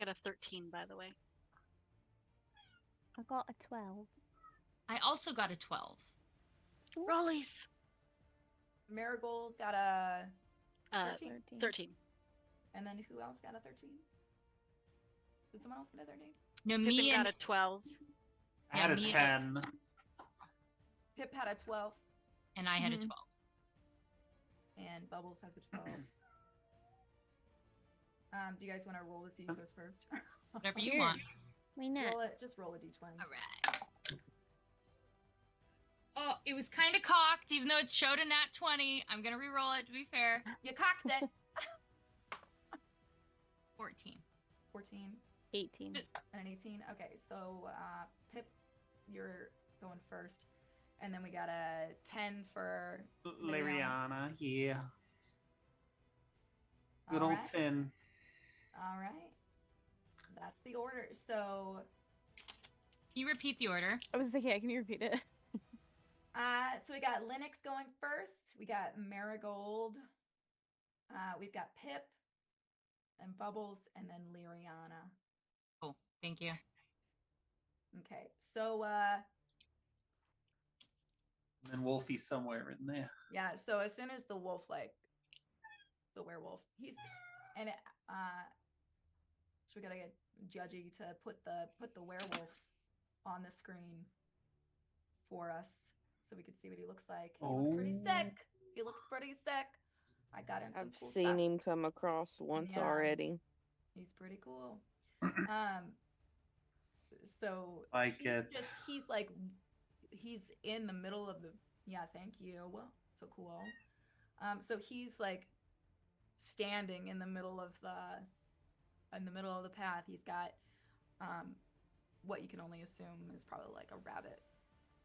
I got a 13, by the way. I got a 12. I also got a 12. Rollies. Marigold got a 13. And then who else got a 13? Did someone else get a 13? No, Pippin me and got a 12. I had a 10. Pip had a 12. And I had a 12. And Bubbles has a 12. Do you guys want to roll to see who goes first? Whatever you want. Why not? Just roll a d20. All right. Oh, it was kind of cocked, even though it showed a nat 20. I'm gonna re-roll it to be fair. You cocked it. 14. 14. 18. And an 18. Okay, so Pip, you're going first. And then we got a 10 for Lariana. Yeah. Good old 10. All right. That's the order. So. Can you repeat the order? I was like, yeah, can you repeat it? So we got Linux going first. We got Marigold. We've got Pip and Bubbles, and then Liriana. Cool. Thank you. Okay. So and then Wolfie somewhere in there. yeah, so as soon as the wolf, like the werewolf, so we gotta get Judgy to put the werewolf on the screen for us so we can see what he looks like. He looks pretty sick. I got him some I've seen him come across once already. He's pretty cool. So Like it. he's like he's in the middle of the thank you. So cool. So he's like standing in the middle of the path. He's got what you can only assume is probably like a rabbit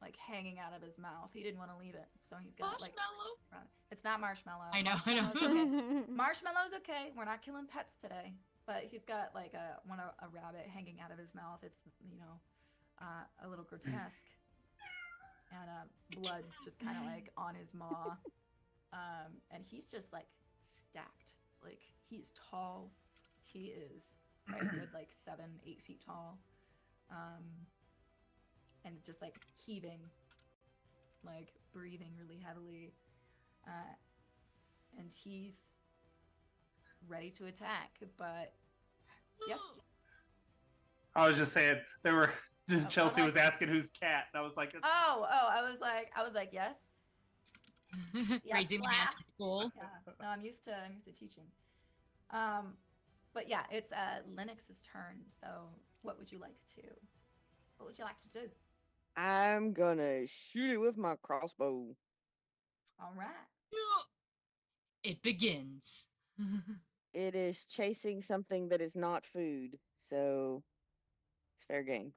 like hanging out of his mouth. He didn't want to leave it, so he's got Marshmallow. like it's not marshmallow. I know. Marshmallow's okay. Marshmallow's okay. We're not killing pets today. But he's got like a rabbit hanging out of his mouth. It's a little grotesque, and blood just kind of like on his maw, and he's just like stacked. Like he's tall. He is probably good like 7-8 feet tall, and just like heaving, like breathing really heavily, and he's ready to attack. But yes, I was just saying there were. Chelsea like, was asking who's cat, and I was like, I was like, yes. Raising the hand at school. Yeah, no, I'm used to teaching. But yeah, it's Linux's turn. So, what would you like to do? I'm gonna shoot it with my crossbow. All right. It begins. It is chasing something that is not food, so it's fair game.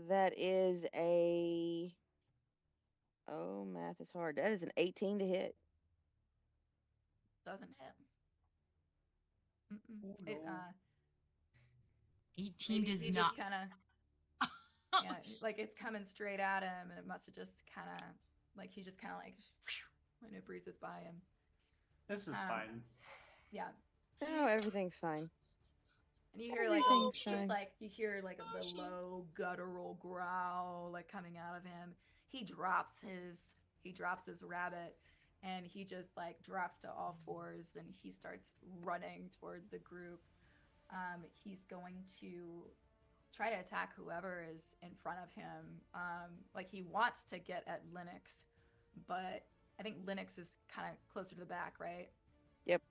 That is a. Oh, math is hard. That is an 18 to hit. Doesn't hit. Oh, no. 18 does he not. just kind of yeah, like it's coming straight at him, and it must have just kind of like he just kind of like when it breezes by him. This is fine. Yeah. Oh, everything's fine. And you hear like you hear like the low guttural growl like coming out of him. He drops his rabbit, and he just like drops to all fours, and he starts running toward the group. He's going to try to attack whoever is in front of him. Like he wants to get at Linux, but I think Linux is kind of closer to the back, right? Yep.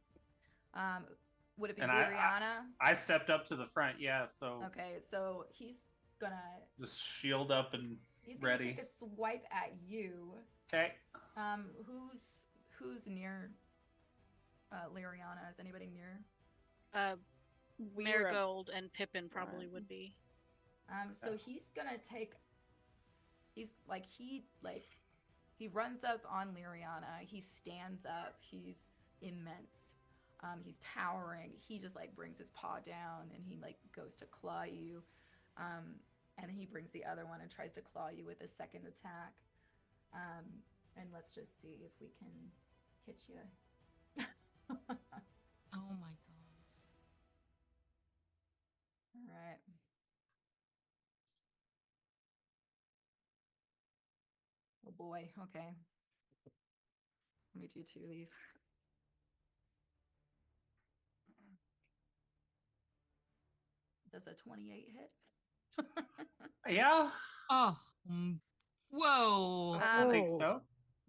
Would it be And Liriana? I stepped up to the front, yeah. So okay, so he's gonna just shield up and he's ready. gonna take a swipe at you. Okay. Who's near Liriana? Is anybody near? Marigold and Pippin probably would be. So he's gonna take. He runs up on Liriana. He stands up. He's immense. He's towering. He just like brings his paw down, and he like goes to claw you, and he brings the other one and tries to claw you with a second attack. And let's just see if we can hit you. Oh my god. All right. Oh boy. Okay. Let me do 2 of these. Does a 28 hit? Yeah. Oh. Whoa. I think so.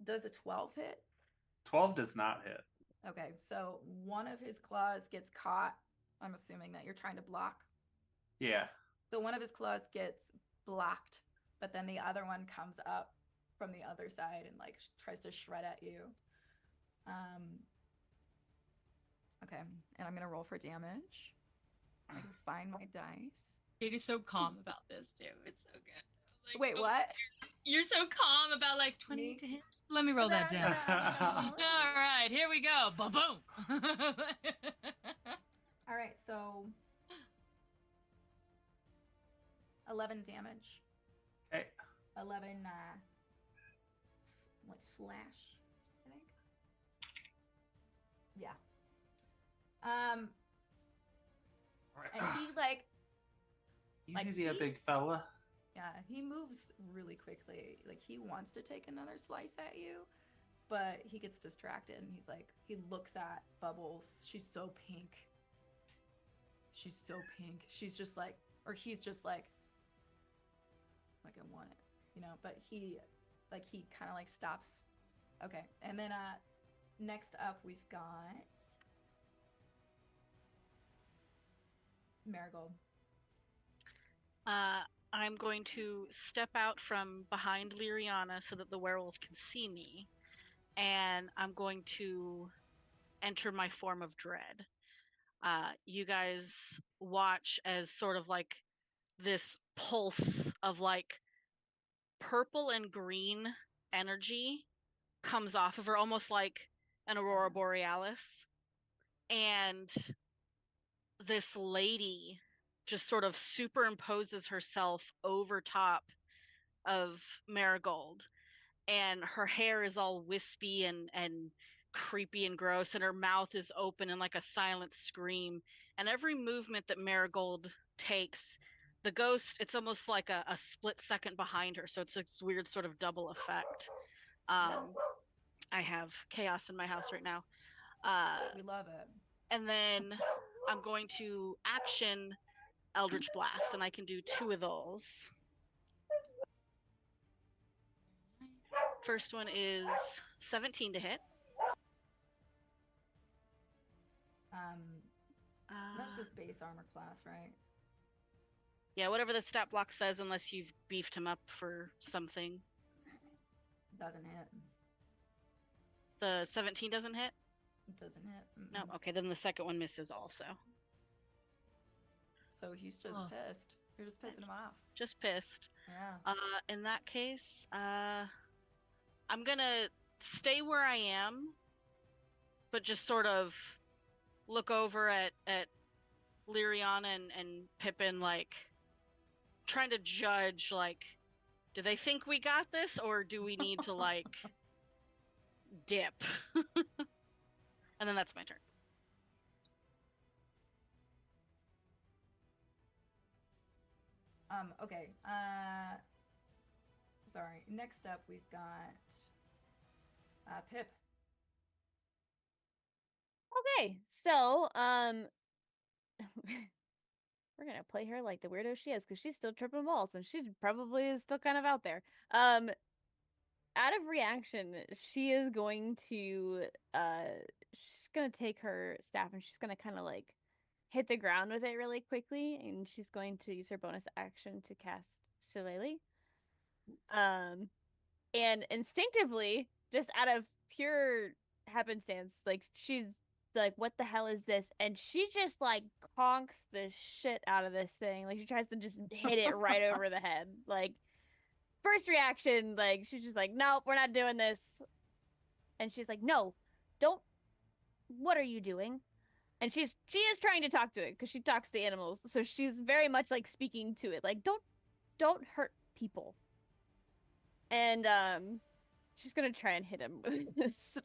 Does a 12 hit? 12 does not hit. Okay, so one of his claws gets caught. I'm assuming that you're trying to block. Yeah. So one of his claws gets blocked, but then the other one comes up from the other side and like tries to shred at you. Okay, and I'm gonna roll for damage. I can find my dice. Kate is so calm about this too. It's so good. Like, Wait, what? You're so calm about like 20 to hit. Let me roll that down. All right, here we go. Boom, boom. All right, so 11 damage. Okay. 11 like slash, I think. Yeah. And he like Easy to be a big fella. yeah, he moves really quickly. Like he wants to take another slice at you, but he gets distracted, and he looks at Bubbles. She's so pink. She's so pink. She's just like, or he's just like I want it, you know, but he kind of like stops. Okay. And then next up we've got Marigold. I'm going to step out from behind Liriana so that the werewolf can see me, and I'm going to enter my form of dread. You guys watch as sort of like this pulse of like purple and green energy comes off of her, almost like an aurora borealis, and this lady just sort of superimposes herself over top of Marigold, and her hair is all wispy and creepy and gross, and her mouth is open in like a silent scream, and every movement that Marigold takes, the ghost, it's almost like a split second behind her, so it's this weird sort of double effect. I have chaos in my house right now. We love it. And then I'm going to action Eldritch Blast, and I can do 2 of those. First one is 17 to hit. That's just base armor class, right? Yeah, whatever the stat block says, unless you've beefed him up for something. Doesn't hit. The 17 doesn't hit? Doesn't hit. No, okay, then the second one misses also. So he's just pissed. You're just pissing him off. Just pissed. Yeah. In that case, I'm gonna stay where I am, but just sort of look over at Liriana and Pippin, like trying to judge, like, do they think we got this, or do we need to like dip? And then that's my turn. Okay. Sorry. Next up, we've got Pip. Okay, so we're gonna play her like the weirdo she is, because she's still tripping balls, and she probably is still kind of out there. Out of reaction, she is going to she's gonna take her staff and she's gonna kind of like hit the ground with it really quickly, and she's going to use her bonus action to cast Shillelagh. And instinctively, just out of pure happenstance, like she's like, "What the hell is this?" And she just like conks the shit out of this thing. Like she tries to just hit it right over the head. Like first reaction, like she's just like, "Nope, we're not doing this." And she's like, "No, don't. What are you doing?" And she is trying to talk to it because she talks to animals, so she's very much like speaking to it, like, don't hurt people. And she's gonna try and hit him with this.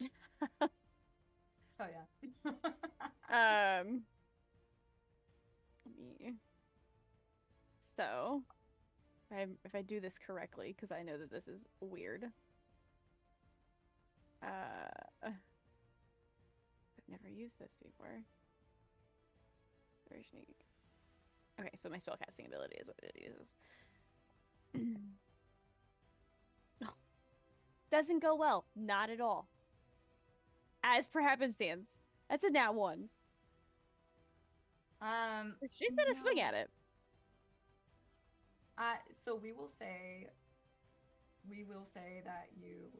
Oh yeah. So if I do this correctly, because I know that this is weird. I've never used this before. Very sneaky. Okay, so my spellcasting ability is what it uses. Doesn't go well. Not at all. As per happenstance, that's a nat 1. She's gonna swing at it. So we will say that you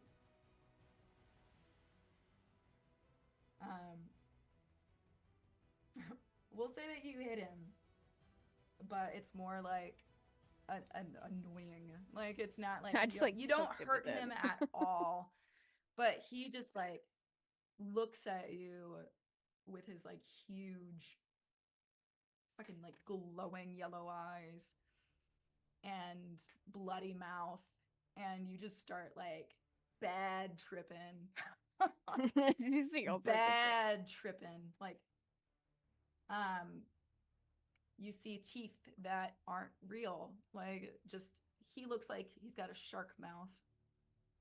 we'll say that you hit him, but it's more like an annoying. Like it's not like you don't hurt him at all, but he just like looks at you with his like huge fucking like glowing yellow eyes and bloody mouth, and you just start like bad tripping. Bad tripping. Like you see teeth that aren't real. Like just he looks like he's got a shark mouth.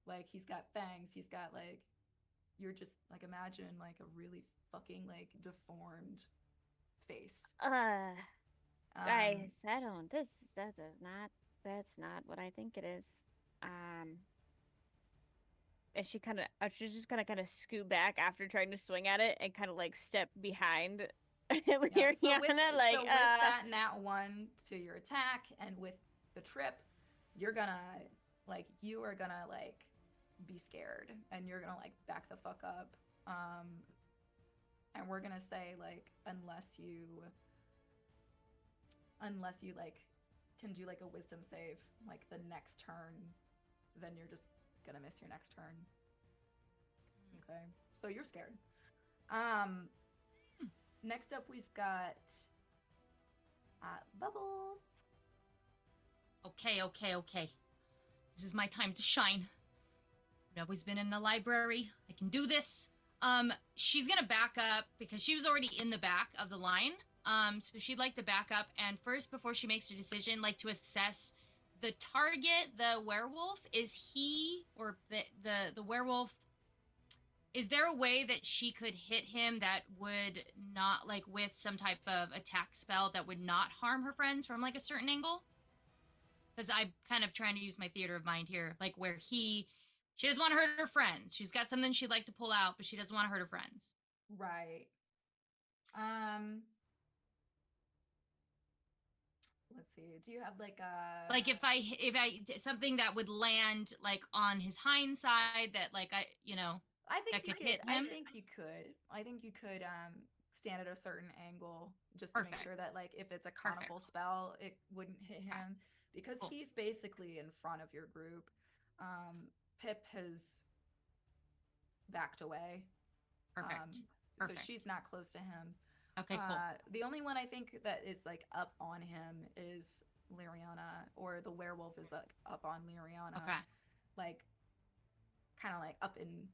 Like he's got fangs. He's got like, you're just like, imagine like a really fucking like deformed face. I don't. That's not what I think it is. And she's just gonna kind of scoot back after trying to swing at it and kind of like step behind. So with that nat 1 to your attack, and with the trip, you're gonna you are gonna be scared and you're gonna back the fuck up. And we're gonna say unless you can do a wisdom save the next turn, then you're just gonna miss your next turn. Okay, so you're scared. Next up we've got Bubbles. Okay. This is my time to shine. I've always been in the library. I can do this. She's gonna back up because she was already in the back of the line. So she'd like to back up, and first, before she makes her decision, to assess the target, the werewolf. Is he or the werewolf? Is there a way that she could hit him that would not with some type of attack spell that would not harm her friends from a certain angle? Because I'm kind of trying to use my theater of mind here, where she doesn't want to hurt her friends. She's got something she'd like to pull out, but she doesn't want to hurt her friends. Right. Let's see. Do you have if I something that would land on his hind side that I think that you could could. hit him? I think you could stand at a certain angle just to make sure that if it's a conical spell, it wouldn't hit him because he's basically in front of your group. Pip has backed away. Perfect. So she's not close to him. Okay, cool. The only one I think that is up on him is Lyriana, or the werewolf is up on Lyriana. Okay. Kind of up in.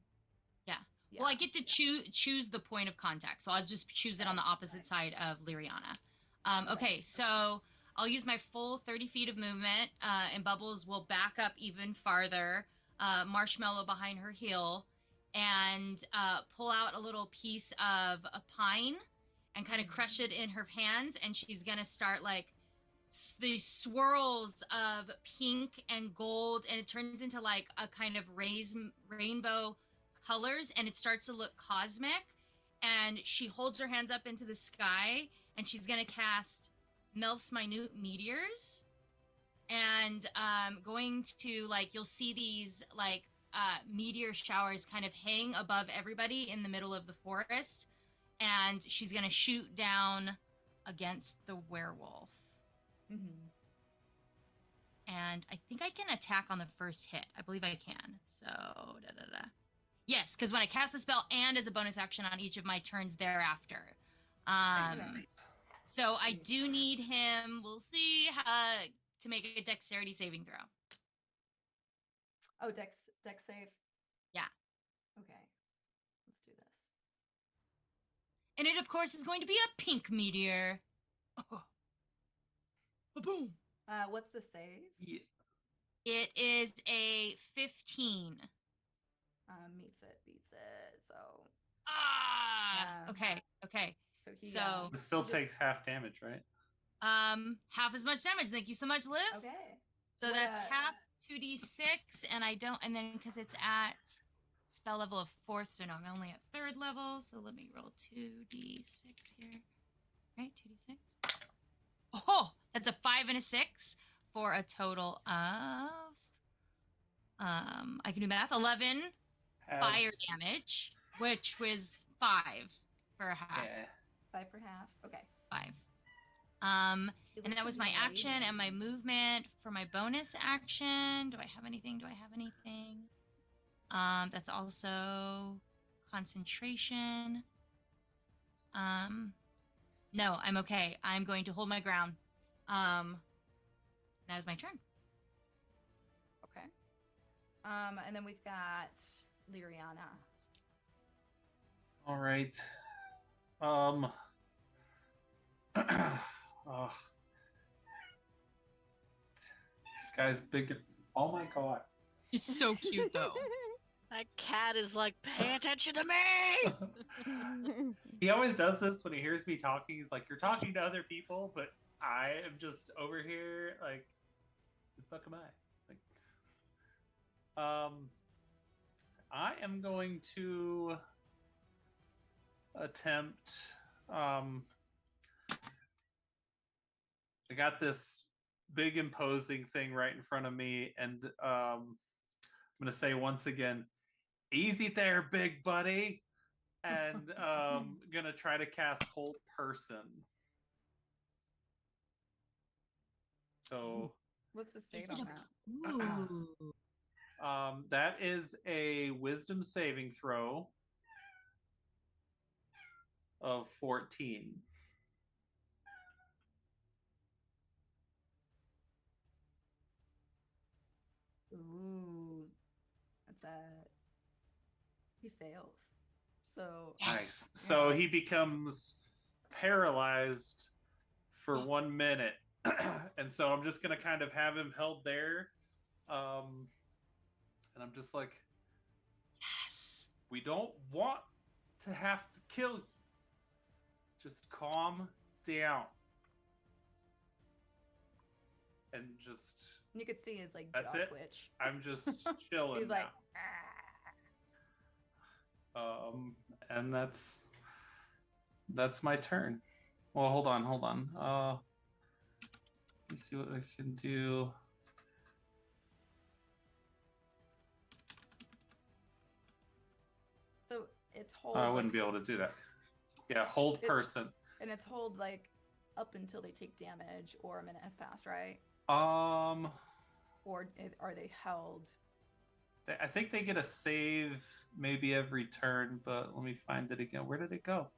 Yeah. Well, I get to choose the point of contact, so I'll just choose it on the opposite side of Lyriana. Okay, so I'll use my full 30 feet of movement, and Bubbles will back up even farther, Marshmallow behind her heel, and pull out a little piece of a pine and kind of crush it in her hands, and she's gonna start these swirls of pink and gold, and it turns into a kind of rainbow colors, and it starts to look cosmic, and she holds her hands up into the sky, and she's gonna cast Melf's Minute Meteors, and going to you'll see these meteor showers kind of hang above everybody in the middle of the forest, and she's gonna shoot down against the werewolf. Mm-hmm. And I think I can attack on the first hit. I believe I can. So yes, because when I cast the spell and as a bonus action on each of my turns thereafter. So I do need him, we'll see, to make a dexterity saving throw. Oh, dex save? Yeah. Okay. Let's do this. And it, of course, is going to be a pink meteor. Oh. Boom. What's the save? Yeah. It is a 15. Beats it. So. Okay. So he. It still takes half damage, right? Half as much damage. Thank you so much, Liv. Okay. So that's half 2d6, and then because it's at spell level of 4th, so no, I'm only at 3rd level. So let me roll 2d6 here. Right, 2d6. Oh, that's a 5 and a 6 for a total of I can do math. 11 fire damage, which was 5 for a half. Yeah. 5 for half. Okay. 5. And that was my action and my movement. For my bonus action, do I have anything? That's also concentration. No, I'm okay. I'm going to hold my ground. That is my turn. Okay. And then we've got Lyriana. All right. This guy's big. Oh my god. He's so cute, though. That cat is pay attention to me! He always does this when he hears me talking. He's like, you're talking to other people, but I am just over here, the fuck am I? I am going to attempt, I got this big imposing thing right in front of me, and I'm gonna say once again, "Easy there, big buddy," and gonna try to cast Hold Person. So What's the Is state it on a- that? Ooh. that is a Wisdom saving throw of 14. Ooh, that's a he fails. So Nice. Yes. So Yeah. he becomes paralyzed for 1 minute. And so I'm just going to kind of have him held there. And I'm just like, Yes. we don't want to have to kill you. Just calm down. And just. You could see his like That's jaw it. twitch. I'm just chilling He's now. like, And that's my turn. Well, hold on. Let me see what I can do. so it's hold. I wouldn't like, be able to do that. Yeah, hold It- person. and it's hold like up until they take damage or a minute has passed, right? Or are they held? I think they get a save maybe every turn, but let me find it again. Where did it go?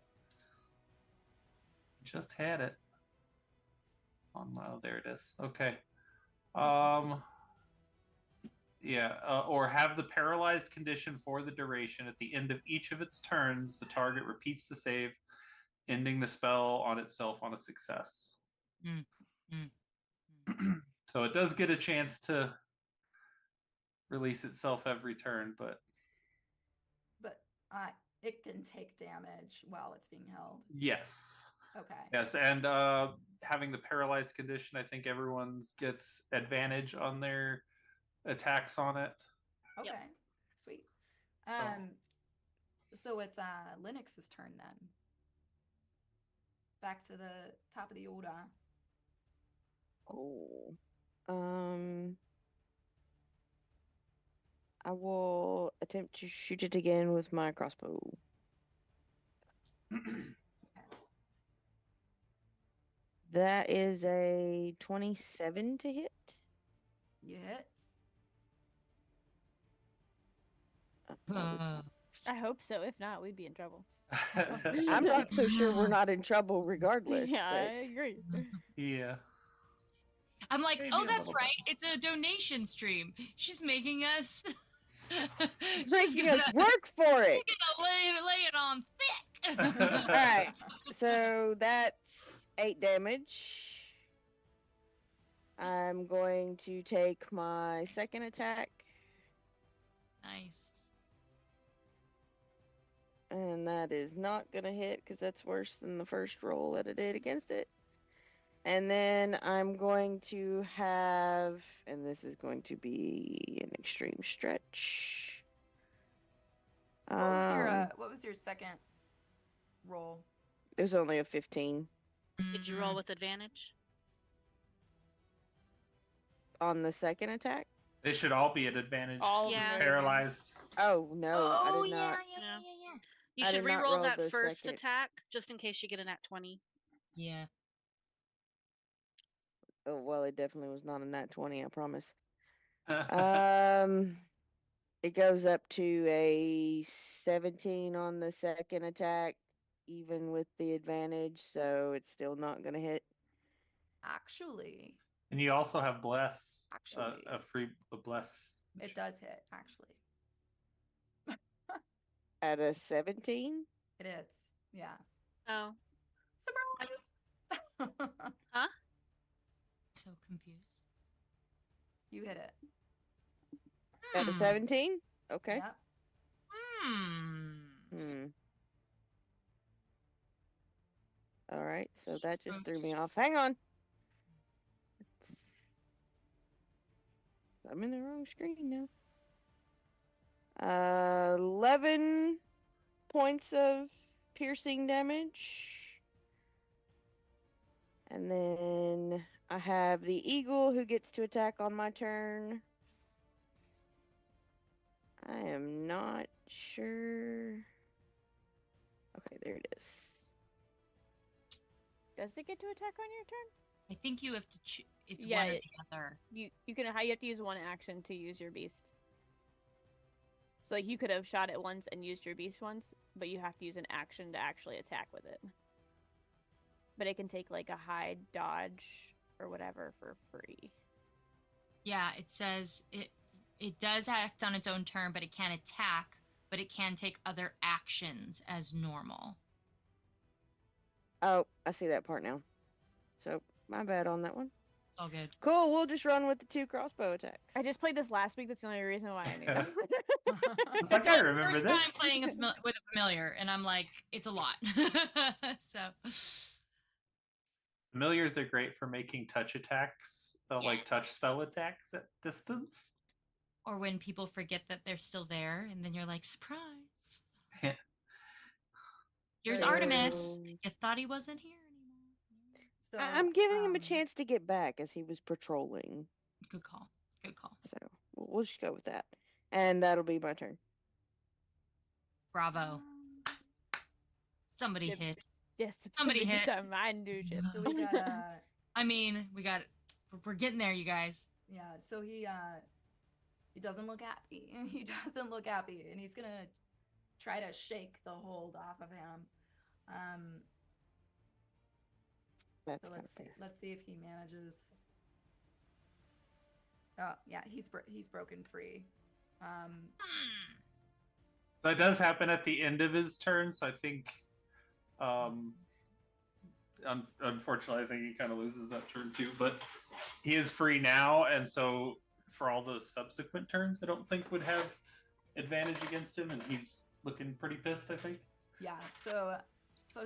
Just had it. Oh, there it is. Okay. Yeah, or have the paralyzed condition for the duration. At the end of each of its turns, the target repeats the save, ending the spell on itself on a success. Mm. So it does get a chance to release itself every turn, but it can take damage while it's being held. yes. Okay. Yes, and having the paralyzed condition, I think everyone gets advantage on their attacks on it. Okay. Yep. Sweet. So, So it's Linux's turn then. Back to the top of the order. Oh. I will attempt to shoot it again with my crossbow. That is a 27 to hit. You hit. I hope so. If not, we'd be in trouble. I'm not so sure we're not in trouble regardless. Yeah, but... I agree. yeah. I'm like, Maybe oh, a that's little right. It's a donation stream. She's making us. She's Making gonna, us work for it. lay it on thick. All Alright, so that's 8 damage. I'm going to take my second attack, Nice. and that is not going to hit because that's worse than the first roll that I did against it. And then I'm going to have, and this is going to be an extreme stretch. What was your second roll? There's only a 15 Did you roll with advantage? on the second attack. They should all be at advantage. All of He's them are at paralyzed. Oh no, I Oh did yeah, not. yeah. You I should did not re-roll roll that the first second. attack just in case you get a nat 20. Yeah. Oh well, it definitely was not a nat 20. I promise. It goes up to a 17 on the second attack, even with the advantage, so it's still not gonna hit. Actually, And you also have bless. Actually. A free bless. it does hit. Actually, At a 17? it is. Yeah. Oh. Surprise! Huh? So confused. You hit it. At a 17? Okay. Yep. Hmm. All right, so that just threw me off. Hang on. I'm in the wrong screen now. 11 points of piercing damage. And then I have the eagle who gets to attack on my turn. I am not sure. Okay, there it is. Does it get to attack on your turn? I think you have to choose. It's Yeah, one or the other. You have to use one action to use your beast. So like you could have shot it once and used your beast once, but you have to use an action to actually attack with it. But it can take like a hide, dodge, or whatever for free. Yeah, it says it does act on its own turn, but it can't attack, but it can take other actions as normal. Oh, I see that part now. So, my bad on that one. It's all good. Cool, we'll just run with the 2 crossbow attacks. I just played this last week. That's the only reason why I knew that. It's like I remember First this. time playing with a familiar, and I'm like, it's a lot. So Familiars are great for making touch attacks, like touch spell attacks at distance. Or when people forget that they're still there, and then you're like, surprise. Here's Artemis. You thought he wasn't here anymore. So I'm giving him a chance to get back as he was patrolling. Good call. Good call. So, we'll just go with that. And that'll be my turn. Bravo. Somebody hit. Yes, Somebody hit. Some mind do shit. So we got I mean, we're getting there, you guys. yeah, so he doesn't look happy. He doesn't look happy, and he's gonna try to shake the hold off of him. That's So kinda fair. let's see if he manages. Oh yeah, he's broken free. That does happen at the end of his turn, so I think, unfortunately, I think he kind of loses that turn too. But he is free now, and so for all those subsequent turns, I don't think would have advantage against him, and he's looking pretty pissed, I think. Yeah, so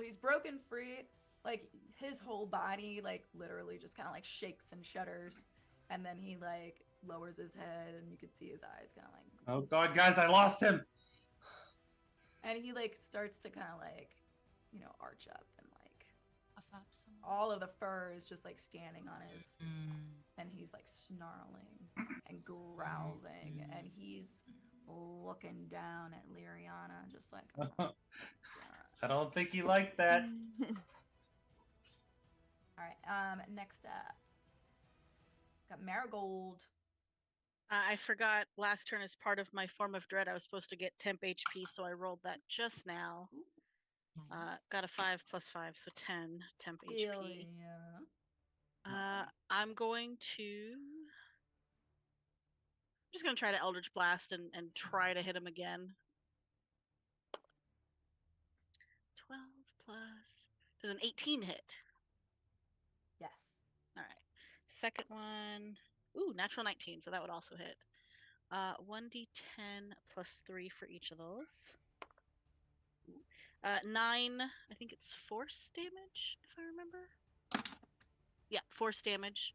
he's broken free. Like his whole body, like literally, just kind of like shakes and shudders, and then he like lowers his head, and you could see his eyes kind of like. Oh God, guys, I lost him. And he like starts to kind of like, arch up, and like Up all of the fur is just like standing on his, and he's like snarling and growling, and he's looking down at Liriana, just like. Oh, I don't think he liked that. All right. Next up, got Marigold. I forgot last turn as part of my form of dread. I was supposed to get temp HP, so I rolled that just now. Got a 5 + 5, so 10 temp HP. Yeah. I'm going to. I'm just going to try to Eldritch Blast and try to hit him again. 12 plus. Does an 18 hit? Yes. All right. Second one. Ooh, natural 19, so that would also hit. 1d10 + 3 for each of those. 9, I think it's force damage, if I remember. Yeah, force damage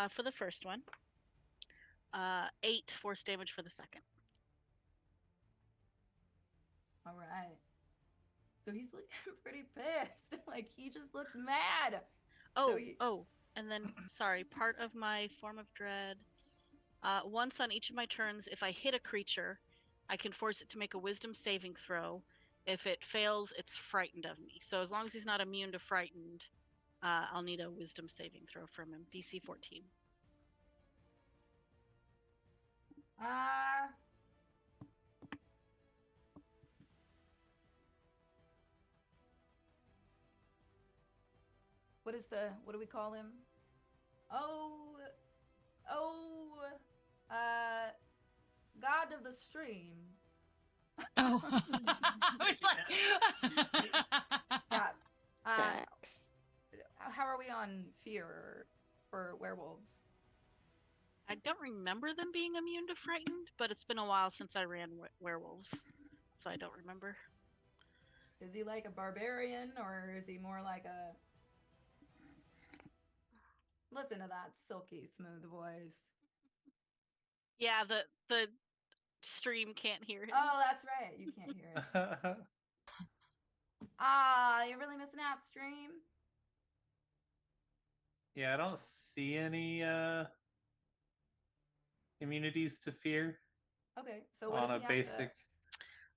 for the first one. 8 force damage for the second. All right. So he's looking pretty pissed. Like he just looks mad. And then sorry, part of my form of dread. Once on each of my turns, if I hit a creature, I can force it to make a wisdom saving throw. If it fails, it's frightened of me. So as long as he's not immune to frightened, I'll need a wisdom saving throw from him. DC 14. What do we call him? God of the stream. Oh, I was like, Yeah. Stacks. How are we on fear for werewolves? I don't remember them being immune to frightened, but it's been a while since I ran werewolves, so I don't remember. Is he like a barbarian, or is he more like a... Listen to that silky smooth voice. Yeah, the stream can't hear him. Oh, that's right. You can't hear it. You're really missing out, stream. Yeah, I don't see any immunities to fear Okay, so what on does a he have basic. to?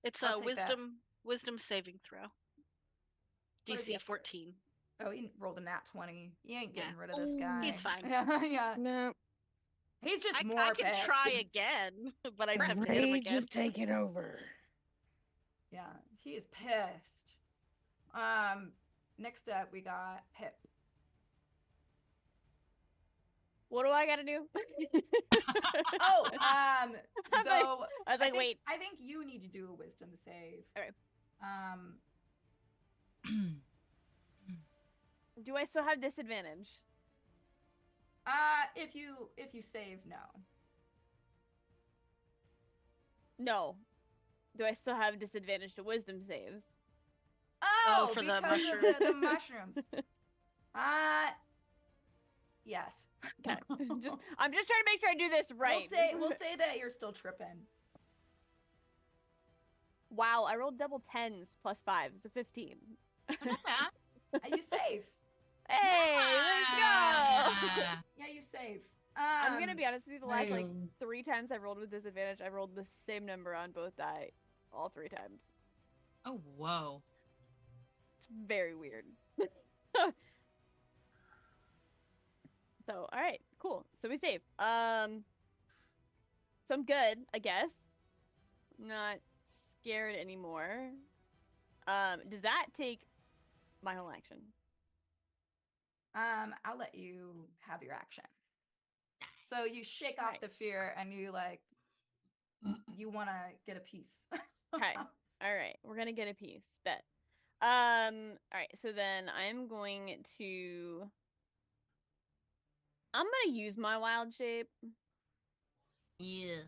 It's I'll a take that. wisdom saving throw. What does he DC have to- 14. Oh, he rolled a nat 20. You ain't getting Yeah. rid of this Ooh. guy. He's fine. Yeah. No, He's just I more can pissed. try again, but I just have to hit him rage again. is taking over. Yeah, he is pissed. Next up we got Pip. What do I gotta do? Oh, I was like- so I was like, think, wait. I think you need to do a wisdom save. Okay. Do I still have disadvantage? If you save, no. No. Do I still have disadvantage to wisdom saves? Oh, for the because of mushroom. the mushrooms. Yes. Okay. I'm just trying to make sure I do this right. We'll say that you're still tripping. Wow, I rolled double 10s plus 5, so 15. Not bad. You save. Hey, let's go! Yeah. Yeah, you save. I'm gonna be honest with you, the last like Damn. 3 times I've rolled with disadvantage, I rolled the same number on both die all 3 times. Oh, whoa. It's very weird. So, alright, cool. So we save. So I'm good, I guess. Not scared anymore. Does that take my whole action? I'll let you have your action. So you shake off Right. the fear and you you want to get a piece. Okay. All right. We're going to get a piece. Bet. All right. So then I'm going to use my wild shape Yeah.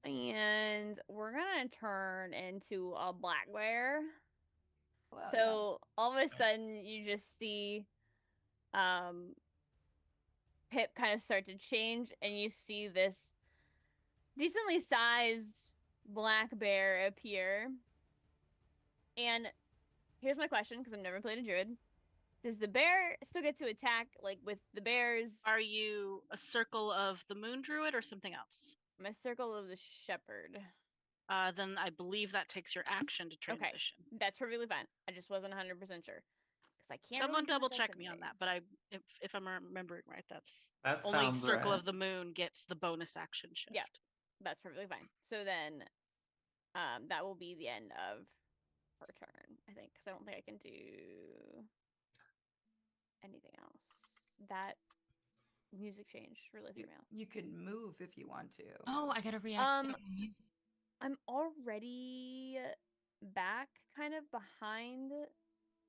and we're going to turn into a black bear. Well, So all of a sudden you just see Pip kind of start to change and you see this decently sized black bear appear. And here's my question, because I've never played a druid. Does the bear still get to attack, like, with the bears? Are you a circle of the moon druid or something else? I'm a circle of the shepherd. Then I believe that takes your action to transition. Okay, that's perfectly fine. I just wasn't 100% sure. Because I can't Someone really do double this check me on that, anyways. but if I'm remembering right, that's That only sounds circle right. of the moon gets the bonus action shift. Yeah. That's perfectly fine. So then, that will be the end of her turn, I think. Because I don't think I can do anything else. That music changed really threw me off. you can move if you want to. Oh, I gotta react to music. I'm already back kind of behind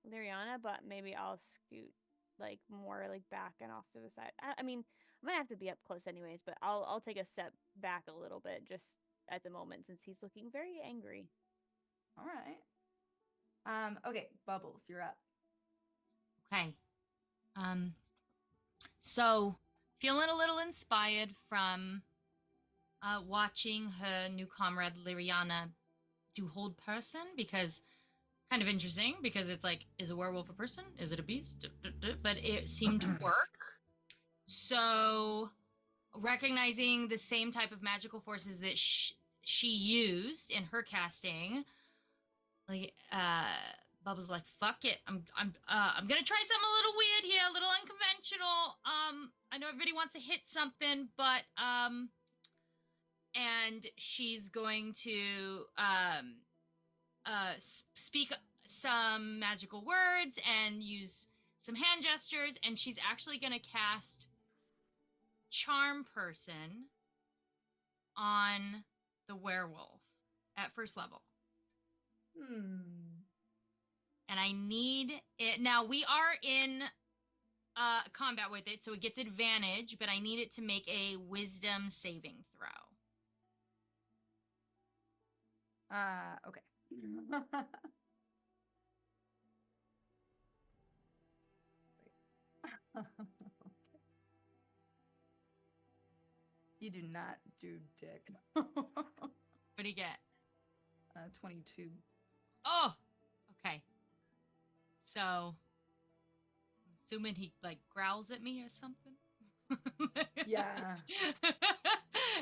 Liriana, but maybe I'll scoot like more like back and off to the side. I mean, I'm gonna have to be up close anyways, but I'll take a step back a little bit just at the moment since he's looking very angry. All right. Okay, Bubbles, you're up. Okay. So feeling a little inspired from watching her new comrade Liriana do hold person, because kind of interesting, because it's like, is a werewolf a person? Is it a beast? But it seemed to work. So recognizing the same type of magical forces that she used in her casting, like Bubba's like, fuck it, I'm gonna try something a little weird here, a little unconventional. I know everybody wants to hit something, but and she's going to speak some magical words and use some hand gestures, and she's actually gonna cast Charm Person on the werewolf at first level. And I need it. Now, we are in combat with it, so it gets advantage, but I need it to make a wisdom saving throw. Okay. You do not do dick. What do you get? 22. Oh, okay. So assuming he like growls at me or something. Yeah.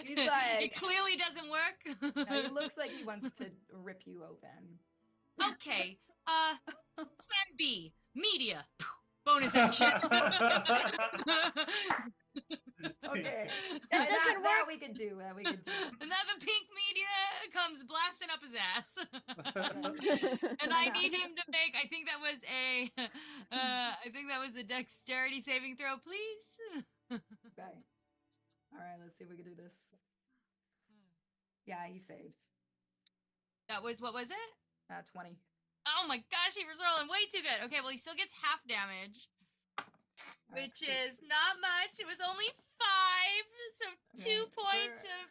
He's it like- clearly doesn't work. No, he looks like he wants to rip you open. Okay. Plan B. Media. Bonus action. Okay. That doesn't That work. we could do. That we could do. And then the pink media comes blasting up his ass. And I need him to make, I think that was a dexterity saving throw, please. Okay. All right, let's see if we can do this. Yeah, he saves. That was, what was it? 20. Oh my gosh, he was rolling way too good. Okay, well, he still gets half damage, which is not much. It was only 5, so 2 points of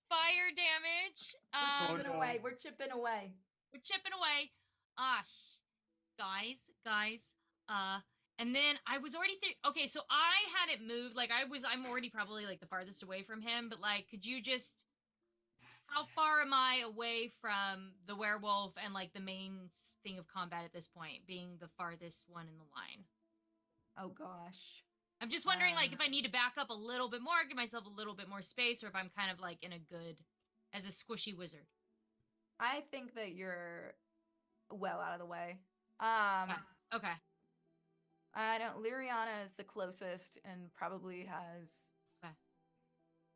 fire damage. Chipping away. We're chipping away. We're chipping away. Guys. And then I was already okay, so I had it moved. Like I'm already probably like the farthest away from him, but like, could you just, how far am I away from the werewolf and like the main thing of combat at this point, being the farthest one in the line? Oh gosh. I'm just wondering, like, if I need to back up a little bit more, give myself a little bit more space, or if I'm kind of like in a good, as a squishy wizard. I think that you're well out of the way. Okay. I don't. Liriana is the closest and probably has.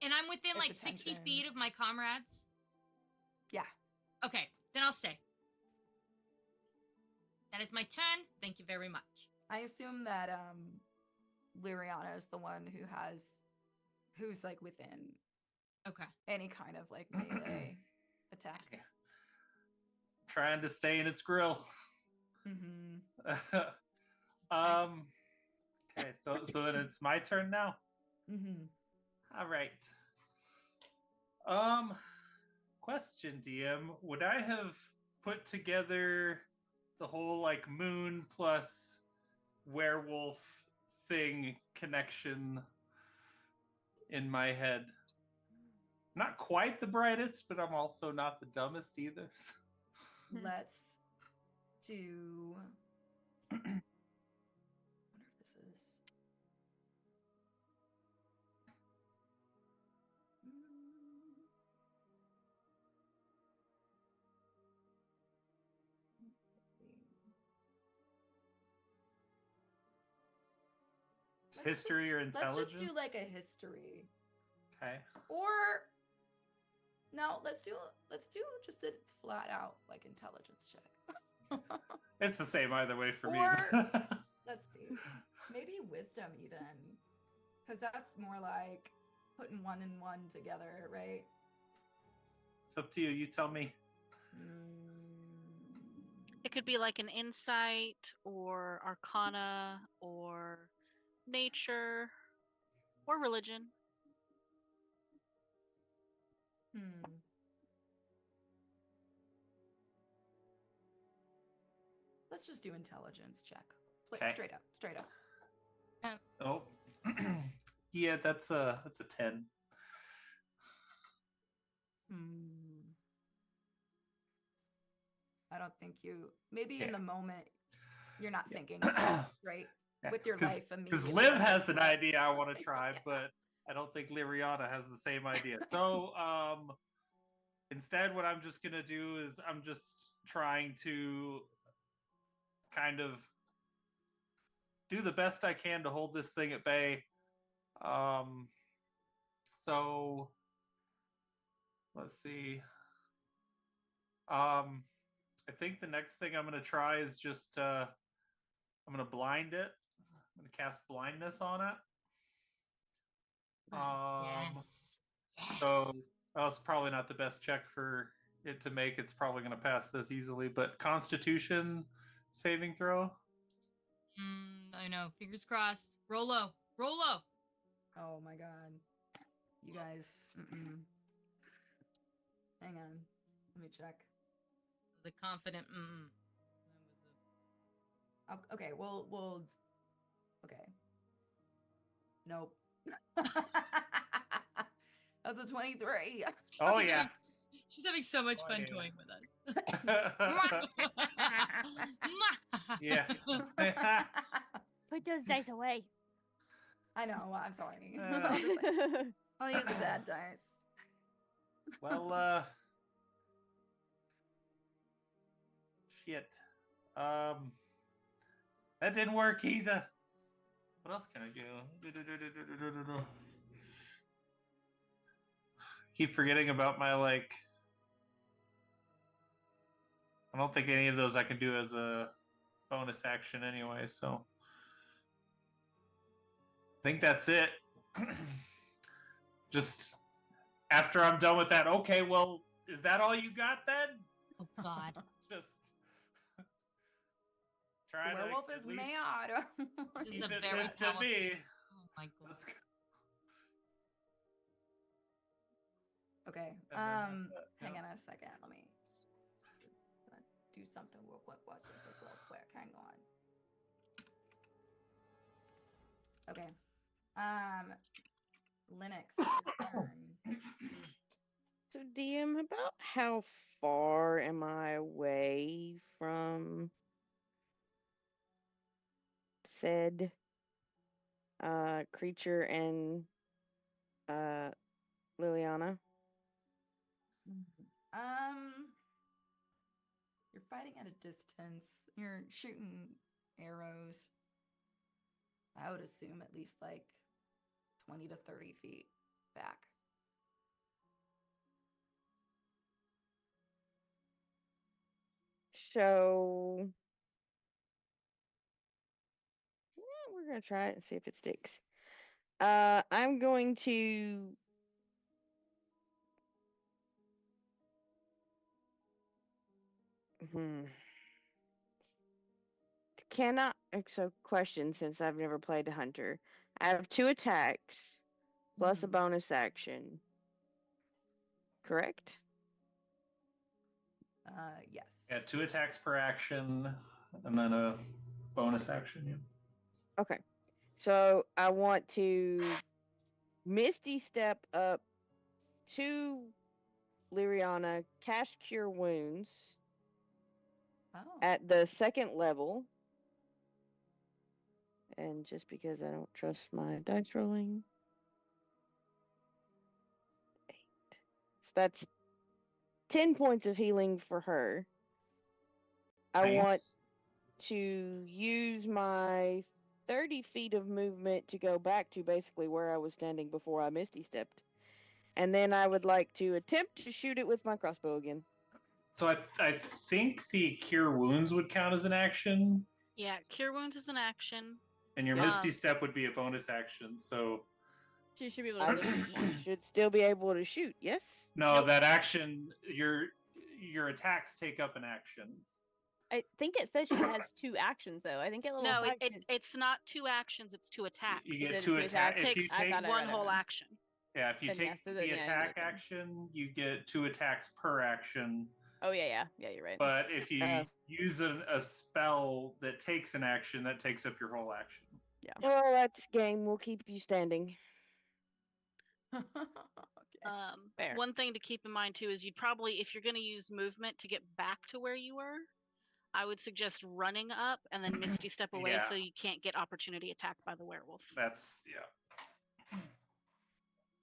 And I'm within It's like 60 attention. feet of my comrades? Yeah. Okay, then I'll stay. That is my turn. Thank you very much. I assume that Liriana is the one who's like within Okay. any kind of like melee attack. Trying to stay in its grill. Mm-hmm. Okay, so then it's my turn now. Mm-hmm. All right. Question, DM. Would I have put together the whole like moon plus werewolf thing connection in my head? Not quite the brightest, but I'm also not the dumbest either. Let's do. I wonder if this is. History or intelligence? Let's just do like a history. Okay. Or no, let's do just a flat out like intelligence check. It's the same either way for me. Or- Let's see. Maybe wisdom even. Because that's more like putting 1 and 1 together, right? It's up to you. You tell me. It could be like an insight or arcana or nature or religion. Let's just do intelligence check. Okay. Straight up. Oh. Yeah, that's a 10. I don't think you. Maybe in the moment, you're not thinking right with your life immediately. Because Liv has an idea I want to try, but I don't think Liriana has the same idea. So, instead, what I'm just gonna do is I'm just trying to kind of do the best I can to hold this thing at bay. So let's see. I think the next thing I'm gonna try is just I'm gonna blind it. I'm gonna cast blindness on it. Yes. So that was probably not the best check for it to make. It's probably gonna pass this easily, but Constitution saving throw. I know. Fingers crossed. Roll low. Oh my god. You guys. Hang on. Let me check. The confident. Okay, we'll. Okay. Nope. That's a 23. Oh yeah. She's having so much fun yeah. toying with us. Yeah. Like Put those dice away. I know. I'm sorry. Uh. I'll use a bad dice. Well, shit. That didn't work either. What else can I do? Keep forgetting about my like. I don't think any of those I can do as a bonus action anyway, so I think that's it. Just after I'm done with that, okay, well, is that all you got then? Oh God. Just The try werewolf to is at least mad. This is keep a it very this to powerful. me. Oh my God. Let's go. Okay. And then that's it, Hang yeah. on a second. Let me do something real quick. Watch this real quick. Hang on. Okay. Linux, it's your turn. So, DM, about how far am I away from said creature and Liliana? You're fighting at a distance. You're shooting arrows. I would assume at least like 20 to 30 feet back. So, yeah, we're gonna try it and see if it sticks. I'm going to cannot. So, question, since I've never played a hunter, I have 2 attacks plus a Mhm. bonus action. Correct? Yes. Yeah, 2 attacks per action, and then a bonus action. Yeah. Okay. So I want to Misty Step up to Lyriana, cast Cure Wounds Oh. at the 2nd level. And just because I don't trust my dice rolling. 8. So that's 10 points of healing for her. I want Nice. to use my 30 feet of movement to go back to basically where I was standing before I Misty Stepped. And then I would like to attempt to shoot it with my crossbow again. So I think the cure wounds would count as an action, Yeah, cure wounds is an action. and your Yeah. misty step would be a bonus action. So She should be able I to still shoot. should still be able to shoot, yes? no, Nope. that action your attacks take up an action. I think it says she has 2 actions though. I think at level No, 5 it's not 2 actions, it's 2 attacks. You Is get it 2 2 attacks. attacks? If you Takes I take thought I one read it whole wrong. action. yeah, if you Then take yeah, so the then, yeah, you're attack good. action, you get 2 attacks per action. Oh yeah, you're right. But if you Oh. use a spell that takes an action, that takes up your whole action. Well, that's game. We'll keep you standing. Okay. Fair. One thing to keep in mind too is you'd probably, if you're going to use movement to get back to where you were, I would suggest running up and then misty step away Yeah. so you can't get opportunity attacked by the werewolf. That's yeah.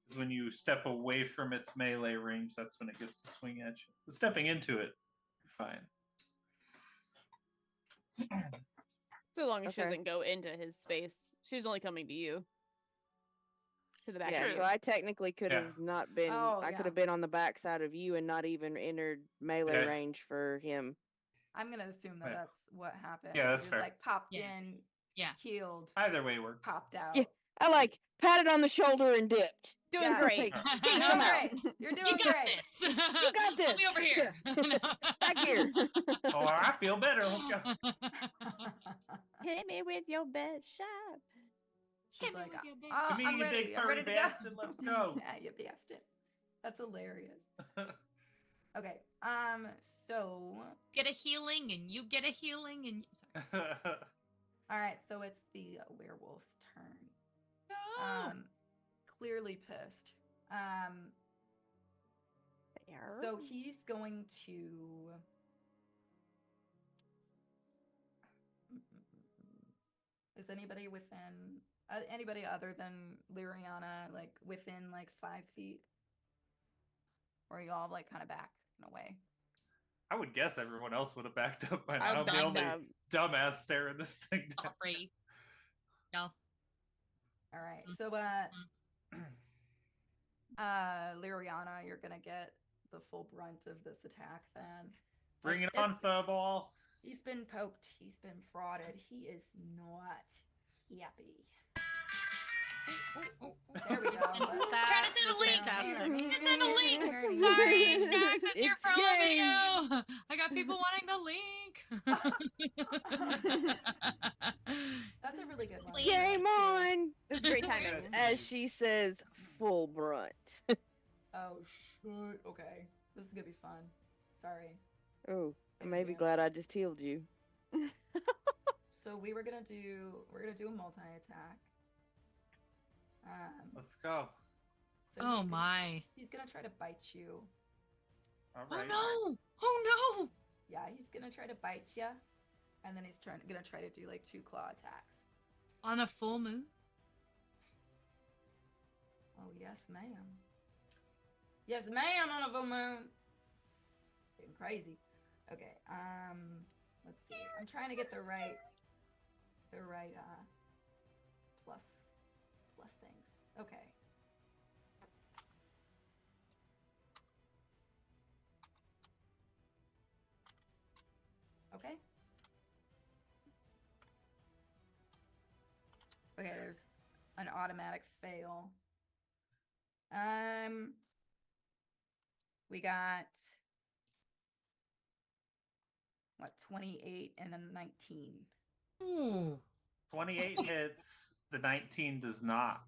Because when you step away from its melee range, that's when it gets to swing at you. But stepping into it, you're fine. So long as she Okay. doesn't go into his space. She's only coming to you. To the back Yeah, of so you. I technically could Yeah. have not been. Oh, I yeah. could have been on the back side of you and not even entered melee Yeah. range for him. I'm gonna assume that Yeah. that's what happened. Yeah, that's She fair. just like popped Yeah. in, Yeah. healed, Either way works. popped out. Yeah. I like patted on the shoulder and dipped. Doing Yeah. great. Like, You're peace, doing I'm out. great. You're doing You got great. this. You got this. Come over here. Back here. Oh, I feel better. Let's go. Hit me with your best shot. She's Hit me like, with your big- Come here, I'm you ready. big I'm furry ready to bastard. go. Let's go. Yeah, you bastard. That's hilarious. Okay. So Get a healing, and you get a healing, and sorry. all right, so it's the werewolf's turn. No. Clearly pissed. Fair. So he's going to is Is anybody within anybody other than Liriana like within like 5 feet? Or are you all like kind of back in a way? I would guess everyone else would have backed up by I'll now. I'm the back only up. dumbass staring this thing down. Sorry. No. All right. Mm. So Liriana, you're gonna get the full brunt of this attack then. Bring Like, it on, Furball. He's been poked, he's been frauded, he is not happy. There we go. That Trying to send a was link. fantastic. You send a link. Sorry, Stacks, it's your It's promo game. video. I got people wanting the link. That's a really good one. Game on! This is great timing. As she says, full brunt. Oh shoot. Okay. This is gonna be fun. Sorry. Oh, I In may be advance. glad I just healed you. So we're gonna do a multi attack. Let's go. So Oh he's my. He's gonna try to bite you. All Oh right. no. Oh no. Yeah, he's gonna try to bite you, and then he's gonna try to do like 2 claw attacks. On a full moon? Oh yes, ma'am. Yes, ma'am. On a full moon. Getting crazy. Okay. Let's see. I'm trying to get the right plus things. Okay. Okay. Okay, there's an automatic fail. We got what, 28 and a 19. Ooh. 28 hits. The 19 does not.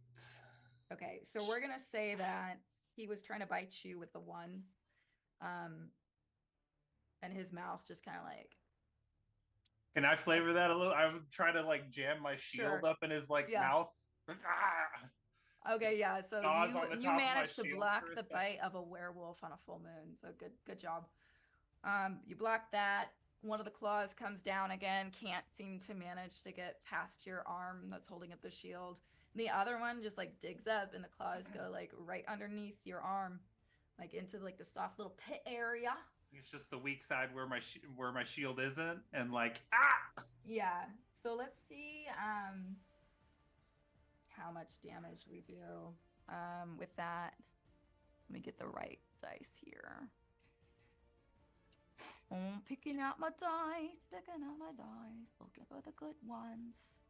Okay, so we're gonna say that he was trying to bite you with the 1. And his mouth just kind of like, Can I flavor that a little? I would try to like jam my shield Sure. up in his like Yeah. mouth. Ah! okay, yeah. So Jaws on the you top of my managed to shield block for a the second. bite of a werewolf on a full moon. So good job. You blocked that. One of the claws comes down again. Can't seem to manage to get past your arm that's holding up the shield. And the other one just like digs up, and the claws go like right underneath your arm, like into like the soft little pit area. It's just the weak side where my shield isn't, and like ah. Yeah. So let's see how much damage we do with that. Let me get the right dice here. I'm picking out my dice, looking for the good ones.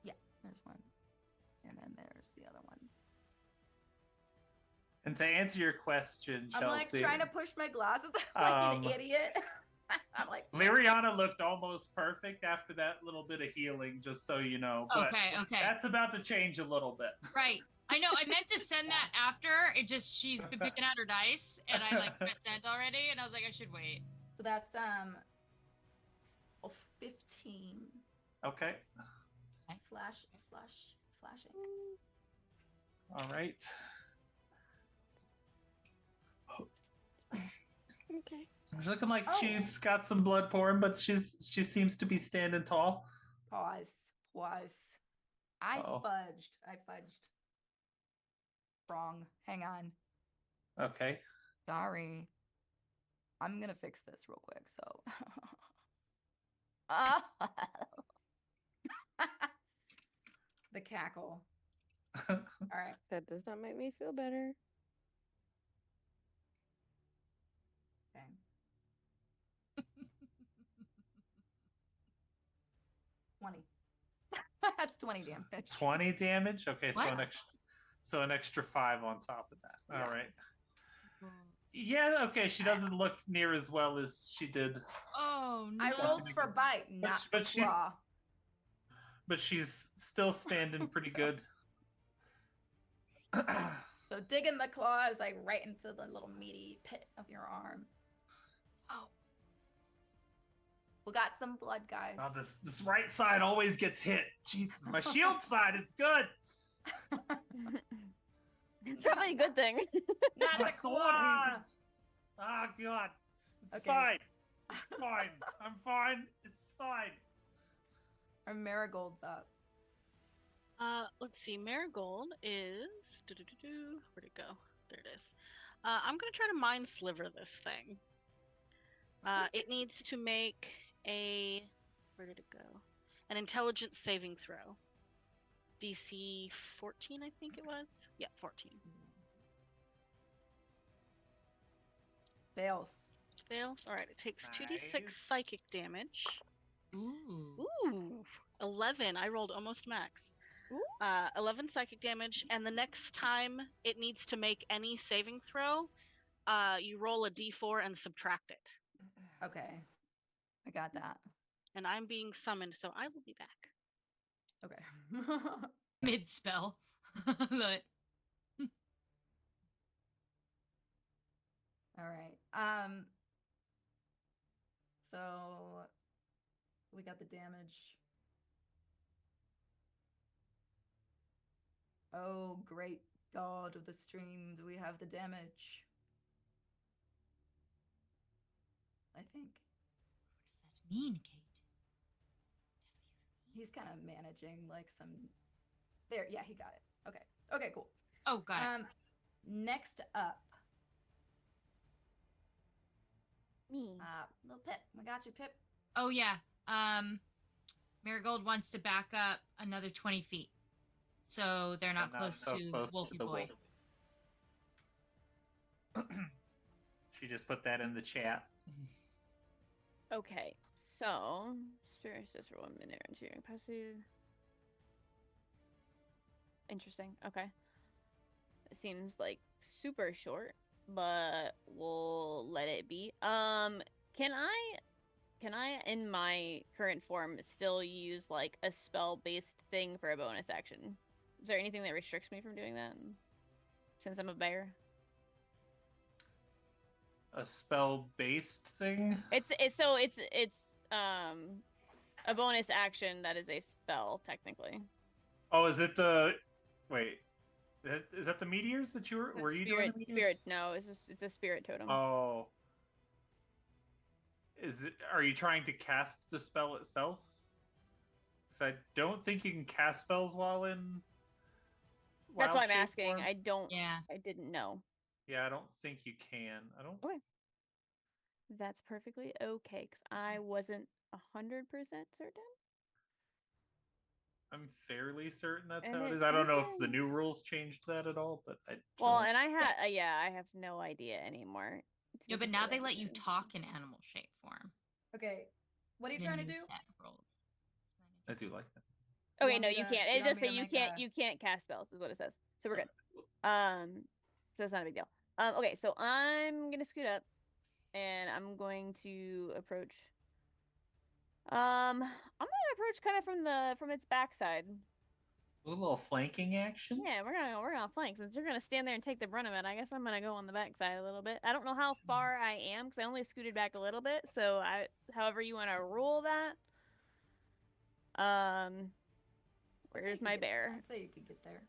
Yeah, there's one. And then there's the other one. And to answer your question, Chelsea, I'm like trying to push my glasses like an idiot. I'm like, Liriana looked almost perfect after that little bit of healing, just so you know. But Okay. that's about to change a little bit. Right. I know. I meant to send that after. It just, she's been picking out her dice, and I like pressed send already, and I was like, I should wait. so that's 15 Okay. slashing. All right. Okay. She's looking like Oh. she's got some blood pouring, but she seems to be standing tall. Pause. I Uh-oh. fudged. Wrong. Hang on. Okay. Sorry. I'm gonna fix this real quick. So. The cackle. All right. That does not make me feel better. Okay. 20. That's 20 damage. 20 damage. Okay, What? so an extra 5 on top of that. Yeah. All right. Yeah. Okay. She doesn't look near as well as she did, Oh no. I rolled for bite, not but for she's- claw. but she's still standing pretty good. So digging the claws like right into the little meaty pit of your arm. Oh. We got some blood, guys. Oh, this right side always gets hit. Jesus, my shield side is good. It's probably a good thing. Not My the sword claw. even. Oh god. It's Okay. fine. It's fine. I'm fine. It's fine. Our Marigold's up. Let's see. Marigold is. Where'd it go? There it is. I'm gonna try to mind sliver this thing. It needs to make a. Where did it go? An intelligence saving throw. DC 14, I think it was. Yeah, 14. Fails. Fails. All right. It takes 2d6 Nice. psychic damage. Ooh. Ooh, 11. I rolled almost max. Ooh. 11 psychic damage, and the next time it needs to make any saving throw, you roll a d4 and subtract it. Okay. I got that. And I'm being summoned, so I will be back. Okay. Mid spell. But All right. So we got the damage. Oh, great God of the stream, do we have the damage? I think. what does that mean, Kate? He's kind of managing like some. There, yeah, he got it. Okay. Okay, cool. Oh, got it. Next up, Me. little Pip. We got you, Pip. Oh yeah. Marigold wants to back up another 20 feet, so they're not I'm close so to close Wolfie the Boy. wolf. She just put that in the chat. Okay, so spirit says for 1 minute and cheering passive. Interesting. Okay. It seems like super short, but we'll let it be. Can I in my current form still use like a spell based thing for a bonus action? Is there anything that restricts me from doing that since I'm a bear? A spell-based thing? It's a bonus action that is a spell technically. Oh, is it the... Wait. Is that the meteors that you were you doing? The Spirit, no, it's a spirit totem. Oh. Are you trying to cast the spell itself? Because I don't think you can cast spells while in... That's why I'm shape asking. form. Yeah. I didn't know. Yeah, I don't think you can. I don't... Okay. That's perfectly okay, because I wasn't 100% certain. I'm fairly certain that's And how it it is. I don't know if the doesn't- new rules changed that at all, but I Well, don't... and I had, I have no idea anymore. to Yeah, be but now they completely let you honest. talk in animal shape form. Okay. What are you in the trying to new do? set of rules. I do like that. Do you Okay, want no, me you to- can't. do you It want does me say to you make can't. a- You can't cast spells. Is what it says. So we're good. So it's not a big deal. Okay, so I'm gonna scoot up, and I'm going to approach. I'm gonna approach kind of from its backside. A little flanking action? Yeah, we're gonna flank since you're gonna stand there and take the brunt of it. I guess I'm gonna go on the backside a little bit. I don't know how far I am because I only scooted back a little bit. So however you want to rule that. I'd say Where's you my could get- bear? I'd say you could get there.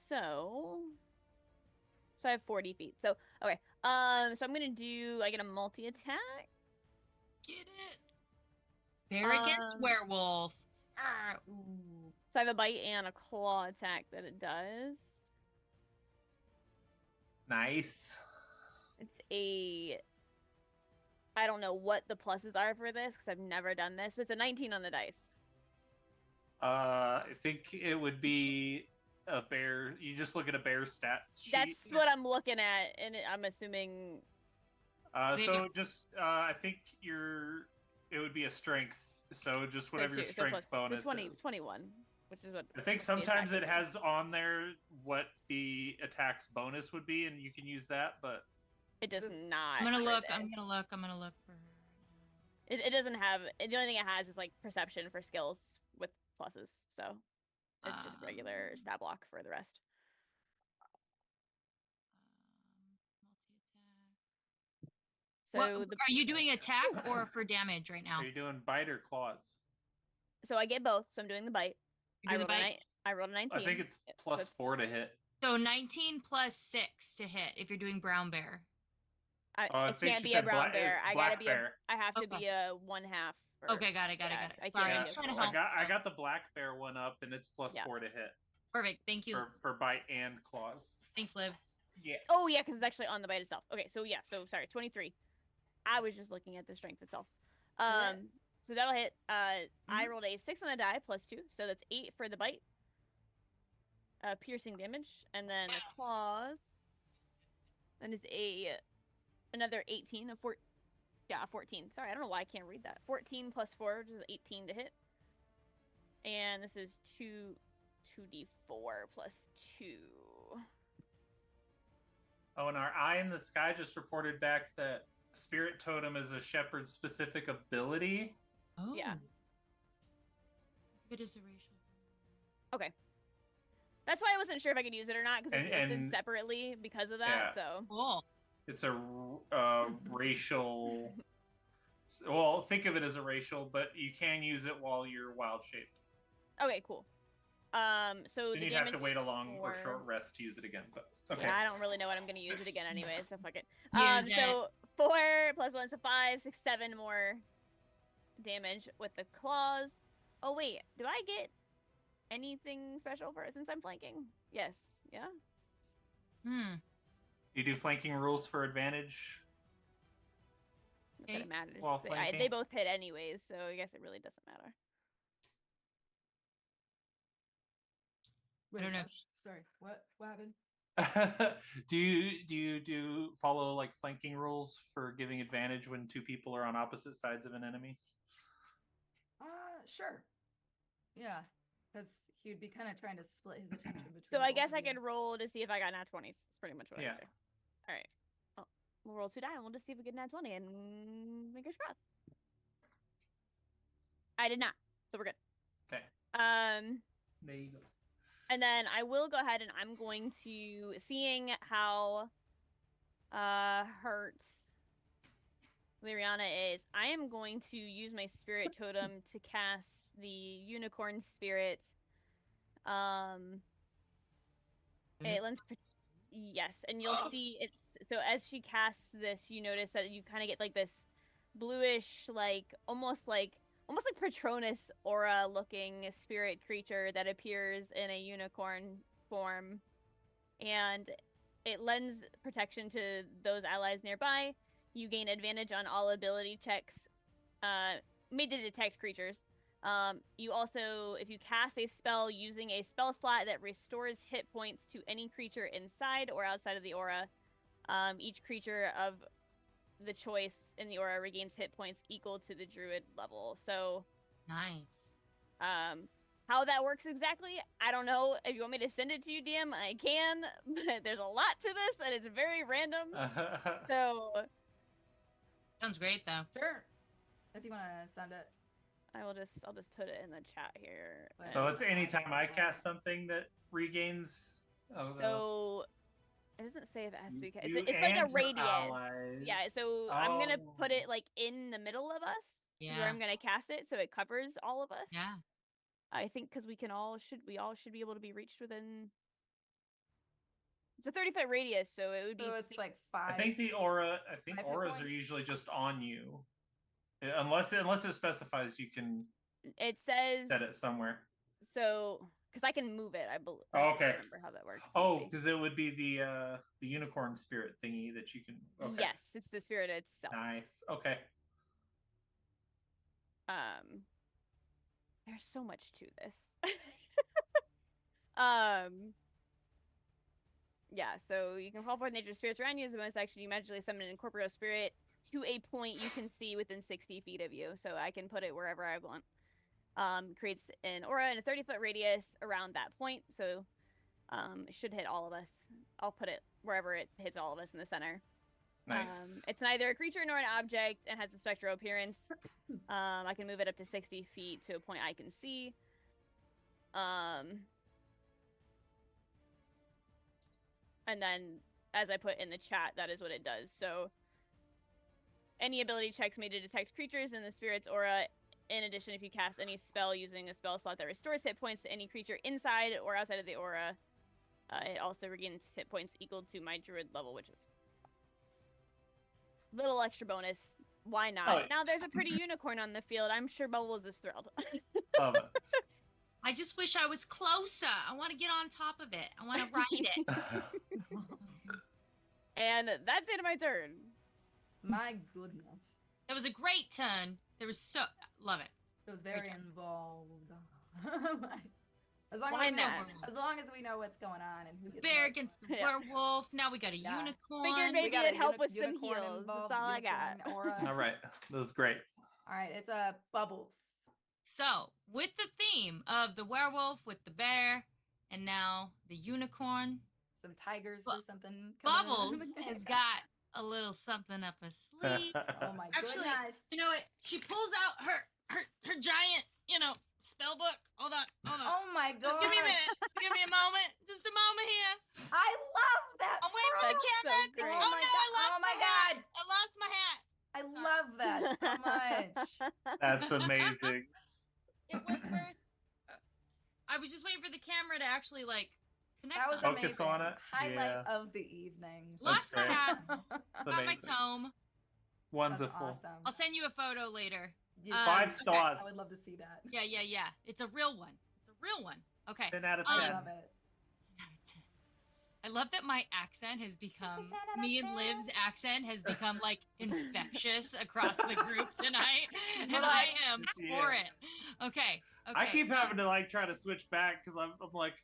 So I have 40 feet. So okay. So I'm gonna do. I get a multi attack. Get it. Bear against werewolf. Ooh. So I have a bite and a claw attack that it does. Nice. It's a. I don't know what the pluses are for this because I've never done this, but it's a 19 on the dice. I think it would be a bear. You just look at a bear stat sheet. That's what I'm looking at, and I'm assuming. So just I think it would be a strength. So just whatever your strength bonus so is. 21, which is what. I think the sometimes attack it has on there what the attack's bonus would be, and you can use that. But It does not. I'm gonna for look. this. I'm gonna look for her. It doesn't have. The only thing it has is like perception for skills with pluses. So it's just regular stat block for the rest. So What, are you doing attack or for damage right now? are you doing bite or claws? So I get both. So I'm doing the bite. You're doing the bite? I rolled a 19. I think it's so plus it's 4 to hit. So 19 plus 6 to hit if you're doing brown bear. I I think can't she be a said brown black- bear. I black gotta be bear. I have to Okay. be a 1/2. Okay, got it. I Sorry, can't I'm be just a trying to full. help. I got the black bear one up, and it's plus Yeah. 4 to hit Perfect. Thank you. for bite and claws. Thanks, Liv. Yeah. Oh yeah, because it's actually on the bite itself. Okay, so yeah, so sorry, 23. I was just looking at the strength itself. So that'll hit. I rolled a 6 on the die plus 2, so that's 8 for the bite. Piercing damage, and then the claws. Then is another 18, 14. Sorry, I don't know why I can't read that. 14 plus 4, which is 18 to hit. And this is 2d4 plus 2. Oh, and our eye in the sky just reported back that Spirit Totem is a shepherd's specific ability. Oh. Yeah. It is a racial. Okay. That's why I wasn't sure if I could use it or not, because it's listed And- separately because of that, so. Cool. It's a racial. Well, think of it as a racial, but you can use it while you're wild shaped. Okay, cool. So Then the you'd have damage to wait a long or for- short rest to use it again. But okay. Yeah, I don't really know what I'm gonna use it again anyway, so fuck it. Use So 4 plus 1, so 5, 6, 7 more damage with the claws. Oh wait, do I get anything special for it since I'm flanking? Yes. Yeah. You do flanking rules for advantage. Not that it matters. While They flanking? both hit anyways, so I guess it really doesn't matter. Wait, I don't know. Sorry, what happened? do you do follow like flanking rules for giving advantage when two people are on opposite sides of an enemy? Sure. Yeah, because he would be kind of trying to split his attention between. So I both guess of I you. could roll to see if I got nat 20s. That's pretty much what Yeah. I do. All right. Well, we'll roll 2 die and we'll just see if we get nat 20 and fingers crossed. I did not, so we're good. Okay. There you go. And then I will go ahead and I'm going to, seeing how hurt Liriana is, I am going to use my spirit totem to cast the unicorn spirit. It lends yes, and you'll see it's so as she casts this, you notice that you kind of get like this bluish, like almost like Patronus aura looking spirit creature that appears in a unicorn form, and it lends protection to those allies nearby. You gain advantage on all ability checks made to detect creatures. You also, if you cast a spell using a spell slot that restores hit points to any creature inside or outside of the aura, each creature of the choice in the aura regains hit points equal to the druid level. So Nice. how that works exactly, I don't know. If you want me to send it to you, DM, I can. But there's a lot to this, and it's very random. So Sounds great though. Sure. If you want to send it. I'll just put it in the chat here. So it's anytime I cast something that regains. So it doesn't say if it has to be. You It's like a and your radius. allies. Yeah. So I'm gonna put Oh. it like in the middle of us. Yeah. Where I'm gonna cast it, so it covers all of us. Yeah. I think because we all should be able to be reached within. It's a 30-foot radius, so it would be. So it's like 5. I think the aura. I think 5 hit auras are points? usually just on you, unless it specifies you can It says set it somewhere. so because I can move it. I believe. Oh, okay. I don't remember how that works. Let's Oh, see. because it would be the unicorn spirit thingy that you can. Okay. Yes, it's the spirit itself. Nice. Okay. There's so much to this. Yeah, so you can call forth nature spirits around you as a bonus action. You magically summon an incorporeal spirit to a point you can see within 60 feet of you. So I can put it wherever I want. Creates an aura in a 30-foot radius around that point. So it should hit all of us. I'll put it wherever it hits all of us in the center. Nice. It's neither a creature nor an object and has a spectral appearance. I can move it up to 60 feet to a point I can see. And then, as I put in the chat, that is what it does. So, any ability checks made to detect creatures in the spirit's aura. In addition, if you cast any spell using a spell slot that restores hit points to any creature inside or outside of the aura, It also regains hit points equal to my druid level, which is little extra bonus. Why not? Oh, Now there's a pretty unicorn on the field. I'm sure Bubbles is thrilled. Love it. I just wish I was closer. I want to get on top of it. I want to ride it. And that's the end of my turn. My goodness. It was a great turn. There was so love it. It was very involved. as, long Why as, we know, not? as long as we know what's going on and who gets Bear what. against the Yeah. werewolf. Now we got a Yeah. unicorn. Figured maybe We got it'd a help with some unicorn heals. involved, That's all I got. unicorn aura. All right, that was great. All right, it's a Bubbles. So, with the theme of the werewolf with the bear and now the unicorn, Some tigers or something. coming in. Bubbles has got a little something up her sleeve. Oh my Actually, goodness. You know what? She pulls out her giant, spell book. Hold on. Oh my gosh. Just give me a minute. Give me a moment. Just a moment here. I love that. I'm waiting for the That's camera so to. great. Oh, my no, God. I lost Oh my hat. God. I lost my hat. I love that so much. That's amazing. It was first. I was just waiting for the camera to actually connect. That was on it. Focus amazing. on it? Highlight Yeah. of the evening. Lost my great. hat. It's Got my amazing. tome. That's Wonderful. awesome. I'll send you a photo later. Yeah, 5 okay. stars. I would love to see that. Yeah. It's a real one. It's a real one. Okay. 10 out of Um, 10. I love it. I love that my accent has become, 10 out of me and 10. Liv's accent has become infectious across the group tonight. And We're I like- am for it. Okay. I keep having to try to switch back because I'm like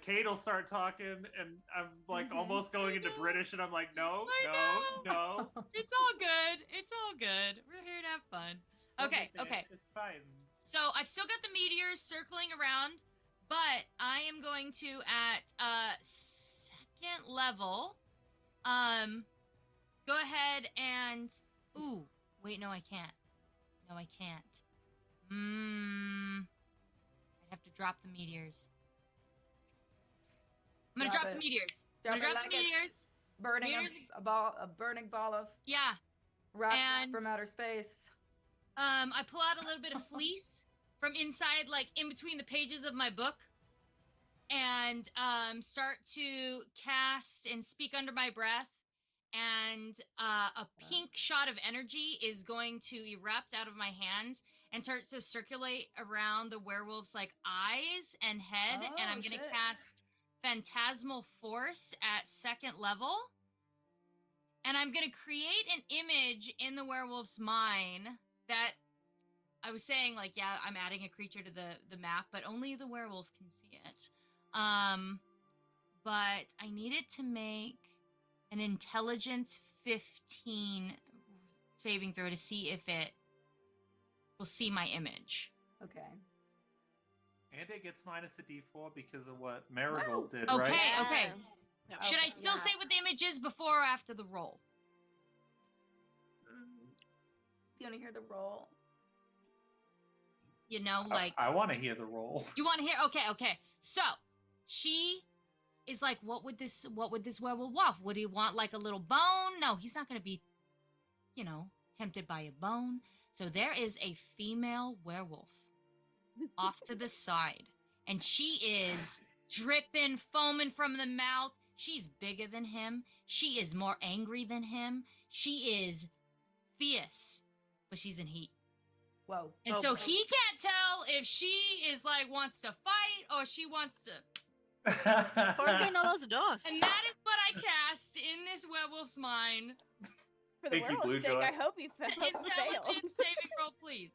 Kate will start talking and I'm Mhm. almost going into British and I'm like, no. It's all good. It's all good. We're here to have fun. Okay. It's fine. So I've still got the meteors circling around, but I am going to at second level, go ahead and ooh, wait, no, I can't. I have to drop the meteors. I'm gonna Drop drop it. the meteors. Drop I'm it gonna drop like the it's meteors. Burning Here's- a burning ball of Yeah. rocks And- from outer space. I pull out a little bit of fleece from inside, in between the pages of my book, and start to cast and speak under my breath. And a pink shot of energy is going to erupt out of my hands and start to circulate around the werewolf's eyes and head. And I'm Oh, gonna shit. cast Phantasmal Force at second level. And I'm gonna create an image in the werewolf's mind that I was saying, I'm adding a creature to the map, but only the werewolf can see it. But I needed to make an intelligence 15 saving throw to see if it will see my image. Okay. And it gets minus a d4 because of what Marigold did, Okay, right? okay. Yeah. Should I Okay, still yeah. say what the image is before or after the roll? Do you want to hear the roll? You know, I want to hear the roll. you want to hear? Okay. So she is like, what would this werewolf want? Would he want a little bone? No, he's not going to be, tempted by a bone. So there is a female werewolf off to the side, and she is dripping, foaming from the mouth. She's bigger than him. She is more angry than him. She is fierce, but she's in heat. Whoa. And so he can't tell if she is wants to fight or she wants to. ¿Por qué no los dos? And that is what I cast in this werewolf's mind. For the Thank you, werewolf's sake, Bluejoy. I hope you fail. Intelligence saving roll, please.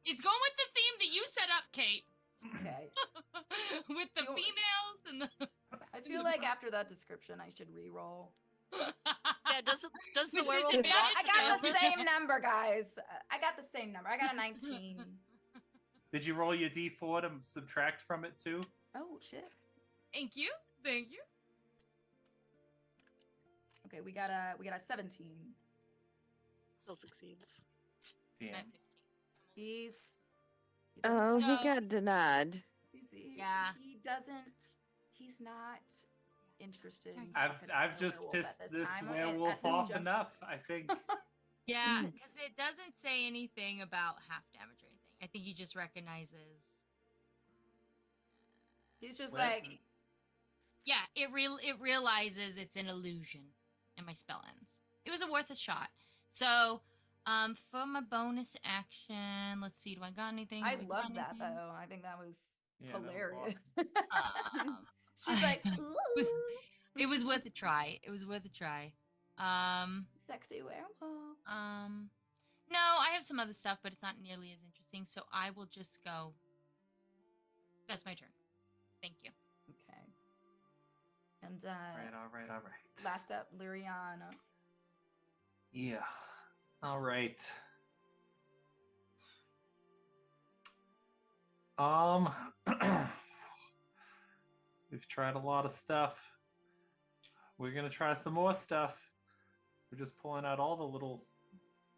It's going with the theme that you set up, Kate. Okay. With the You- females and the. I feel like after that description, I should re-roll. Yeah, does the With werewolf disadvantage, walk I got the together? same number, guys. I got the same number. I got a 19. Did you roll your d4 to subtract from it too? Oh shit. Thank you. Okay, we got a 17. Still succeeds. Damn. At 15. He Oh, doesn't he So- got denied. Yeah. He's not interested. in I've talking to I've a just werewolf pissed at this time, at werewolf this off juncture. enough. I think. Yeah, because it doesn't say anything about half damage or anything. I think he just recognizes. He's just Well, like, Yeah, it realizes it's an illusion, and my spell ends. It was worth a shot. So, for my bonus action, let's see. Do I got anything? I Do love got that anything? though. I think that was yeah, that was hilarious. Um, She's like, it ooh, it was worth a try. It was worth a try. sexy werewolf. No, I have some other stuff, but it's not nearly as interesting. So I will just go. That's my turn. Thank you. Okay. And all right. last up, Liriana. Yeah. All right. We've tried a lot of stuff. We're gonna try some more stuff. We're just pulling out all the little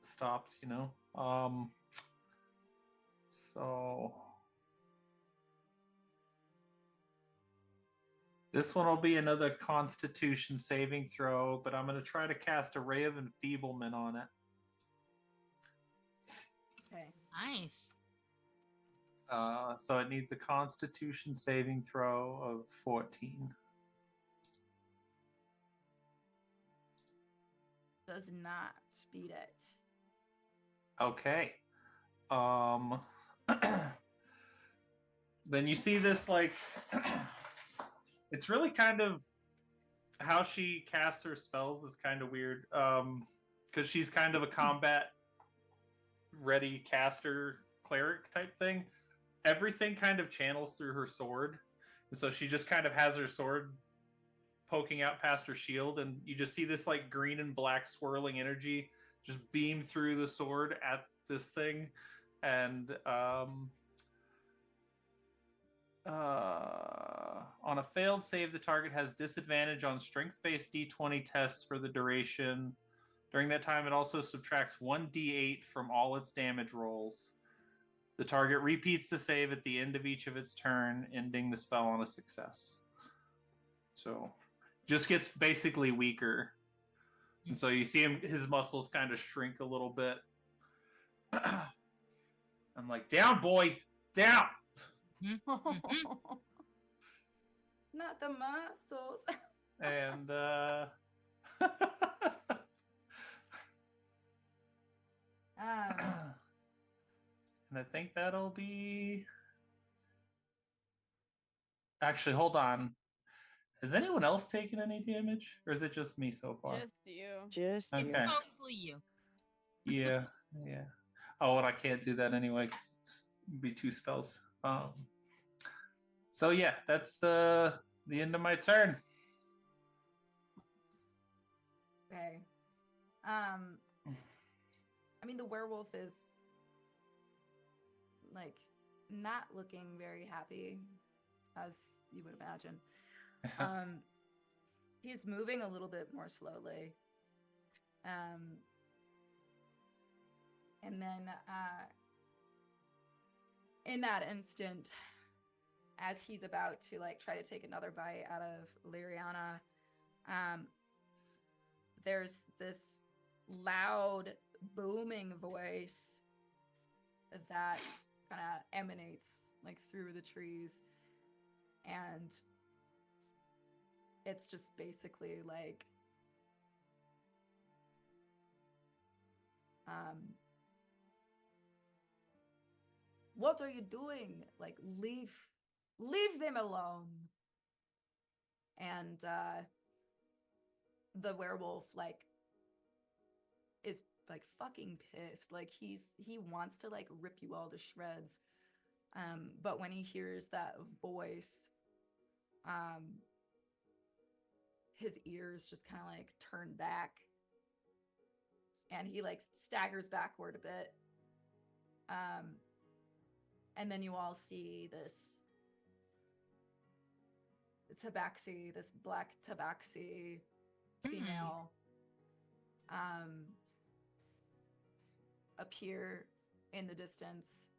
stops, you know. So this one will be another Constitution saving throw, but I'm gonna try to cast a Ray of Enfeeblement on it. Okay. Nice. So it needs a Constitution saving throw of 14. Does not beat it. Okay. Then you see this like it's really kind of how she casts her spells is kind of weird. Because she's kind of a combat ready caster cleric type thing. Everything kind of channels through her sword. And so she just kind of has her sword poking out past her shield, and you just see this like green and black swirling energy just beam through the sword at this thing. And on a failed save, the target has disadvantage on strength-based d20 tests for the duration. During that time, it also subtracts 1d8 from all its damage rolls. The target repeats the save at the end of each of its turn, ending the spell on a success. So, just gets basically weaker. And so you see his muscles kind of shrink a little bit. I'm like, down, boy, down. Not the muscles. And and I think that'll be. Actually, hold on. Has anyone else taken any damage, or is it just me so far? Just you. Just Okay. you. Mostly you. Yeah, yeah. Oh, and I can't do that anyway. 'Cause it'd be 2 spells. So yeah, that's the end of my turn. Okay. I mean, the werewolf is like not looking very happy, as you would imagine. He's moving a little bit more slowly. And then in that instant, as he's about to like try to take another bite out of Liriana, there's this loud booming voice that kind of emanates like through the trees, and it's just basically like what are you doing? Like, leave them alone. And the werewolf like is like fucking pissed. Like he wants to like rip you all to shreds. But when he hears that voice, his ears just kind of like turn back, and he like staggers backward a bit. And then you all see this tabaxi, this black tabaxi female, appear in the distance.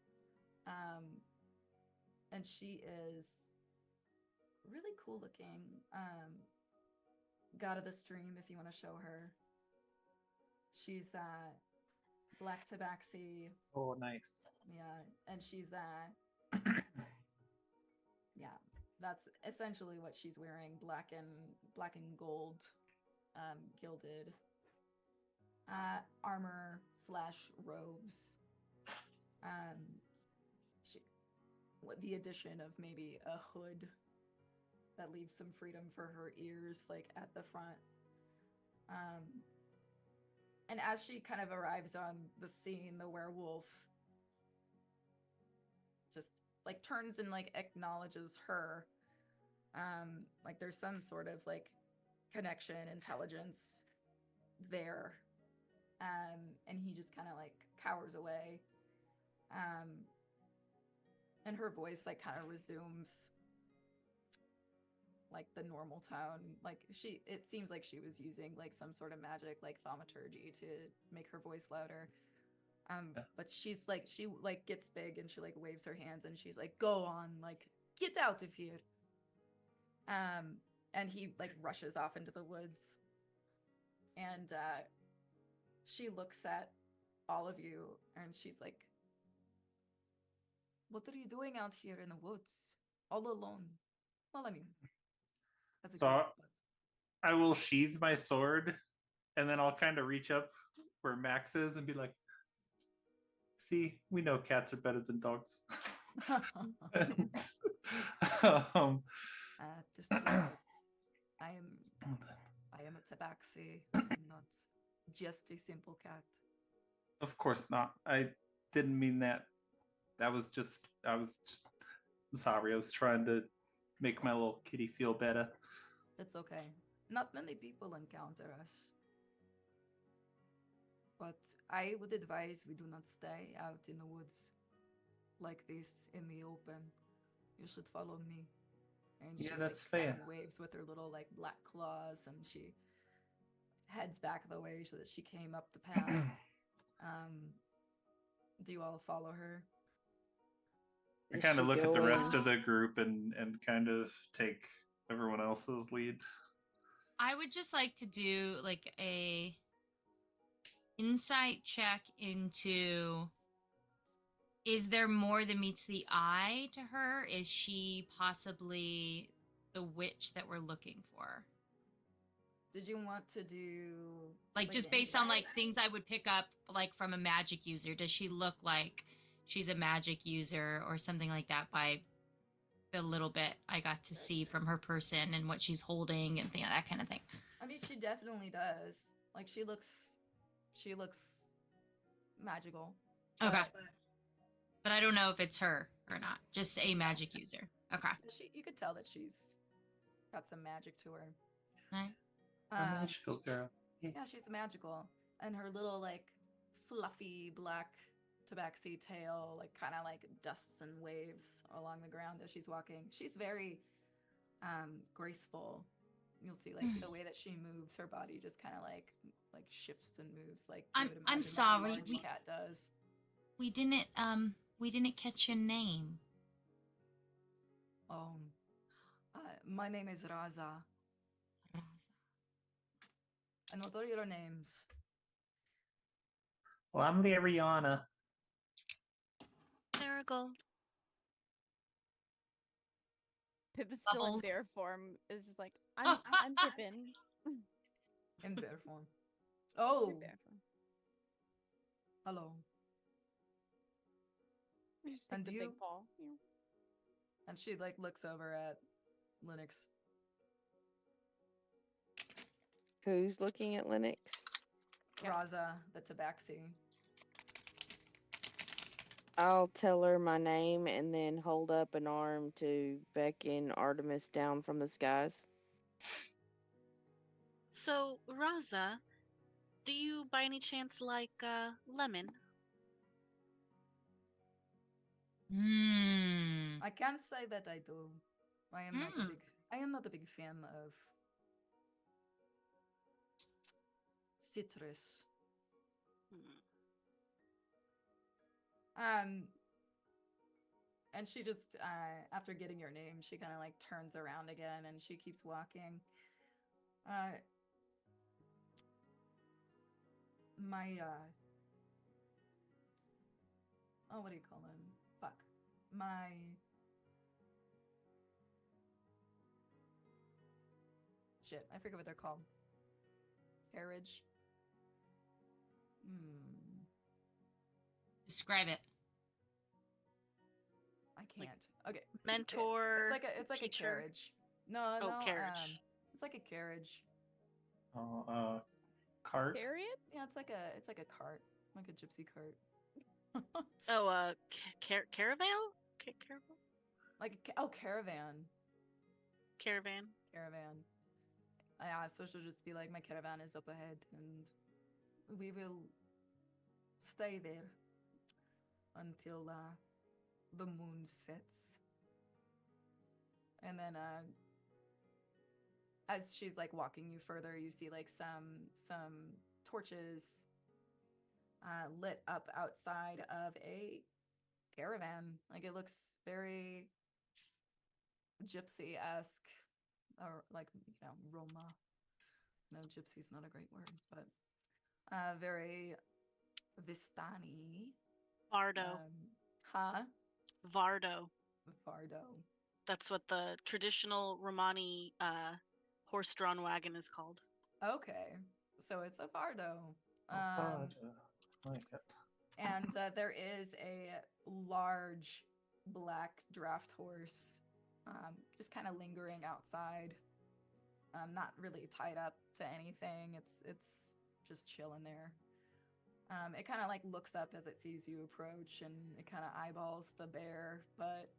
And she is really cool looking. God of the Stream, if you want to show her. She's black tabaxi. Oh, nice. Yeah, and she's yeah, that's essentially what she's wearing, black and gold, gilded armor / robes. She, with the addition of maybe a hood that leaves some freedom for her ears, like at the front. And as she kind of arrives on the scene, the werewolf just like turns and like acknowledges her. Like there's some sort of like connection, intelligence there. And he just kind of like cowers away. And her voice like kind of resumes like the normal tone. Like it seems like she was using like some sort of magic, like thaumaturgy, to make her voice louder. But she gets big and she like waves her hands and she's like, "Go on, like get out of here." And he like rushes off into the woods, and she looks at all of you and she's like, "What are you doing out here in the woods, all alone?" Well, I mean, as a So group, but... I will sheathe my sword, and then I'll kind of reach up where Max is and be like, "See, we know cats are better than dogs." And, um, This true, but I am a tabaxi. I'm not just a simple cat. of course not. I didn't mean that. I'm sorry. I was trying to make my little kitty feel better. It's okay. Not many people encounter us. But I would advise we do not stay out in the woods like this in the open. You should follow me. And Yeah, she that's like, kind fair. of waves with her little like black claws, and she heads back the way so that she came up the path. Do you all follow her? I Is kind of she look at the rest going- of the group and kind of take everyone else's lead. I would just like to do like a insight check into, is there more than meets the eye to her? Is she possibly the witch that we're looking for? Did you want to do Like just based on insight? like things I would pick up like from a magic user. Does she look like she's a magic user or something like that by the little bit I got to see from her person and what she's holding and that kind of thing? I mean, she definitely does. Like she looks magical. Okay. But But I don't know if it's her or not. Just a magic user. Okay. you could tell that she's got some magic to her. Right. A magical girl. Yeah, she's magical. And her little like fluffy black tabaxi tail like kind of like dusts and waves along the ground as she's walking. She's very graceful. You'll see like the way that she moves, her body just kind of like shifts and moves like you would I'm imagine sorry, a large cat does. we didn't catch your name. My name is Raza. And what are your names? Well, I'm Liriana. Marigold. Pip is still in Bubbles. bear form. Is just like I'm Pippin. In bear form. Oh, You're bear form. hello. Just And take the you? big paw. Yeah. And she like looks over at Linux. Who's looking at Linux? Yep. Raza, the tabaxi. I'll tell her my name and then hold up an arm to beckon Artemis down from the skies. So, Raza, do you by any chance like lemon? Hmm. I can't say that I do. I am not a big fan of citrus. Hmm. And she just after getting your name, she kind of like turns around again and she keeps walking. My what do you call him? Fuck. My shit, I forget what they're called. Carriage. Describe it. I can't. Okay. Mentor. It's like teacher. a carriage. No, no. Carriage. It's like a carriage. Oh, cart. Period? Yeah, it's like a cart, like a gypsy cart. Oh, caravan? Caravan? Like caravan. Caravan. Caravan. Yeah, so she'll just be like, my caravan is up ahead, and we will stay there until the moon sets. And then as she's like walking you further, you see like some torches lit up outside of a caravan. Like it looks very gypsy-esque, or like, you know, Roma. No, gypsy's not a great word, but very Vistani. Vardo. Huh? Vardo. Vardo. That's what the traditional Romani horse-drawn wagon is called. Okay, so it's a Vardo. Like it. And there is a large black draft horse, just kind of lingering outside, not really tied up to anything. It's just chilling there. It kind of like looks up as it sees you approach, and it kind of eyeballs the bear, but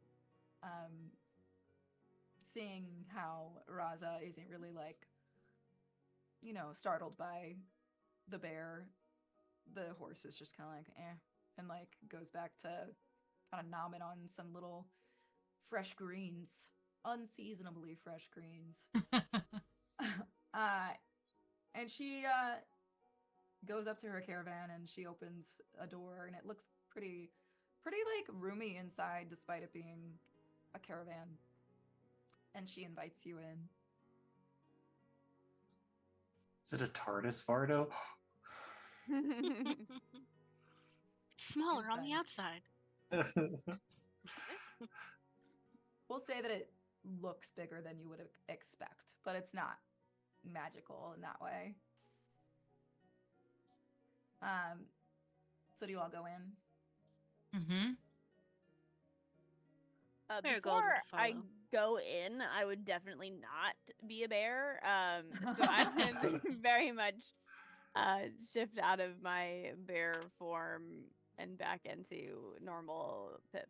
seeing how Raza isn't really like, you know, startled by the bear, the horse is just kind of like, eh, and like goes back to kind of nomming on some little fresh greens, unseasonably fresh greens. And she goes up to her caravan, and she opens a door, and it looks pretty like roomy inside, despite it being a caravan. And she invites you in. Is it a TARDIS, Vardo? It's smaller on the Inside. outside. We'll say that it looks bigger than you would expect, but it's not magical in that way. So do you all go in? Mm-hmm. Before I go in, I would definitely not be a bear. So I would very much shift out of my bear form and back into normal Pip.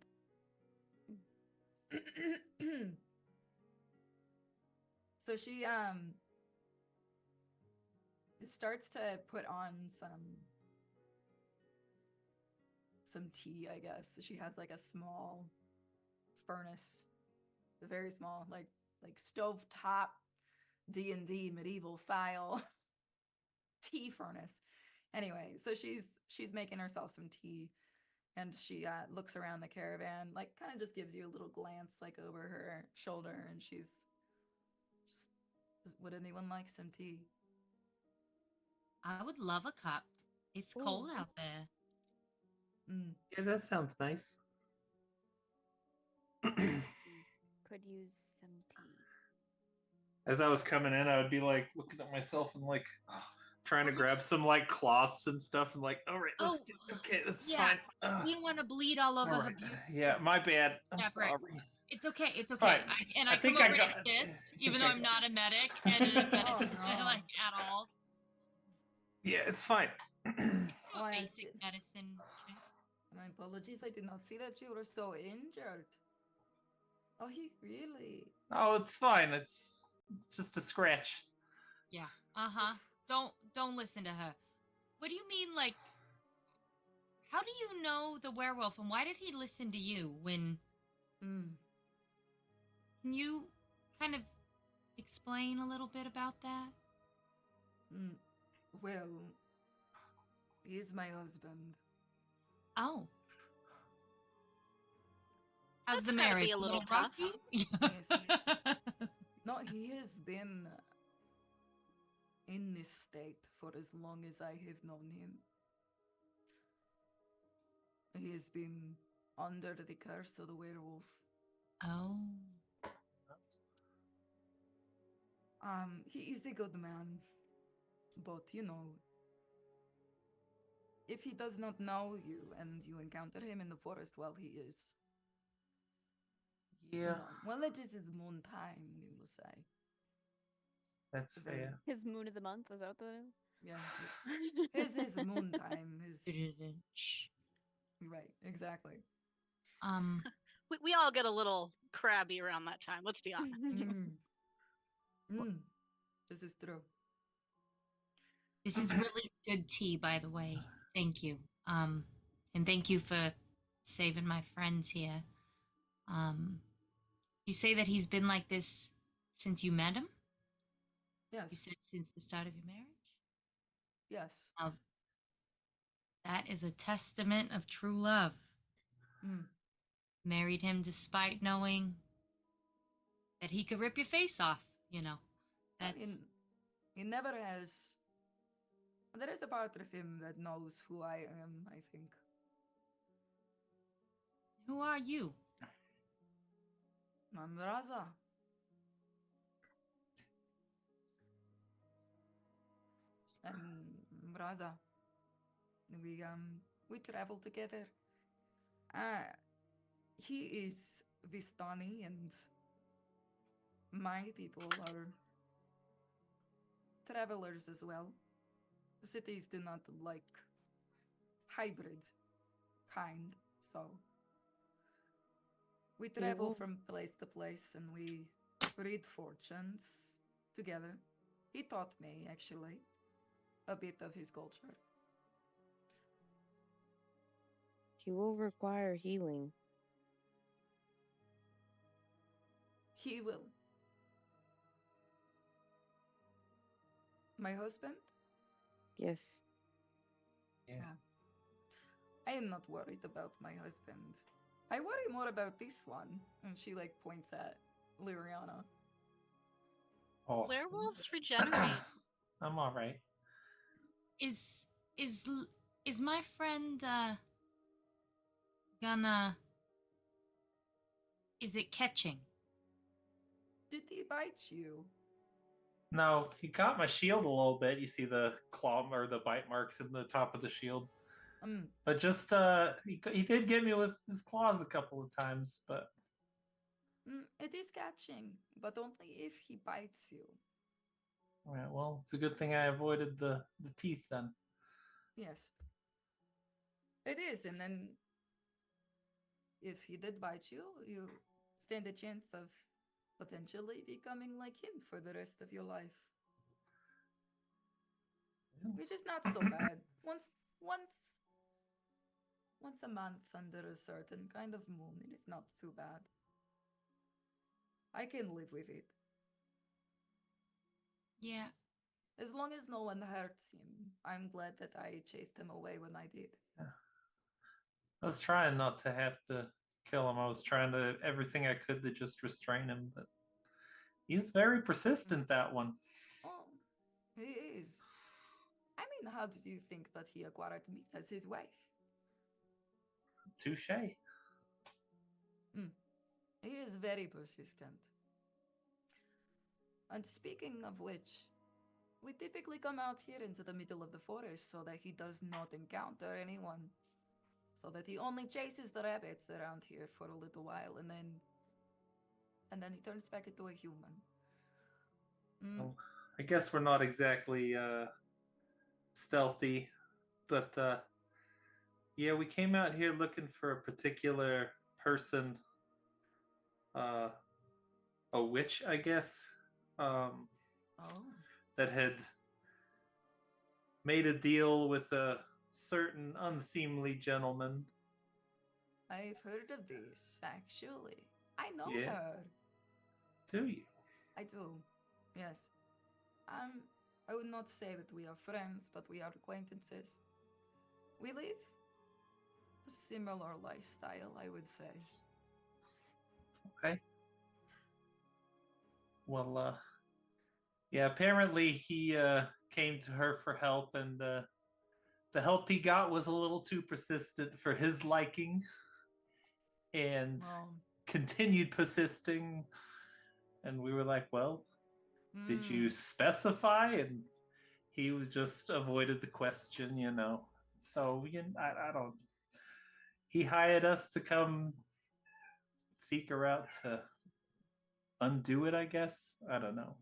So she starts to put on some tea, I guess. She has like a small furnace, very small, like stovetop D&D medieval style tea furnace. Anyway, so she's making herself some tea, and she looks around the caravan, like kind of just gives you a little glance like over her shoulder, and she's just would anyone like some tea? I would love a cup. It's cold out there. Yeah, that sounds nice. Could use some tea. As I was coming in, I would be like looking at myself and like trying to grab some like cloths and stuff, and like, all right, okay, that's fine. You don't want to bleed all over her. Yeah, my bad. I'm sorry. It's okay. It's okay. I come over to assist, even though I'm not a medic and a medic like at all. Yeah, it's fine. Basic medicine check. My apologies. I did not see that you were so injured. Oh, he really? Oh, it's fine. It's just a scratch. Yeah. Don't listen to her. What do you mean, like? How do you know the werewolf, and why did he listen to you when? Can you kind of explain a little bit about that? Well, he's my husband. Oh. How's That's the marriage? Be a little tough. Yes. No, he has been in this state for as long as I have known him. He has been under the curse of the werewolf. Oh. He is a good man, but if he does not know you and you encounter him in the forest while he is, Yeah, well, it is his moon time, we will say. that's Then, fair. His moon of the month, is that what that yeah, his moon time, Shh. right, exactly. Um, We all get a little crabby around that time. Let's be honest. Mm. Mm. This is true. this is really good tea, by the way. Thank you. And thank you for saving my friends here. Um, you say that he's been like this since you met him? You Yes, said since the start of your marriage? yes. Now, that is a testament of true love. Mm. Married him despite knowing that he could rip your face off. I That's mean, he never has. There is a part of him that knows who I am, I think. who are you? I'm Raza. I'm Raza. We travel together. Uh he is Vistani and my people are travelers as well. Cities do not like hybrid kind, so we travel will- from place to place and we read fortunes together. He taught me, actually, a bit of his culture. He will require healing. He will. My husband? Yes. Yeah. Oh. I am not worried about my husband. I worry more about this one. And she like points at Liriana. Oh, Werewolves regenerate. I'm all right. Is is l- is my friend gonna is it catching? Did he bite you? No, he got my shield a little bit. You see the claw or the bite marks in the top of the shield. Um, But just he did get me with his claws a couple of times, but it is catching, but only if he bites you. all right, well, it's a good thing I avoided the teeth then. Yes. It is, and then if he did bite you, you stand a chance of potentially becoming like him for the rest of your life. Which is not so bad. Once once a month under a certain kind of moon, it is not too bad. I can live with it. Yeah. As long as no one hurts him. I'm glad that I chased him away when I did. I was trying not to have to kill him. I was trying to everything I could to just restrain him, but he's very persistent. That one. Oh, he is. I mean, how did you think that he acquired me as his wife? Touche. He is very persistent. And speaking of which, we typically come out here into the middle of the forest so that he does not encounter anyone. So that he only chases the rabbits around here for a little while and then he turns back into a human. Well, I guess we're not exactly stealthy, but yeah, we came out here looking for a particular person, uh, a witch, I guess, um, Oh. that had made a deal with a certain unseemly gentleman. I've heard of this, actually. I know Yeah. her. Do you? I do. Yes. I would not say that we are friends, but we are acquaintances. We live a similar lifestyle, I would say. Okay. Well, yeah, apparently he came to her for help, and the help he got was a little too persistent for his liking, and Well, continued persisting. And we were like, well, Did you specify? And he was just avoided the question, you know. So I don't. He hired us to come seek her out to undo it. I guess I don't know.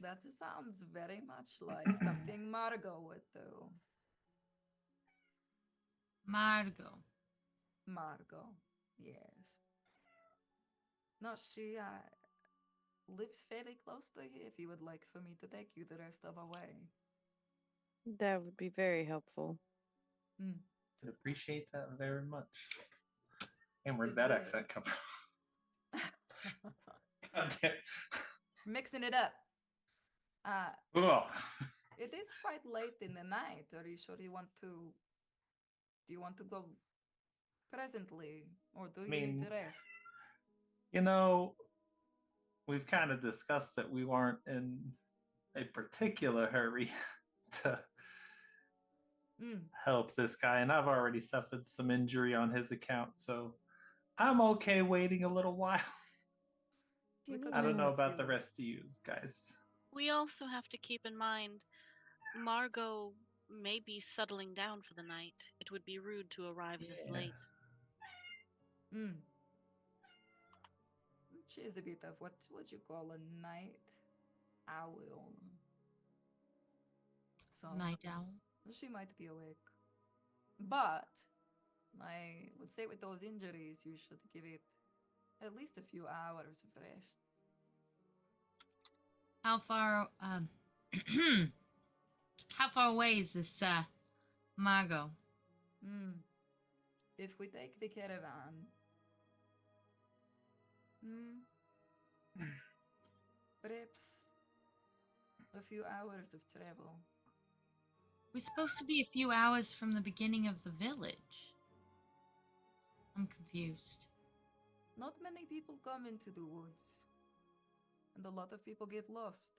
That sounds very much like something Margot would do. Margot. Margot, yes. No, she lives fairly close to here if you would like for me to take you the rest of the way. That would be very helpful. I appreciate that very much. And where'd Is that the- accent come from? God damn. Mixing it up. Ugh. It is quite late in the night. Are you sure you want to? Do you want to go presently, or do you need to rest? You know, we've kind of discussed that we weren't in a particular hurry to help this guy, and I've already suffered some injury on his account, so I'm okay waiting a little while. We could I don't take know a about the few- rest of you guys. We also have to keep in mind Margot may be settling down for the night. It would be rude to arrive this Yeah. late. She is a bit of what would you call a night owl. So Night owl. she might be awake. But I would say with those injuries, you should give it at least a few hours of rest. How far how far away is this Margot? If we take the caravan, perhaps a few hours of travel. We're supposed to be a few hours from the beginning of the village. I'm confused. Not many people come into the woods, and a lot of people get lost.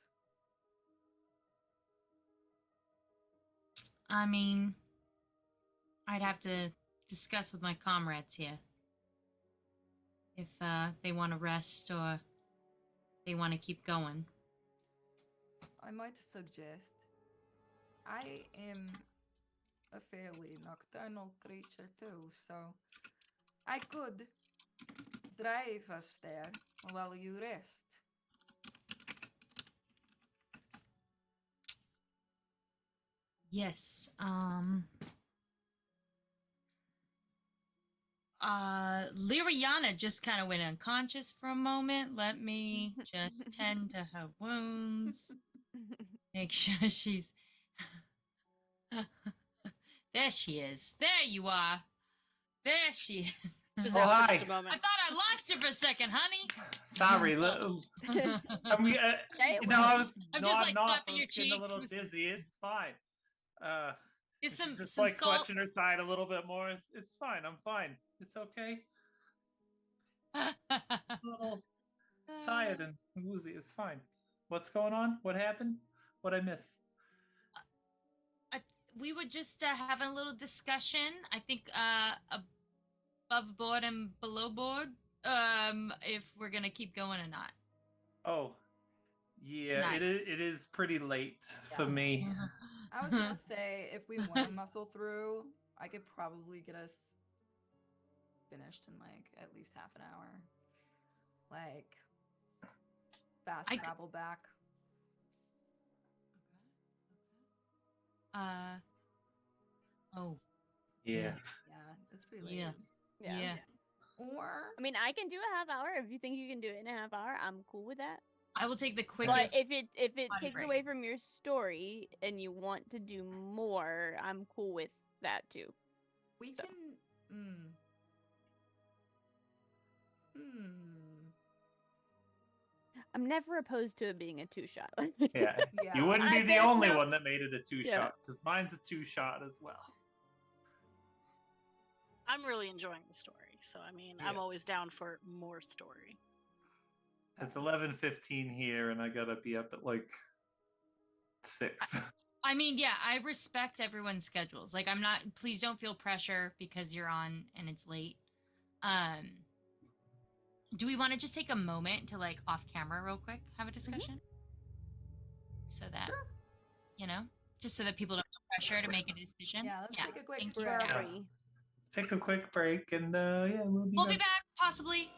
I mean, I'd have to discuss with my comrades here. If they want to rest or they want to keep going. I might suggest I am a fairly nocturnal creature too, so I could drive us there while you rest. Yes. Liriana just kind of went unconscious for a moment. Let me just tend to her wounds. Make sure she's... There she is. There you are. There she is. Just Oh, out for hi. just a I moment. thought I lost you for a second, honey. Sorry, I mean, you know, I was I'm just, like, nodding off. slapping I your was getting a cheeks little with- dizzy. It's fine. Here's some Just some like salt. clutching her side a little bit more. It's fine. I'm fine. It's okay. A little tired and woozy. It's fine. What's going on? What happened? What I miss? We were just having a little discussion. I think above board and below board. If we're gonna keep going or not. Oh, yeah. Night. It is pretty late for me. I was gonna say, if we want to muscle through, I could probably get us finished in like at least half an hour. Like fast travel back. Oh. Yeah. Yeah, it's pretty late. Yeah. Yeah. Or I mean, I can do a half hour. If you think you can do it in a half hour, I'm cool with that. I will take the But quickest. if it body takes break. away from your story and you want to do more, I'm cool with that too. we So. can. I'm never opposed to it being a 2-shot. Yeah. Yeah. You wouldn't be the there's only no- one that made it a 2-shot, Yeah. because mine's a 2-shot as well. I'm really enjoying the story, so I mean, I'm Yeah. always down for more story. It's 11:15 here, and I gotta be up at like 6. I mean, yeah, I respect everyone's schedules. Like, I'm not. Please don't feel pressure because you're on and it's late. Do we want to just take a moment to, like, off camera real quick have a discussion? so that, you know, just so that people don't feel pressure to make a decision. Yeah, let's take a quick thank you, break. Scott. Yeah. Free. Take a quick break, and yeah, We'll be back, possibly.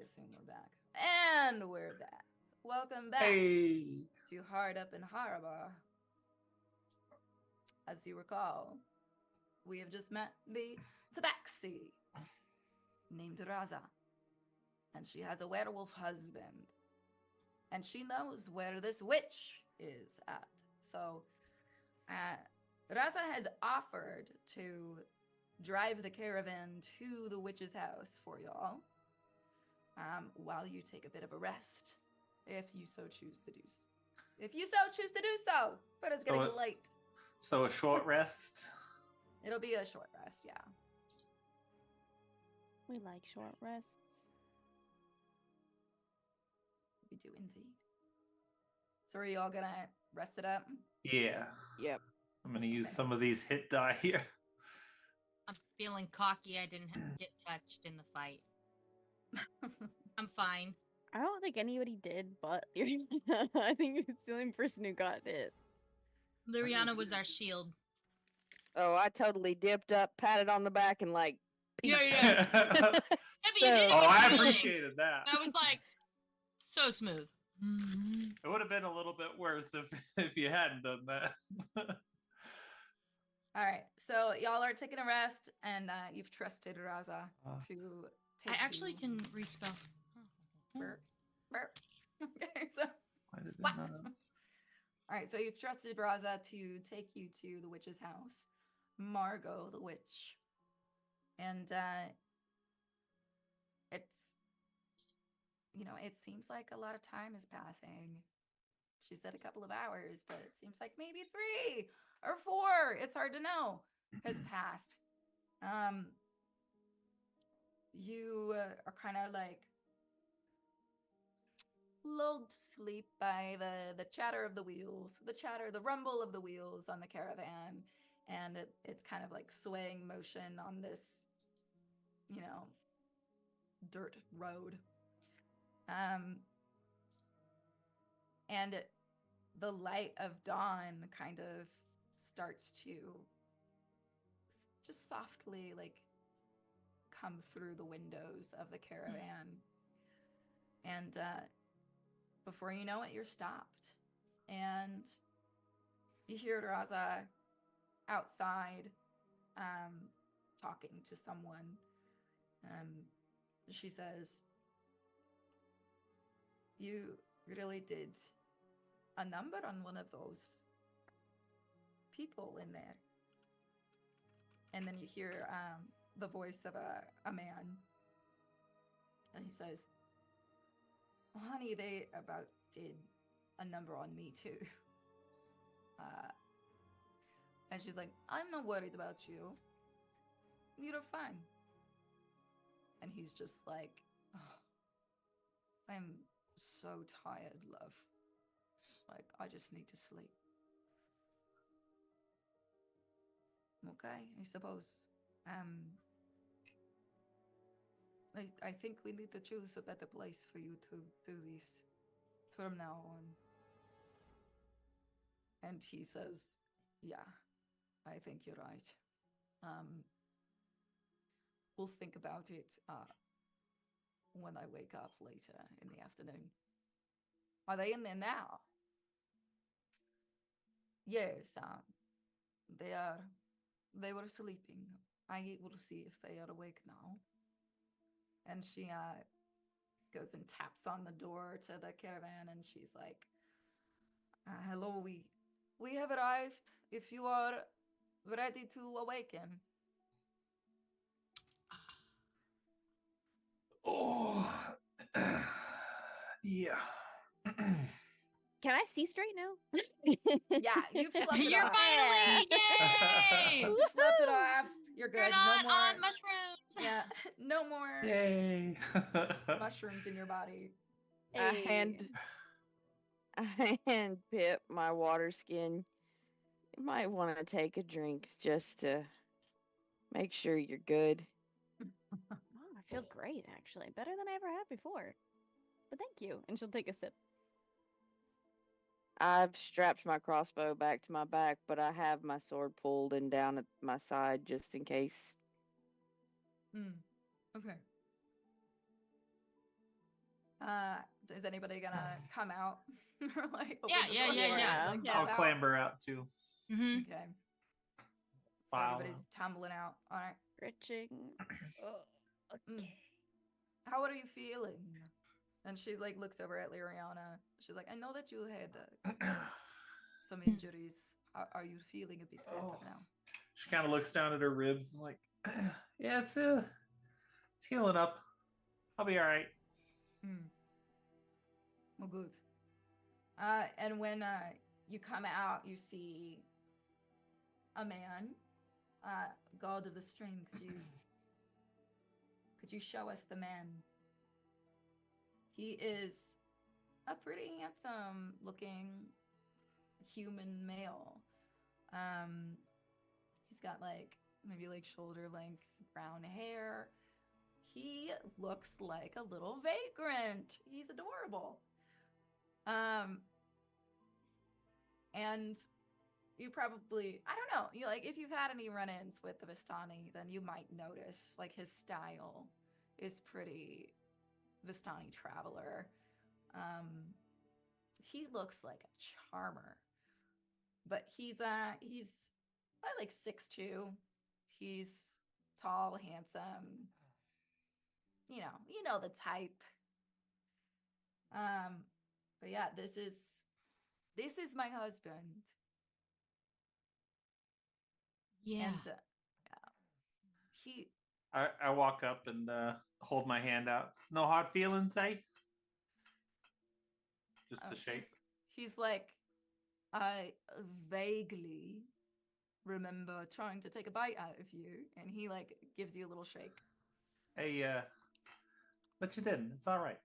assume we're back. And we're back. Welcome back Hey. to Hard Up in Haraburh. As you recall, we have just met the tabaxi named Raza. And she has a werewolf husband. And she knows where this witch is at. So, Raza has offered to drive the caravan to the witch's house for y'all, while you take a bit of a rest, if you so choose to do so. If you so choose to do so, but it's getting late. So a short rest. It'll be a short rest, yeah. We like short rests. We do indeed. So are you all gonna rest it up? Yeah. Yep. I'm gonna use Okay. some of these hit die here. I'm feeling cocky. I didn't get touched in the fight. I'm fine. I don't think anybody did, but I think it's the only person who got hit. Liriana was our shield. Oh, I totally dipped up, patted on the back, and like. Yeah, peace. yeah. Oh, but you did it with I feeling. appreciated that. I was like, so smooth. It would have been a little bit worse if you hadn't done that. All right, so y'all are taking a rest, and you've trusted Raza to take I actually you... can respell. Burp, burp. Okay, so... Why did it What? not? All right, so you've trusted Raza to take you to the witch's house, Margot the witch. And it's, it seems like a lot of time is passing. She said a couple of hours, but it seems like maybe 3 or 4, it's hard to know, has passed. You are kind of like lulled to sleep by the chatter of the wheels, the rumble of the wheels on the caravan, and it's kind of like swaying motion on this, dirt road. And the light of dawn kind of starts to just softly like come through the windows of the caravan. And before you know it, you're stopped. And you hear Raza outside talking to someone. She says, "You really did a number on one of those people in there." And then you hear the voice of a man. And he says, "Well, honey, they about did a number on me too." And she's like, "I'm not worried about you. You're fine." And he's just like, "Oh, I'm so tired, love. Like, I just need to sleep." Okay, I suppose. I think we need to choose a better place for you to do this from now on. And he says, "Yeah, I think you're right. We'll think about it when I wake up later in the afternoon." "Are they in there now?" "Yes, they were sleeping. I will see if they are awake now." And she goes and taps on the door to the caravan, and she's like, "Hello, we have arrived. If you are ready to awaken." Oh, yeah. Can I see straight now? Yeah, you've slept it You're off. finally, yay! You slept it off. You're good. You're not no more on mushrooms. Yeah, no more Yay. mushrooms in your body. I hand Pip my water skin. You might want to take a drink just to make sure you're good. Oh, I feel great, actually. Better than I ever have before. But thank you. And she'll take a sip. I've strapped my crossbow back to my back, but I have my sword pulled and down at my side just in case. Okay. Is anybody gonna come out? Or like open Yeah, the yeah, door yeah, for it, yeah. like, Yeah. I'll get out? clamber out too. Mm-hmm. Okay. So File everybody's tumbling out. All right. Stretching. Oh, Mm. okay. How are you feeling? And she like looks over at Liriana. She's like, I know that you had some injuries. Are you feeling a bit better Oh. now? She kind of looks down at her ribs and like, yeah, it's healing up. I'll be all right. Well, good. And when you come out, you see a man. God of the stream, could you show us the man? He is a pretty handsome looking human male. He's got like maybe like shoulder length brown hair. He looks like a little vagrant. He's adorable. And you probably, I don't know, you like if you've had any run-ins with the Vistani, then you might notice like his style is pretty Vistani traveler. He looks like a charmer, but he's probably like 6'2". He's tall, handsome. You know the type. But yeah, this is my husband. Yeah. And he I walk up and hold my hand out. No hard feelings, eh? Just a shake. He's like, I vaguely remember trying to take a bite out of you, and he like gives you a little shake. Hey, but you didn't. It's all right.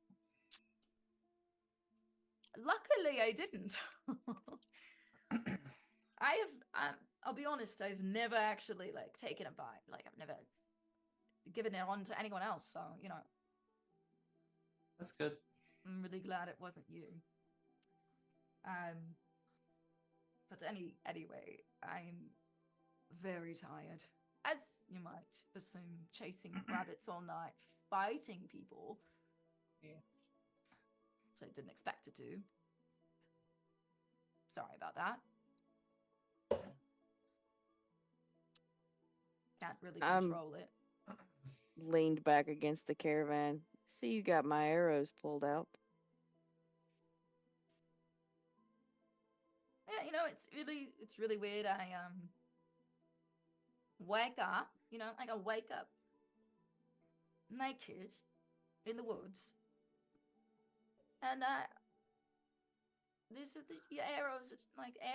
Luckily, I didn't. I'll be honest, I've never actually like taken a bite. Like I've never given it on to anyone else. So, That's good. I'm really glad it wasn't you. But anyway, I'm very tired. As you might assume, chasing rabbits all night, fighting people. Yeah. So I didn't expect to do. Sorry about that. Can't really control it. Leaned back against the caravan. See, you got my arrows pulled out. Yeah, it's really weird. I wake up, like I wake up naked in the woods, and the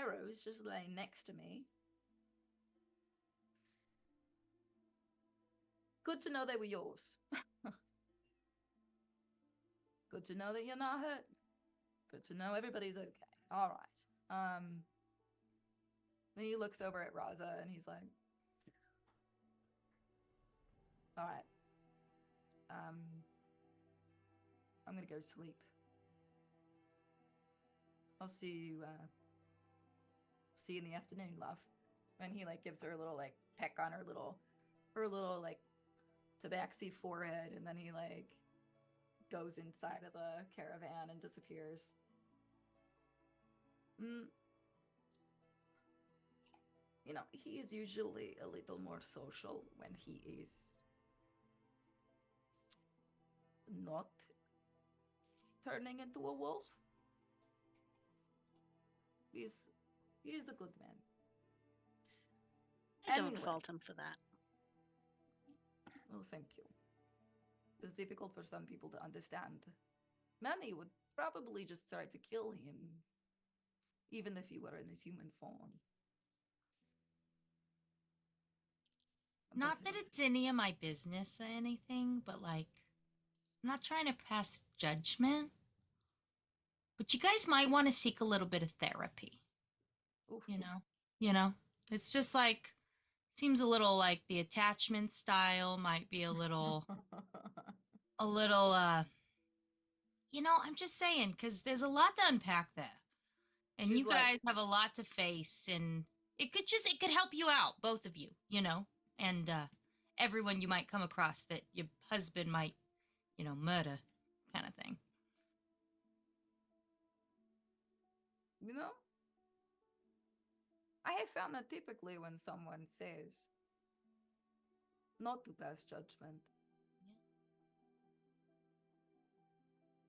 arrows just laying next to me. Good to know they were yours. Good to know that you're not hurt. Good to know everybody's okay. All right. Then he looks over at Raza and he's like, all right. I'm gonna go sleep. I'll see you in the afternoon, love. And he like gives her a little like peck on her little like tabaxi forehead, and then he like goes inside of the caravan and disappears. He is usually a little more social when he is not turning into a wolf. He is a good man. I don't Anyway. fault him for that. Well, thank you. It's difficult for some people to understand. Many would probably just try to kill him, even if he were in his human form. Not that it's any of my business or anything, but like, I'm not trying to pass judgment. But you guys might want to seek a little bit of therapy. Oof. It's just like, seems a little like the attachment style might be a little, I'm just saying, because there's a lot to unpack there. And She's you guys have a lot to face, and it could help you out, both of you, and everyone you might come across that your husband might, murder kind of thing. You know, I have found that typically when someone says not to pass judgment,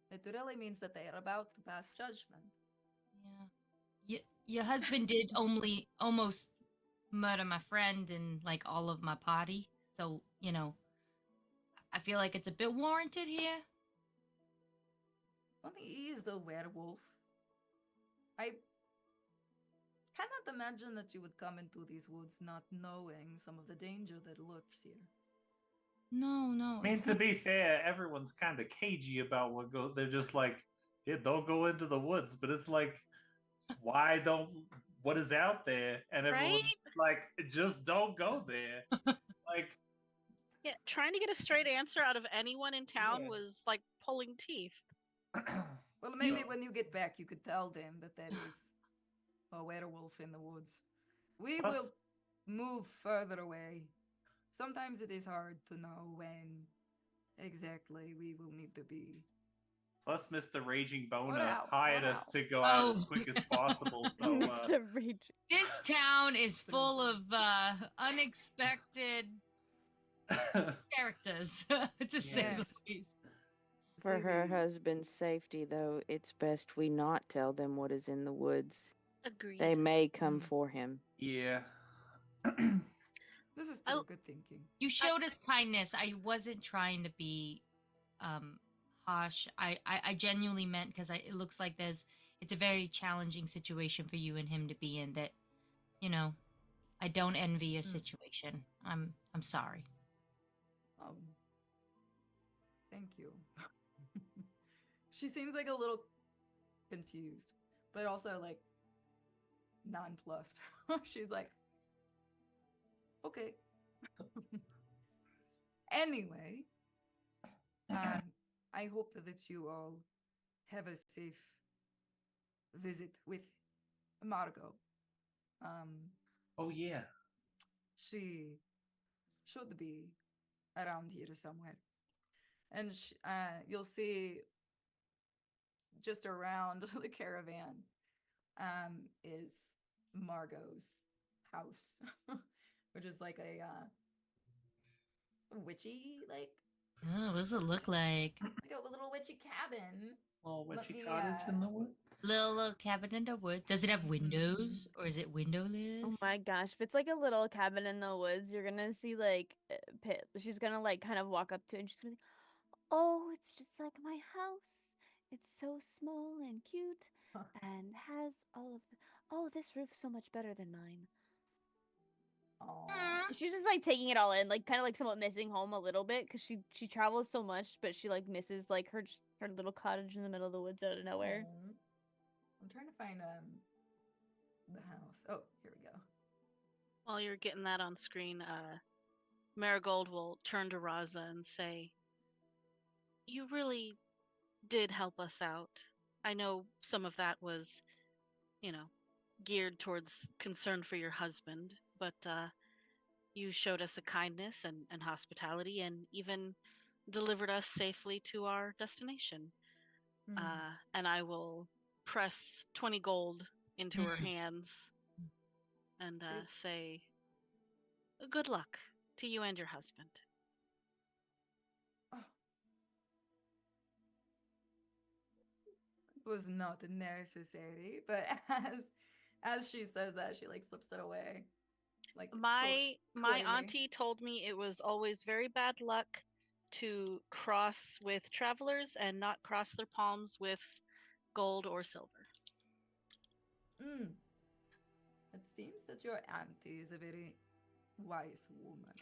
it really means that they are about to pass judgment. Yeah. Your husband did only almost murder my friend and like all of my party. So, I feel like it's a bit warranted here. Well, he is a werewolf. I cannot imagine that you would come into these woods not knowing some of the danger that lurks here. No. I mean, It's to not... be fair, everyone's kind of cagey about what goes. They're just like, yeah, don't go into the woods. But it's like, why don't? What is out there? And everyone's Right? like, just don't go there. Like, Yeah, trying to get a straight answer out of anyone in town Yeah. was like pulling teeth. Well, maybe when you get back, you could tell them that there is a werewolf in the woods. We Plus- will move further away. Sometimes it is hard to know when exactly we will need to be. plus, Mr. Raging What Boner out? hired What us out? to go out as Oh. quick as possible. So, Mr. Rage. This town is full of unexpected characters, to say the Yes. least. For See, her the- husband's safety, though, it's best we not tell them what is in the woods. Agreed. They may come Mm. for him. yeah. This is I- true. Good thinking. You showed us kindness. I wasn't trying to be harsh. I genuinely meant because it looks like it's a very challenging situation for you and him to be in that, I don't envy your Mm. situation. I'm sorry. Thank you. She seems like a little confused, but also like nonplussed. She's like, okay. Anyway, I hope that you all have a safe visit with Margot. Oh yeah. She should be around here somewhere. And you'll see just around the caravan is Margot's house, which is like a witchy, like Oh, what does it look like? a little witchy cabin. Little Let witchy me, cottage in the woods. Little cabin in the woods. Does it have windows or is it windowless? Oh my gosh, if it's like a little cabin in the woods, you're gonna see like Pip. She's gonna like kind of walk up to it and she's gonna be, oh, it's just like my house. It's so small and cute and has all of the, oh, this roof's so much better than mine. Aw. She's just like taking it all in, like kind of like somewhat missing home a little bit because she travels so much, but she like misses like her little cottage in the middle of the woods out of nowhere. Aw. I'm trying to find the house. Oh, here we go. While you're getting that on screen, Marigold will turn to Raza and say, you really did help us out. I know some of that was, geared towards concern for your husband, but you showed us a kindness and hospitality and even delivered us safely to our destination. And I will press 20 gold into her hands and say, good luck to you and your husband. Oh. It was not necessary, but as she says that, she like slips it away. Like My coyly. auntie told me it was always very bad luck to cross with travelers and not cross their palms with gold or silver. It seems that your auntie is a very wise woman.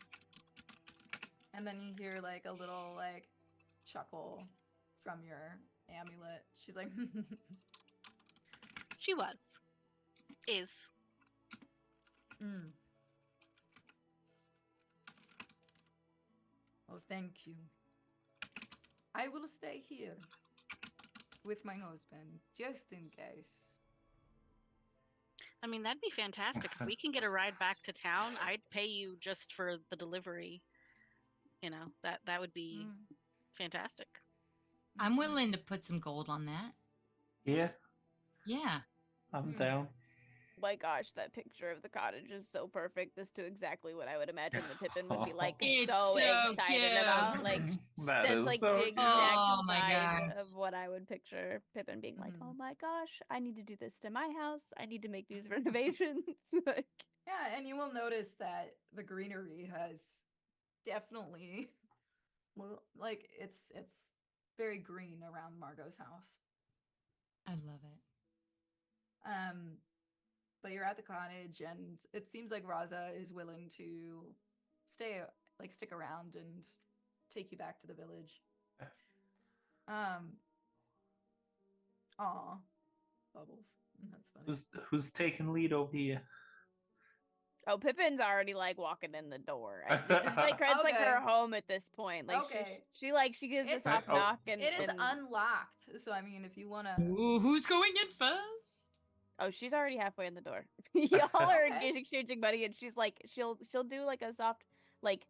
And then you hear like a little like chuckle from your amulet. She's like, She was. Is. Well, thank you. I will stay here with my husband just in case. I mean, that'd be fantastic. If we can get a ride back to town, I'd pay you just for the delivery. That would be fantastic. I'm willing to put some gold on that. Yeah. Yeah. I'm down. My gosh, that picture of the cottage is so perfect. This to exactly what I would imagine that Pippin would be like It's so so excited cute. about. Like That that's is like so the cute. exact Oh my vibe gosh. of what I would picture Pippin being like, Mhm. "Oh my gosh, I need to do this to my house. I need to make these renovations." Like, Yeah, and you will notice that the greenery has definitely, well, like it's very green around Margot's house. I love it. Um, but you're at the cottage, and it seems like Raza is willing to stay, like stick around and take you back to the village. Um, aw, Bubbles. That's funny. Who's taking lead over here? oh, Pippin's already like walking in the door. It's like her Okay. home at this point. Like Okay. she gives a It's soft Oh. knock and it is and unlocked, so I mean, if you wanna, Ooh, who's going in first? oh, she's already halfway in the door. Y'all are Okay. exchanging money, and she's like, she'll do like a soft, like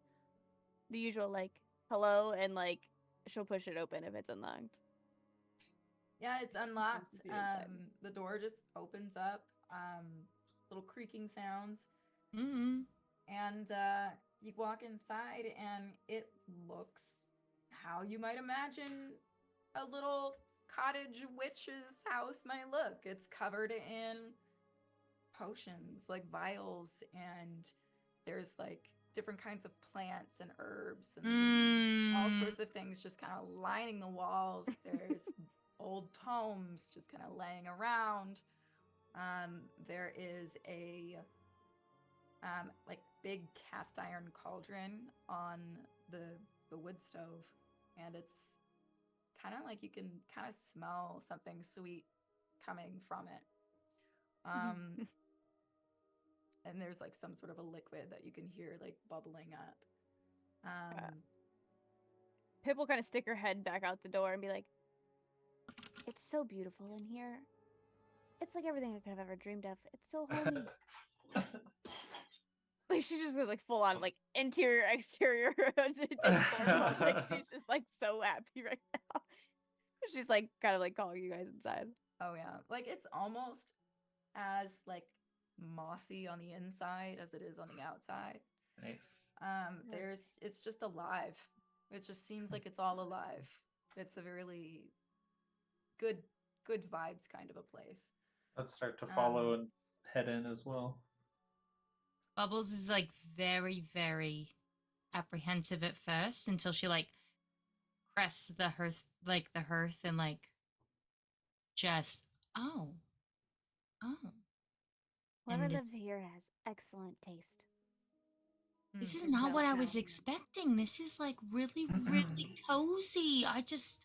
the usual like hello, and like she'll push it open if it's unlocked. yeah, it's Wants unlocked. to see inside. The door just opens up. Little creaking sounds, Mm-hmm. and you walk inside, and it looks how you might imagine a little cottage witch's house might look. It's covered in potions, like vials, and there's like different kinds of plants and herbs and all sorts of things just kind of lining the walls. There's old tomes just kind of laying around. There is a like big cast iron cauldron on the wood stove, and it's kind of like you can kind of smell something sweet coming from it. And there's like some sort of a liquid that you can hear like bubbling up. Pip will kind of stick her head back out the door and be like, "It's so beautiful in here. It's like everything I could have ever dreamed of. It's so homey." Like she's just like full on like interior exterior decor. Like she's just like so happy right now. She's like kind of like calling you guys inside. Oh yeah, like it's almost as like mossy on the inside as it is on the outside. Nice. It's just alive. It just seems like it's all alive. It's a really good vibes kind of a place. Let's start to follow and head in as well. Bubbles is like very, very apprehensive at first until she like crests the hearth, and like just oh. Whoever And lives here has excellent taste. this is It not what smells I was good. expecting. This is like really, really cozy. It's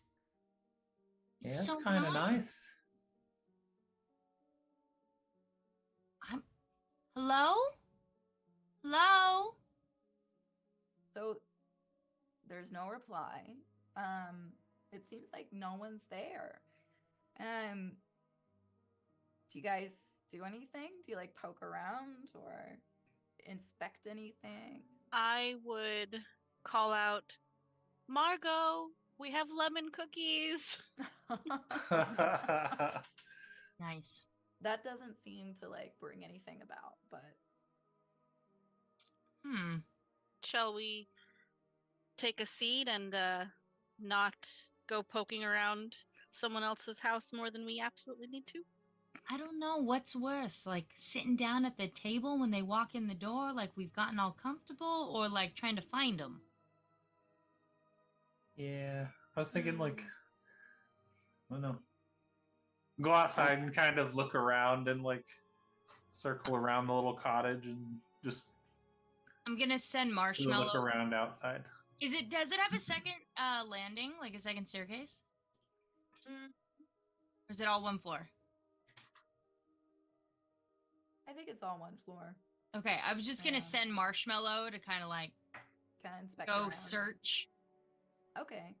Yeah, so it's kind of nice. Hello? Hello? So there's no reply. It seems like no one's there. Do you guys do anything? Do you like poke around or inspect anything? I would call out, Margot, we have lemon cookies. Nice. That doesn't seem to like bring anything about, but Shall we take a seat and not go poking around someone else's house more than we absolutely need to? I don't know what's worse, like sitting down at the table when they walk in the door, like we've gotten all comfortable, or like trying to find them. Yeah, I was thinking like, I don't know, go outside and kind of look around and like circle around the little cottage and just I'm gonna send look Marshmallow. around outside. Does it have a second landing, like a second staircase? Or is it all one floor? I think it's all one floor. Okay, I was just gonna send Marshmallow to kind of like Kind of inspect go around. search. Okay.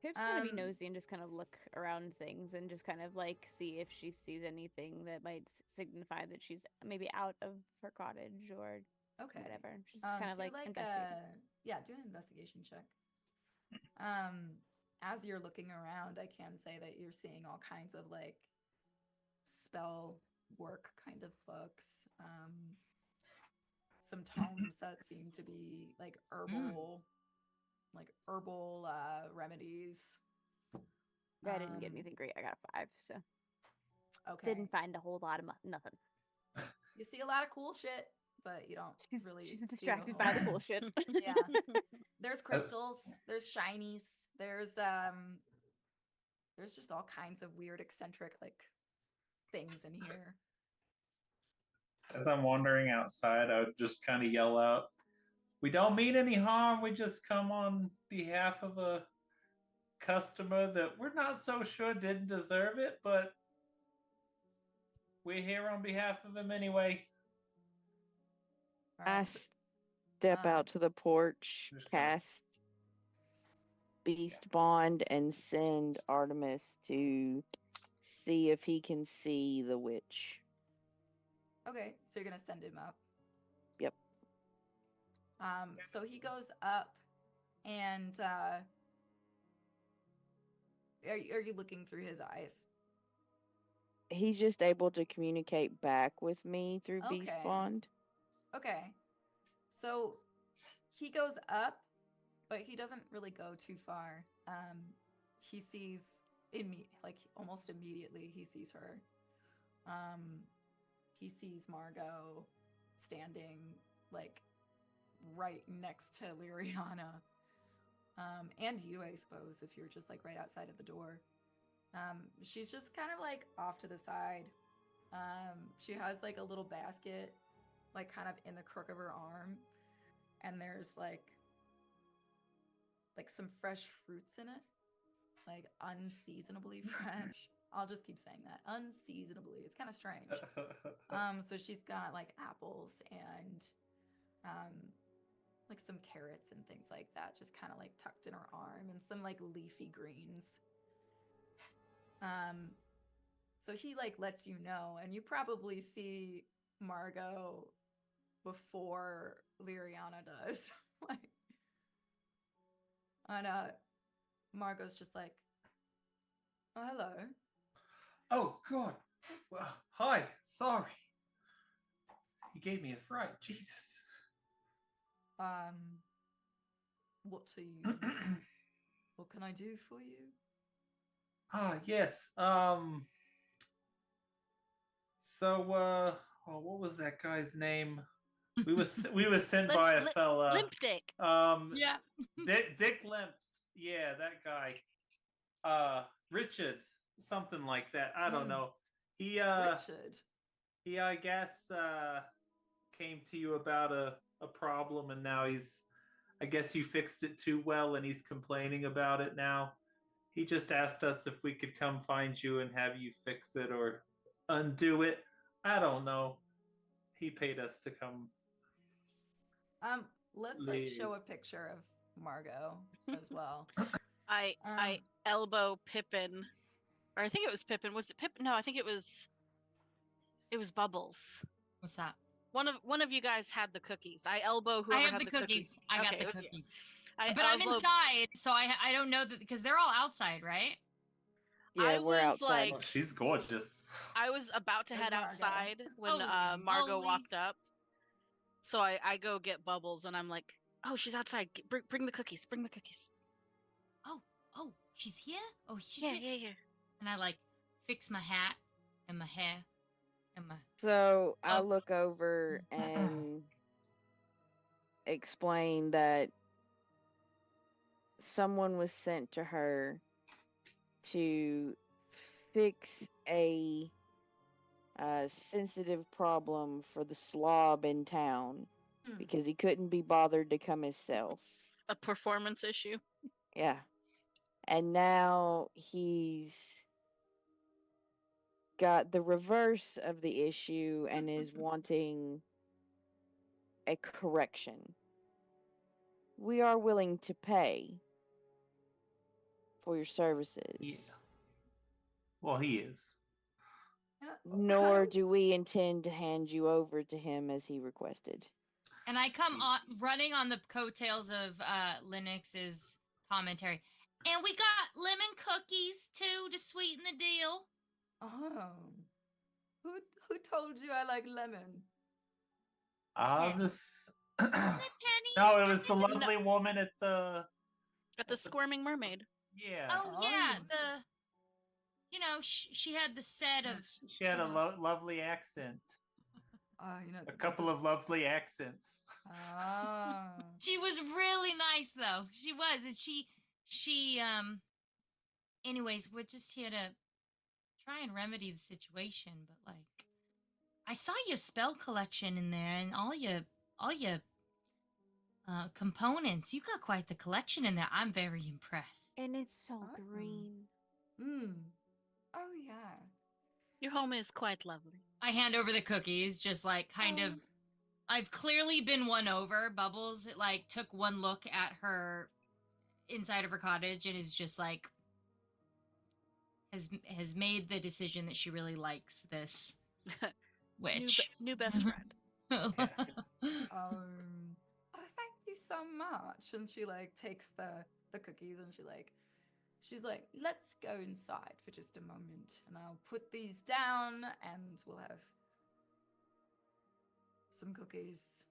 Pip's gonna be nosy and just kind of look around things and just kind of like see if she sees anything that might signify that she's maybe out of her cottage or whatever. She's just kind of like investigating. do an investigation check. As you're looking around, I can say that you're seeing all kinds of like spell work kind of books. Some tomes that seem to be like herbal remedies. I didn't get anything great. I got a 5, so Okay. didn't find a whole lot of nothing. You see a lot of cool shit, but you don't really. She's see a distracted whole by the lot. cool shit. Yeah. There's crystals. There's shinies. There's just all kinds of weird, eccentric like things in here. As I'm wandering outside, I would just kind of yell out, "We don't mean any harm. We just come on behalf of a customer that we're not so sure didn't deserve it, but we're here on behalf of him anyway." All I right. step out to the porch, Just kinda- cast Beast Bond, and send Artemis to see if he can see the witch. Okay, so you're gonna send him up. Yep. So he goes up, and are you looking through his eyes? He's just able to communicate back with me through Beast Okay. Bond. Okay, so he goes up, but he doesn't really go too far. He sees almost immediately he sees her. He sees Margot standing like right next to Liriana. And you, I suppose, if you're just like right outside of the door. She's just kind of like off to the side. She has like a little basket, like kind of in the crook of her arm, and there's like some fresh fruits in it, like unseasonably fresh. I'll just keep saying that, unseasonably. It's kind of strange. So she's got like apples and like some carrots and things like that, just kind of like tucked in her arm, and some like leafy greens. So he like lets you know, and you probably see Margot before Liriana does. Like, and Margot's just like, "Oh, hello." Oh God! Well, hi. Sorry. You gave me a fright. Jesus. What are you? What can I do for you? Yes. So, what was that guy's name? We were sent by a fella. Limp Dick. Yeah. Dick Limps. Yeah, that guy. Richard, something like that. I don't know. Richard. He, I guess, came to you about a problem, and now I guess you fixed it too well, and he's complaining about it now. He just asked us if we could come find you and have you fix it or undo it. I don't know. He paid us to come. Let's like show a picture of Margot as well. I elbow Pippin, or I think it was Pippin. Was it Pippin? No, I think it was Bubbles. What's that? One of you guys had the cookies. I elbow whoever I have had the cookies. I got Okay, the it was cookies. you. But I'm inside, so I don't know that because they're all outside, right? Yeah, we're was outside. Oh, she's gorgeous. I was about to head Margot. outside when Holy Margot moly. walked up. So I go get Bubbles, and I'm like, "Oh, she's outside. Bring the cookies. Bring the cookies." Oh, she's here? Oh, she's Yeah, here. yeah. And I like fix my hat and my hair and my. So I Oh. look over and explain that someone was sent to her to fix a sensitive problem for the slob in town because he couldn't be bothered to come himself. A performance issue. Yeah. And now he's got the reverse of the issue and is wanting a correction. We are willing to pay for your services. Yeah. Well, he is. Nor do we intend to hand you over to him as he requested. And I come on running on the coattails of Linux's commentary. And we got lemon cookies too to sweeten the deal. Oh. Who told you I like lemon? Penny. This. Wasn't it Penny? No, it was the No. lovely woman at the. At the Squirming Mermaid. Yeah. Oh yeah, Oh. she had the set of. She had a lovely accent. A couple of lovely accents. Ah. She was really nice though. She was, and she. Anyways, we're just here to try and remedy the situation, but like, I saw your spell collection in there and all your components. You got quite the collection in there. I'm very impressed. And it's so Oh. green. Oh yeah. Your home is quite lovely. I hand over the cookies, just like kind of. I've clearly been won over. Bubbles like took one look at her inside of her cottage and is just like has made the decision that she really likes this witch. New best friend. Oh, thank you so much. And she like takes the cookies and she's like, let's go inside for just a moment, and I'll put these down, and we'll have some cookies,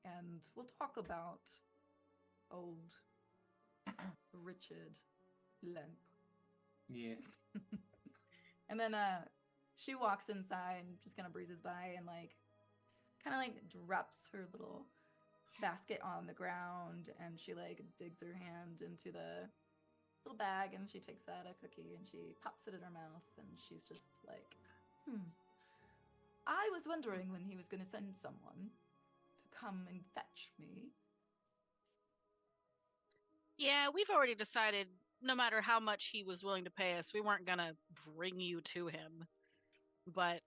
and we'll talk about old Richard Lemp. Yeah. And then she walks inside and just kind of breezes by and like kind of like drops her little basket on the ground, and she like digs her hand into the little bag and she takes out a cookie and she pops it in her mouth, and she's just like, I was wondering when he was going to send someone to come and fetch me. Yeah, we've already decided no matter how much he was willing to pay us, we weren't gonna bring you to him. But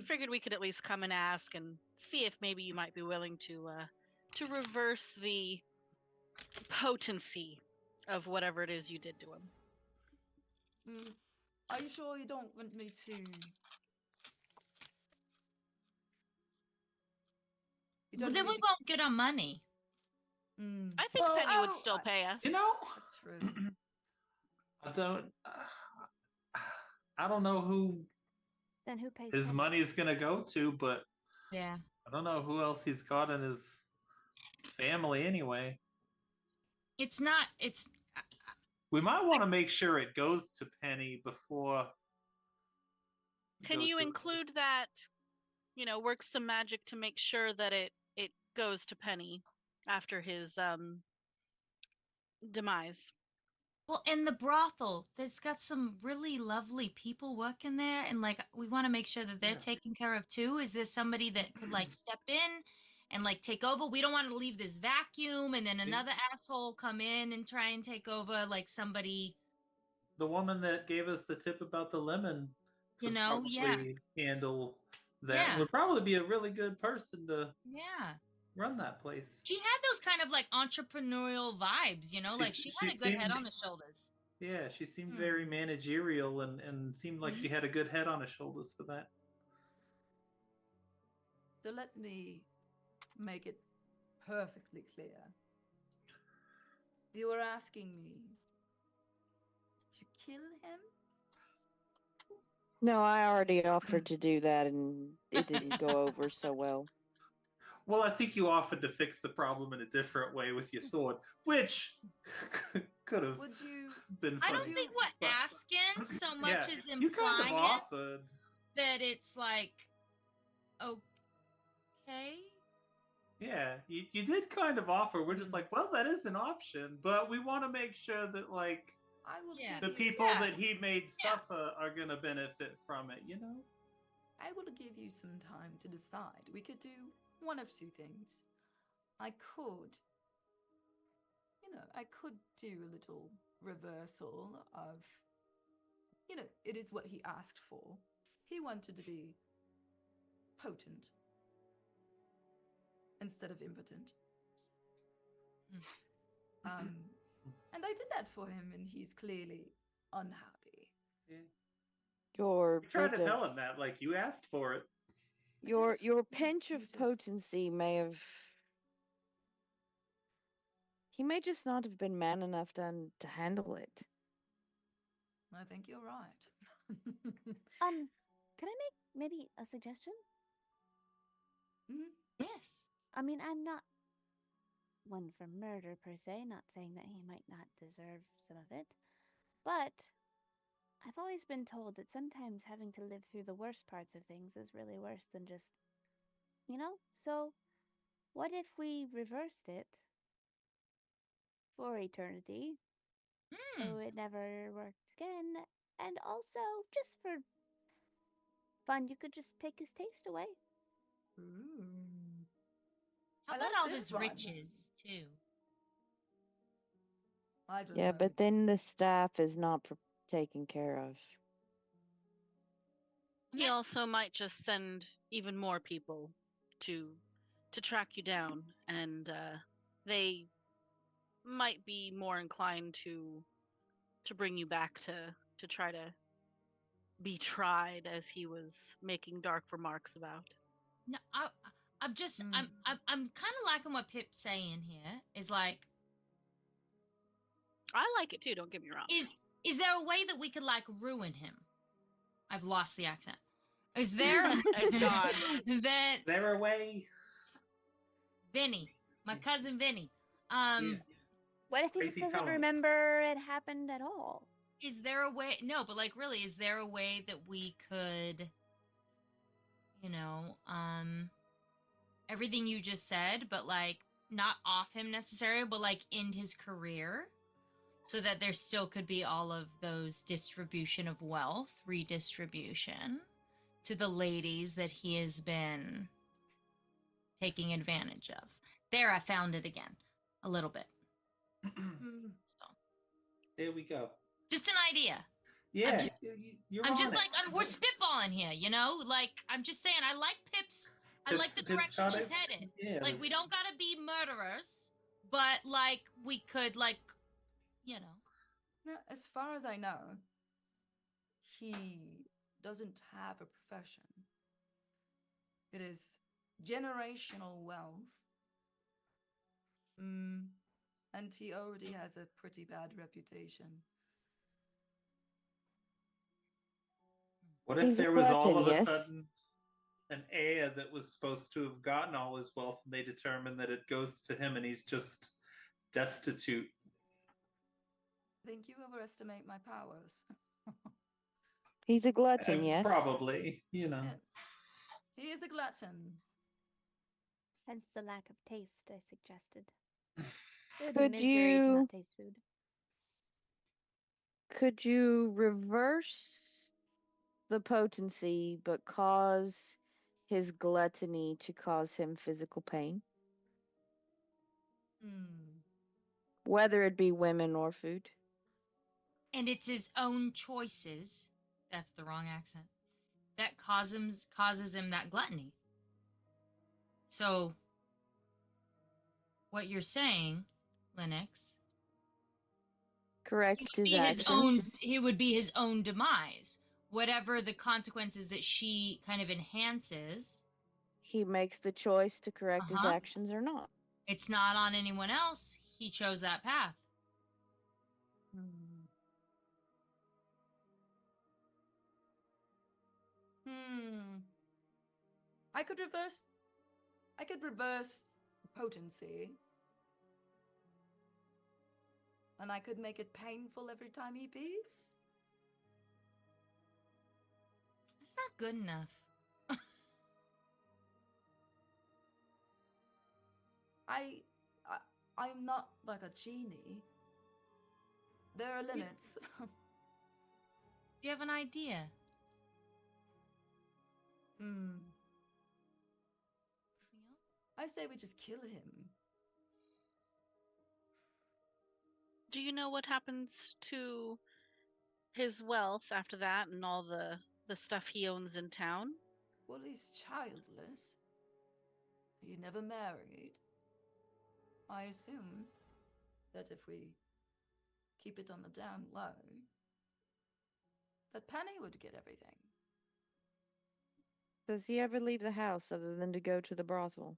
figured we could at least come and ask and see if maybe you might be willing to reverse the potency of whatever it is you did to him. Are you sure you don't want me to? But then we won't get our money. I think Penny would still pay us. You know, That's true. I don't know who Then who pays his him? money's gonna go to, but Yeah. I don't know who else he's got in his family anyway. It's not. It's. We might want to make sure it goes to Penny before. Can you include that? Work some magic to make sure that it goes to Penny after his demise. Well, in the brothel, there's got some really lovely people working there, and like we want to make sure that they're taken care of too. Is there somebody that could like step in and like take over? We don't want to leave this vacuum and then another asshole come in and try and take over, like somebody. The woman that gave us the tip about the lemon, could probably handle that. Yeah. Would probably be a really good person to run that place. She had those kind of like entrepreneurial vibes, like she had a good head on the shoulders. Yeah, she seemed very managerial and seemed like she had a good head on her shoulders for that. So let me make it perfectly clear. You were asking me to kill him? No, I already offered to do that, and it didn't go over so well. Well, I think you offered to fix the problem in a different way with your sword, which could have been funny. I don't think we're asking so much as implying you kind of offered that it's like, okay. Yeah, you did kind of offer. We're just like, well, that is an option, but we want to make sure that like the people that he made suffer are going to benefit from it, I will give you some time to decide. We could do one of two things. I could do a little reversal of, it is what he asked for. He wanted to be potent instead of impotent. And I did that for him, and he's clearly unhappy. Yeah. Your tried to tell him that, like, you asked for it. Your pinch of potency may have. He may just not have been man enough to handle it. I think you're right. Can I make maybe a suggestion? Mhm. Yes. I mean, I'm not one for murder per se, not saying that he might not deserve some of it, but I've always been told that sometimes having to live through the worst parts of things is really worse than just, you know? So, what if we reversed it for eternity so Hmm. it never worked again? And also, just for fun, you could just take his taste away. Ooh. How I about like all this his one. riches too? I don't Yeah, know. but then the staff is not taken care of. He also might just send even more people to track you down, and they might be more inclined to bring you back to try to be tried, as he was making dark remarks about. No, I'm just Hmm. I'm kind of liking what Pip's saying here. Is like, I like it too. Don't get me wrong. is there a way that we could like ruin him? I've lost the accent. Is there? It's gone. That There a way? Vinny, my cousin Vinny. Yeah. What if he just Crazy doesn't Tony. remember it happened at all? Is there a way? No, but like, really, is there a way that we could, you know, everything you just said, but like not off him necessarily, but like end his career, so that there still could be all of those distribution of wealth, redistribution to the ladies that he has been taking advantage of. There, I found it again, a little bit. Hmm. So, There we go. just an idea. Yeah, just- you're I'm on just it. like we're spitballing here, you know. Like I'm just saying, I like Pips. I like the Pips direction got she's it. headed. Yeah, Like we don't gotta be murderers, but like we could, like, you know. Yeah, as far as I know, he doesn't have a profession. It is generational wealth. And he already has a pretty bad reputation. What if He's a there was all glutton, of a yes? sudden an Aya that was supposed to have gotten all his wealth, and they determine that it goes to him, and he's just destitute? I think you overestimate my powers. He's a glutton, yes? Probably, you know. Yeah. He is a glutton. Hence the lack of taste I suggested. It would Could be misery to you not taste food. could you reverse the potency but cause his gluttony to cause him physical pain? Hmm. Whether it be women or food. And it's his own choices. That's the wrong accent. That causes him that gluttony. So, what you're saying, Linux, Correct his be his actions. own. It would be his own demise. Whatever the consequences that she kind of enhances, He makes the choice to correct his Uh-huh. actions or not. it's not on anyone else. He chose that path. Hmm. Hmm. I could reverse. I could reverse potency. And I could make it painful every time he pees. That's not good enough. I'm not like a genie. There are limits. Do you have an idea? Hmm. Anything else? I say we just kill him. Do you know what happens to his wealth after that, and all the stuff he owns in town? Well, he's childless. He never married. I assume that if we keep it on the down low, that Penny would get everything. Does he ever leave the house other than to go to the brothel?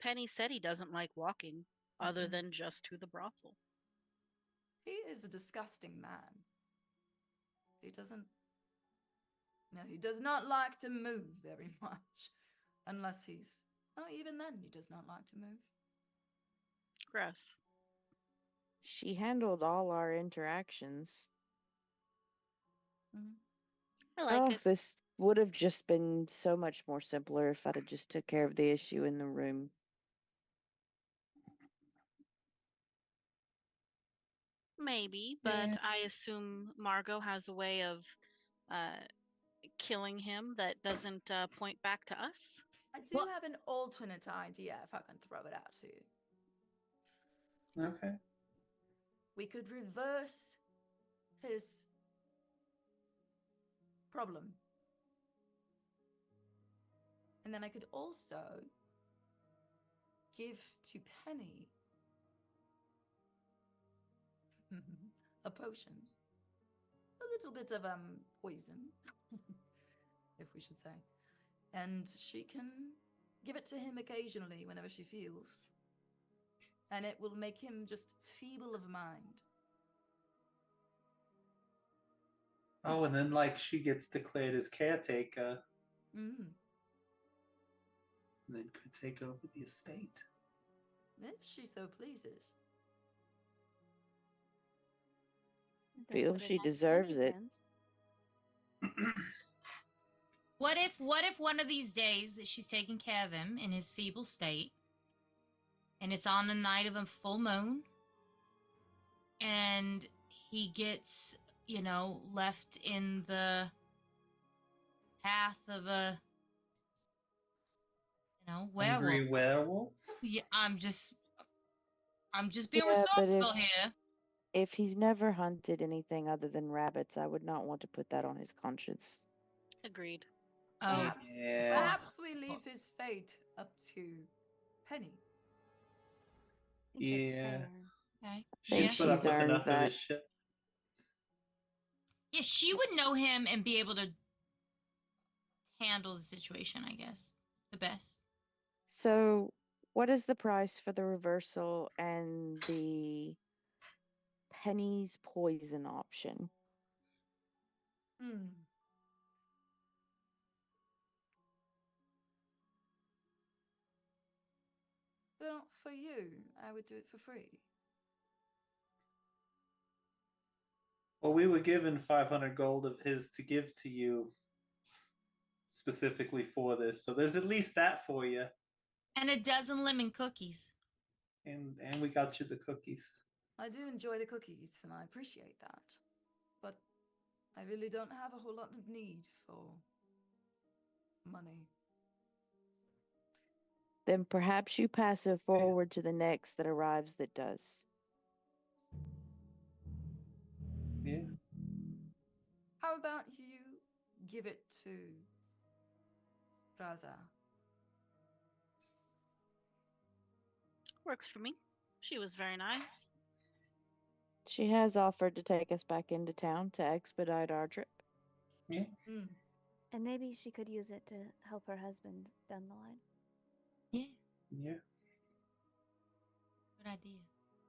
Penny said he doesn't like walking, other Mhm. than just to the brothel. He is a disgusting man. He doesn't No, he does not like to move very much. Unless he's... Oh, even then, he does not like to move. Gross. She handled all our interactions. Mhm. I like it. This would have just been so much more simpler if I'd have just took care of the issue in the room. Maybe, Yeah. but I assume Margot has a way of killing him that doesn't point back to us. I do What? have an alternate idea if I can throw it out to you. Okay. We could reverse his problem. And then I could also give to Penny a potion. A little bit of poison, if we should say. And she can give it to him occasionally whenever she feels. And it will make him just feeble of mind. Oh, and then like she gets declared as caretaker, Mm. and then could take over the estate. If she so pleases. Don't Feel put it she out of deserves Penny's it. hands. What if one of these days that she's taking care of him in his feeble state, and it's on the night of a full moon, and he gets, left in the path of a, werewolf. Angry werewolf? Yeah, I'm just being Yeah, but resourceful here. if he's never hunted anything other than rabbits, I would not want to put that on his conscience. Agreed. Oh, Perhaps we leave his fate up to Penny. I think that's Yeah. fair. okay. She's Yeah. put up She's with earned enough of that. this shit. Yeah, she would know him and be able to handle the situation, I guess, the best. So, what is the price for the reversal and the Penny's poison option? Hmm. Well, for you, I would do it for free. Well, we were given 500 gold of his to give to you specifically for this, so there's at least that for you. And a dozen lemon cookies. And we got you the cookies. I do enjoy the cookies, and I appreciate that. But I really don't have a whole lot of need for money. Then perhaps you pass it forward to the next that arrives that does. Yeah. How about you give it to Raza? Works for me. She was very nice. She has offered to take us back into town to expedite our trip. Yeah. Mm. And maybe she could use it to help her husband down the line. Yeah, Yeah. good idea.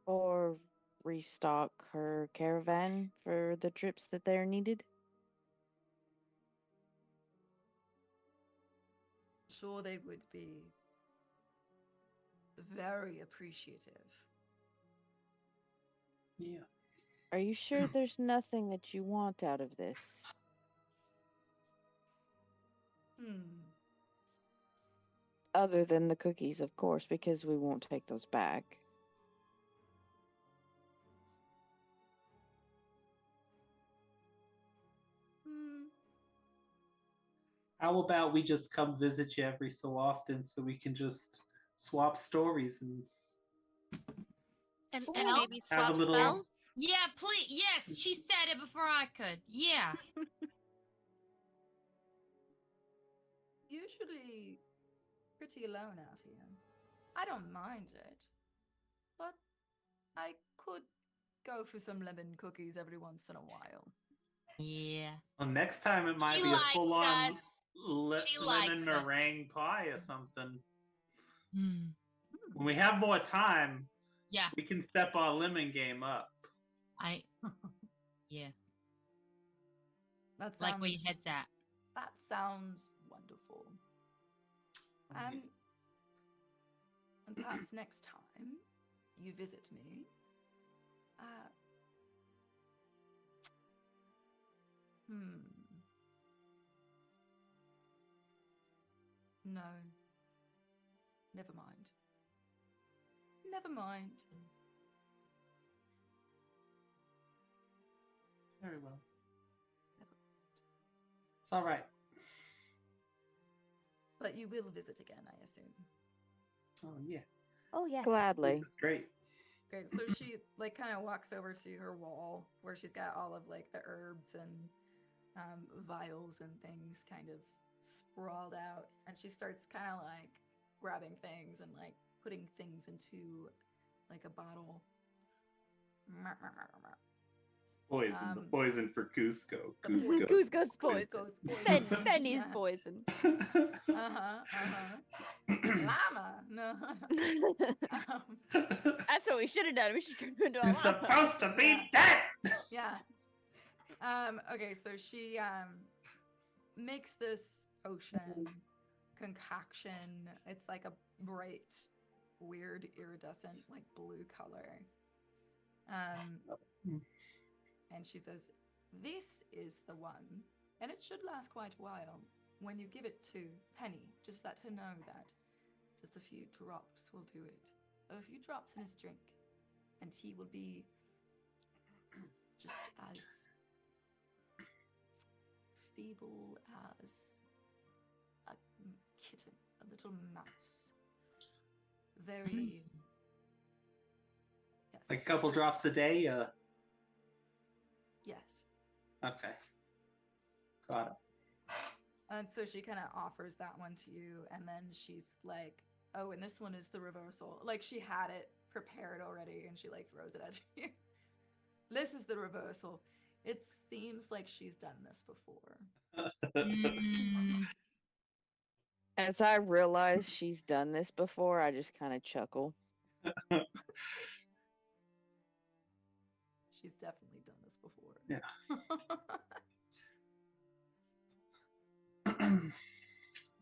Or restock her caravan for the trips that they are needed. Sure, they would be very appreciative. Yeah. Are you sure there's nothing that you want out of this? Hmm. Other than the cookies, of course, because we won't take those back. Hmm. How about we just come visit you every so often so we can just swap stories and And Spells? maybe Have a swap little- spells? Yeah, please. Yes, she said it before I could. Yeah. Usually pretty alone out here. I don't mind it. But I could go for some lemon cookies every once in a while. Yeah. well, next time it might She be a likes full-on us. She lemon likes us. meringue pie or something. Hmm. When we have more time, Yeah. we can step our lemon game up. Yeah. That Like where your sounds head's at. That sounds wonderful. And perhaps next time you visit me, no. Never mind. Never mind. Very well. It's all right. But you will visit again, I assume. Oh, yeah. Oh yes. Gladly. This is great. Great. So she like kind of walks over to her wall where she's got all of like the herbs and vials and things kind of sprawled out, and she starts kind of like grabbing things and like putting things into like a bottle. Poison. The poison for Cusco. The Cusco. Cusco's poison. Cusco's poison. Penny's poison. Llama. No. That's what we should have done. We should turn him into a He's llama. supposed to be Yeah. dead. Yeah. Okay, so she makes this potion concoction. It's like a bright, weird, iridescent, like blue color. And she says, "This is the one, and it should last quite a while. When you give it to Penny, just let her know that just a few drops will do it. A few drops in his drink, and he will be just as feeble as a kitten, a little mouse. Very... Yes. Like a couple drops a day? Yes. Okay. Got it. And so she kind of offers that one to you, and then she's like, "Oh, and this one is the reversal." Like she had it prepared already, and she like throws it at you. This is the reversal. It seems like she's done this before. As I realize she's done this before, I just kind of chuckle. She's definitely done this before. Yeah.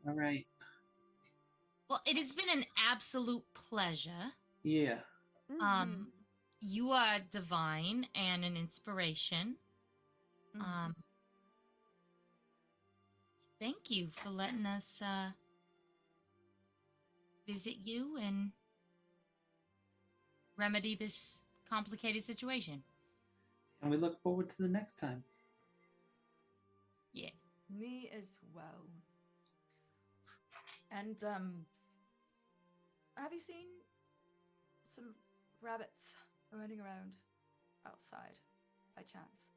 All right. Well, it has been an absolute pleasure. Yeah. Mhm. You are divine and an inspiration. Thank you for letting us visit you and remedy this complicated situation. And we look forward to the next time. Yeah. Me as well. And have you seen some rabbits running around outside by chance?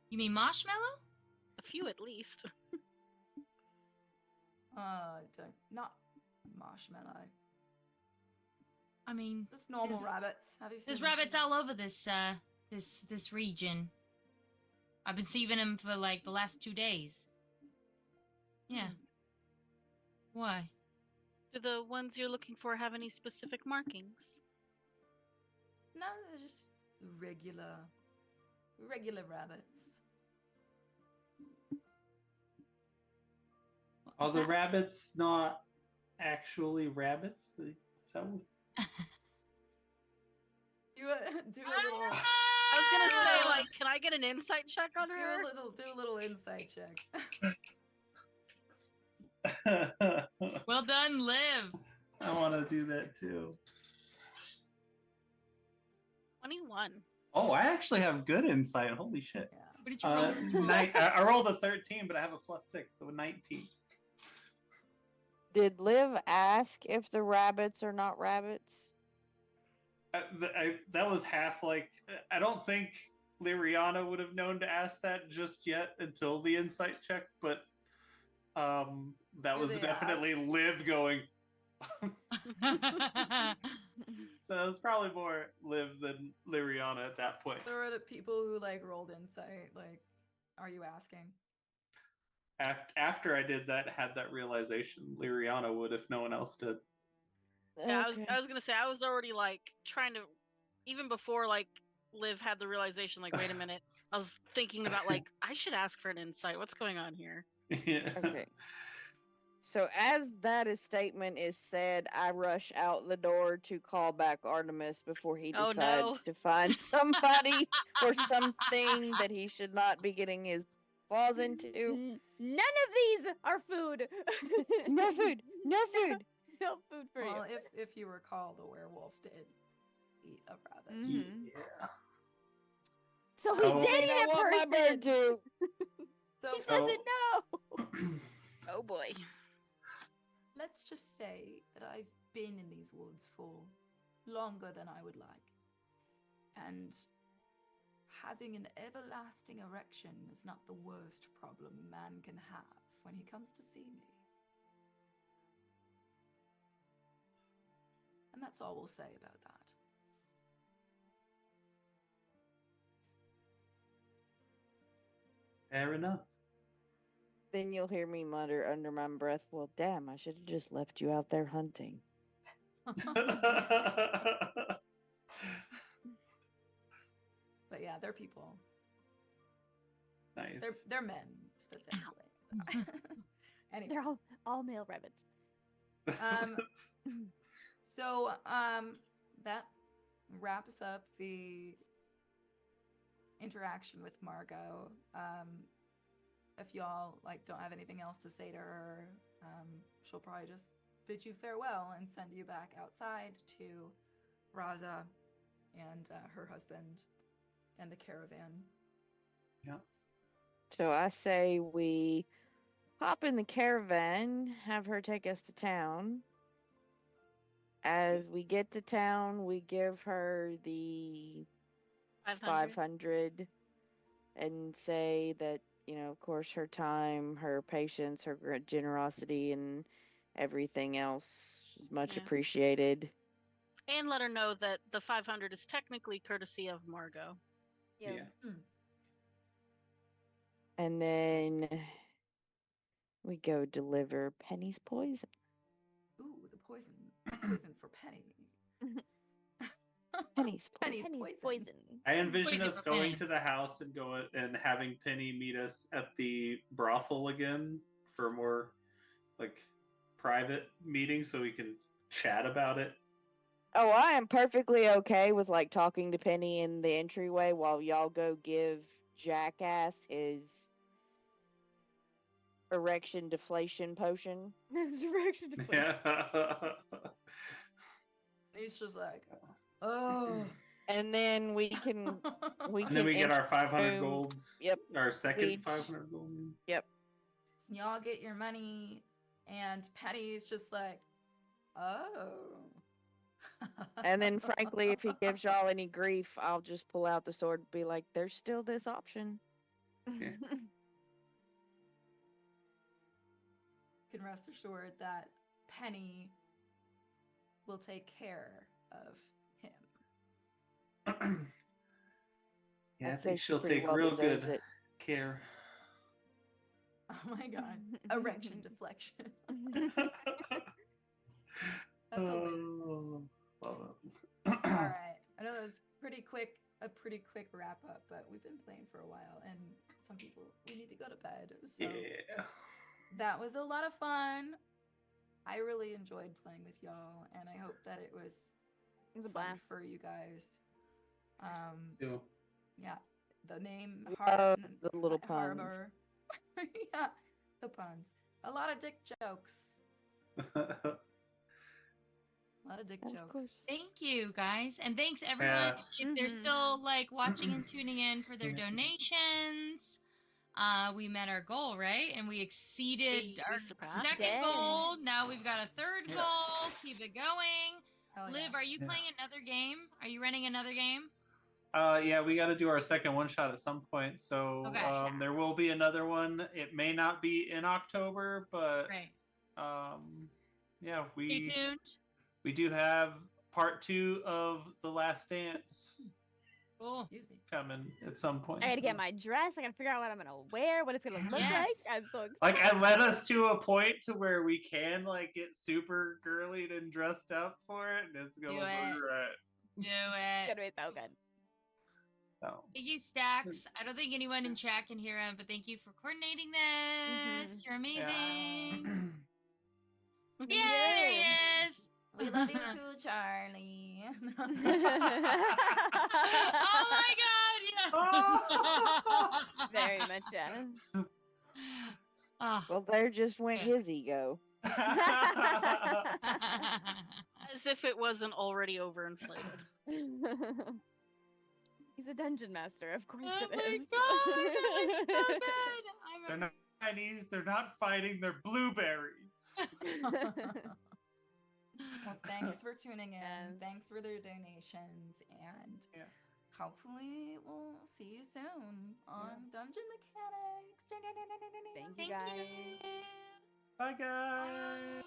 You mean Marshmallow? A few at least. Not marshmallow. I mean, Just normal There's- rabbits. Have you seen there's them? rabbits all over this this region. I've been seeing them for like the last 2 days. Yeah. Why? Do the ones you're looking for have any specific markings? No, they're just regular rabbits. Are the rabbits not actually rabbits? Is that what... Do a little. I was gonna say, like, can I get an insight check on her? Do a little insight check. Well done, Liv. I want to do that too. 21. Oh, I actually have good insight. Holy shit. Yeah. What did you roll? I rolled a 13, but I have a +6, so a 19. Did Liv ask if the rabbits are not rabbits? That was half like... I don't think Liriana would have known to ask that just yet until the insight check, but that Do was they definitely Liv going... So it was probably more Liv than Liriana at that point. So are the people who like rolled insight, like, are you asking? After I did that, had that realization, Liriana would if no one else did. Yeah, Okay. I was gonna say I was already like trying to, even before like Liv had the realization, like, wait a minute. I was thinking about, like, I should ask for an insight. What's going on here? Yeah. Okay. So as that statement is said, I rush out the door to call back Artemis before he Oh, decides no. to find somebody or something that he should not be getting his claws into. None of these are food. No food! No food! No food for Well, you. if you recall, the werewolf did eat a rabbit. Mhm. Yeah. So So- he Oh, did wait, eat I a want my bird person. too. So He doesn't know. Oh, boy. let's just say that I've been in these woods for longer than I would like. And having an everlasting erection is not the worst problem a man can have when he comes to see me. And that's all we'll say about that. Fair enough. Then you'll hear me mutter under my breath, well, damn, I should have just left you out there hunting. But yeah, they're people. Nice. They're men specifically. So. Anyway, They're all male rabbits. so that wraps up the interaction with Margot. If y'all like don't have anything else to say to her, she'll probably just bid you farewell and send you back outside to Raza and her husband and the caravan. Yeah. So I say we hop in the caravan, have her take us to town. As we get to town, we give her the 500 and say that, of course, her time, her patience, her generosity, and everything else is much Yeah. appreciated. And let her know that the 500 is technically courtesy of Margot. Yeah. And then we go deliver Penny's poison. Ooh, the poison. Poison for Penny. Penny's poison. Penny's Penny's poison. poison. I envision Poison us for going Penny. to the house and having Penny meet us at the brothel again for a more like private meeting so we can chat about it. Oh, I am perfectly okay with like talking to Penny in the entryway while y'all go give Jackass his erection deflation potion. Direction to Yeah. He's just like, oh. And then we can And then we get our 500 room. gold. Yep. Our second We- 500 gold. Yep. Y'all get your money, and Penny's just like, oh. And then frankly, if he gives y'all any grief, I'll just pull out the sword and be like, there's still this option. Yeah. Can rest assured that Penny will take care of him. Yeah, I I'd say think she she'll pretty take well real deserves good it. care. Oh my god. Erection deflection. That's hilarious. Oh, love it. All right. I know that was a pretty quick wrap up, but we've been playing for a while, and some people we need to go to bed. So Yeah. that was a lot of fun. I really enjoyed playing with y'all, and I hope that it was It was a fun blast. for you guys. Too. Yeah, the name Love the little puns. Haraburh. Yeah, the puns. A lot of dick jokes. A lot of dick Of jokes. course. Thank you, guys. And thanks, everyone. Yeah. If they're Mhm. still like watching and tuning in for their Yeah. donations, we met our goal, right? And we exceeded We our surpassed second it. goal. Now we've got a third Yeah. goal. Keep it going. Hell Liv, yeah. are you Yeah. playing another game? Are you running another game? Yeah, we got to do our second one shot at some point. So Okay. there will be another one. It may not be in October, but Right. yeah, Stay tuned. we do have part 2 of The Last Dance Cool. Excuse me. coming at some point. I gotta so- get my dress. I gotta figure out what I'm gonna wear, what it's gonna look Yes. like. I'm so excited. Like, I led us to a point to where we can like get super girly and dressed up for it, and it's gonna Do be it. right. Do It's it. gonna be so good. So Thank you, Stacks. I don't think anyone in chat can hear him, but thank you for coordinating this. You're amazing. Me Yay, there he is. We love you too, Charlie. Oh my god, yeah. Very much, yeah. Oh. Well, there just went Yeah. his ego. As if it wasn't already overinflated. He's a dungeon master, of course Oh it my is. god, that was so good. they're not Chinese. They're not fighting. They're blueberry. Well, thanks for tuning in. Yes. Thanks for their donations. And Yeah. hopefully we'll see you soon on Dungeon Mechanics. Thank you, Thank guys. you. Bye, guys.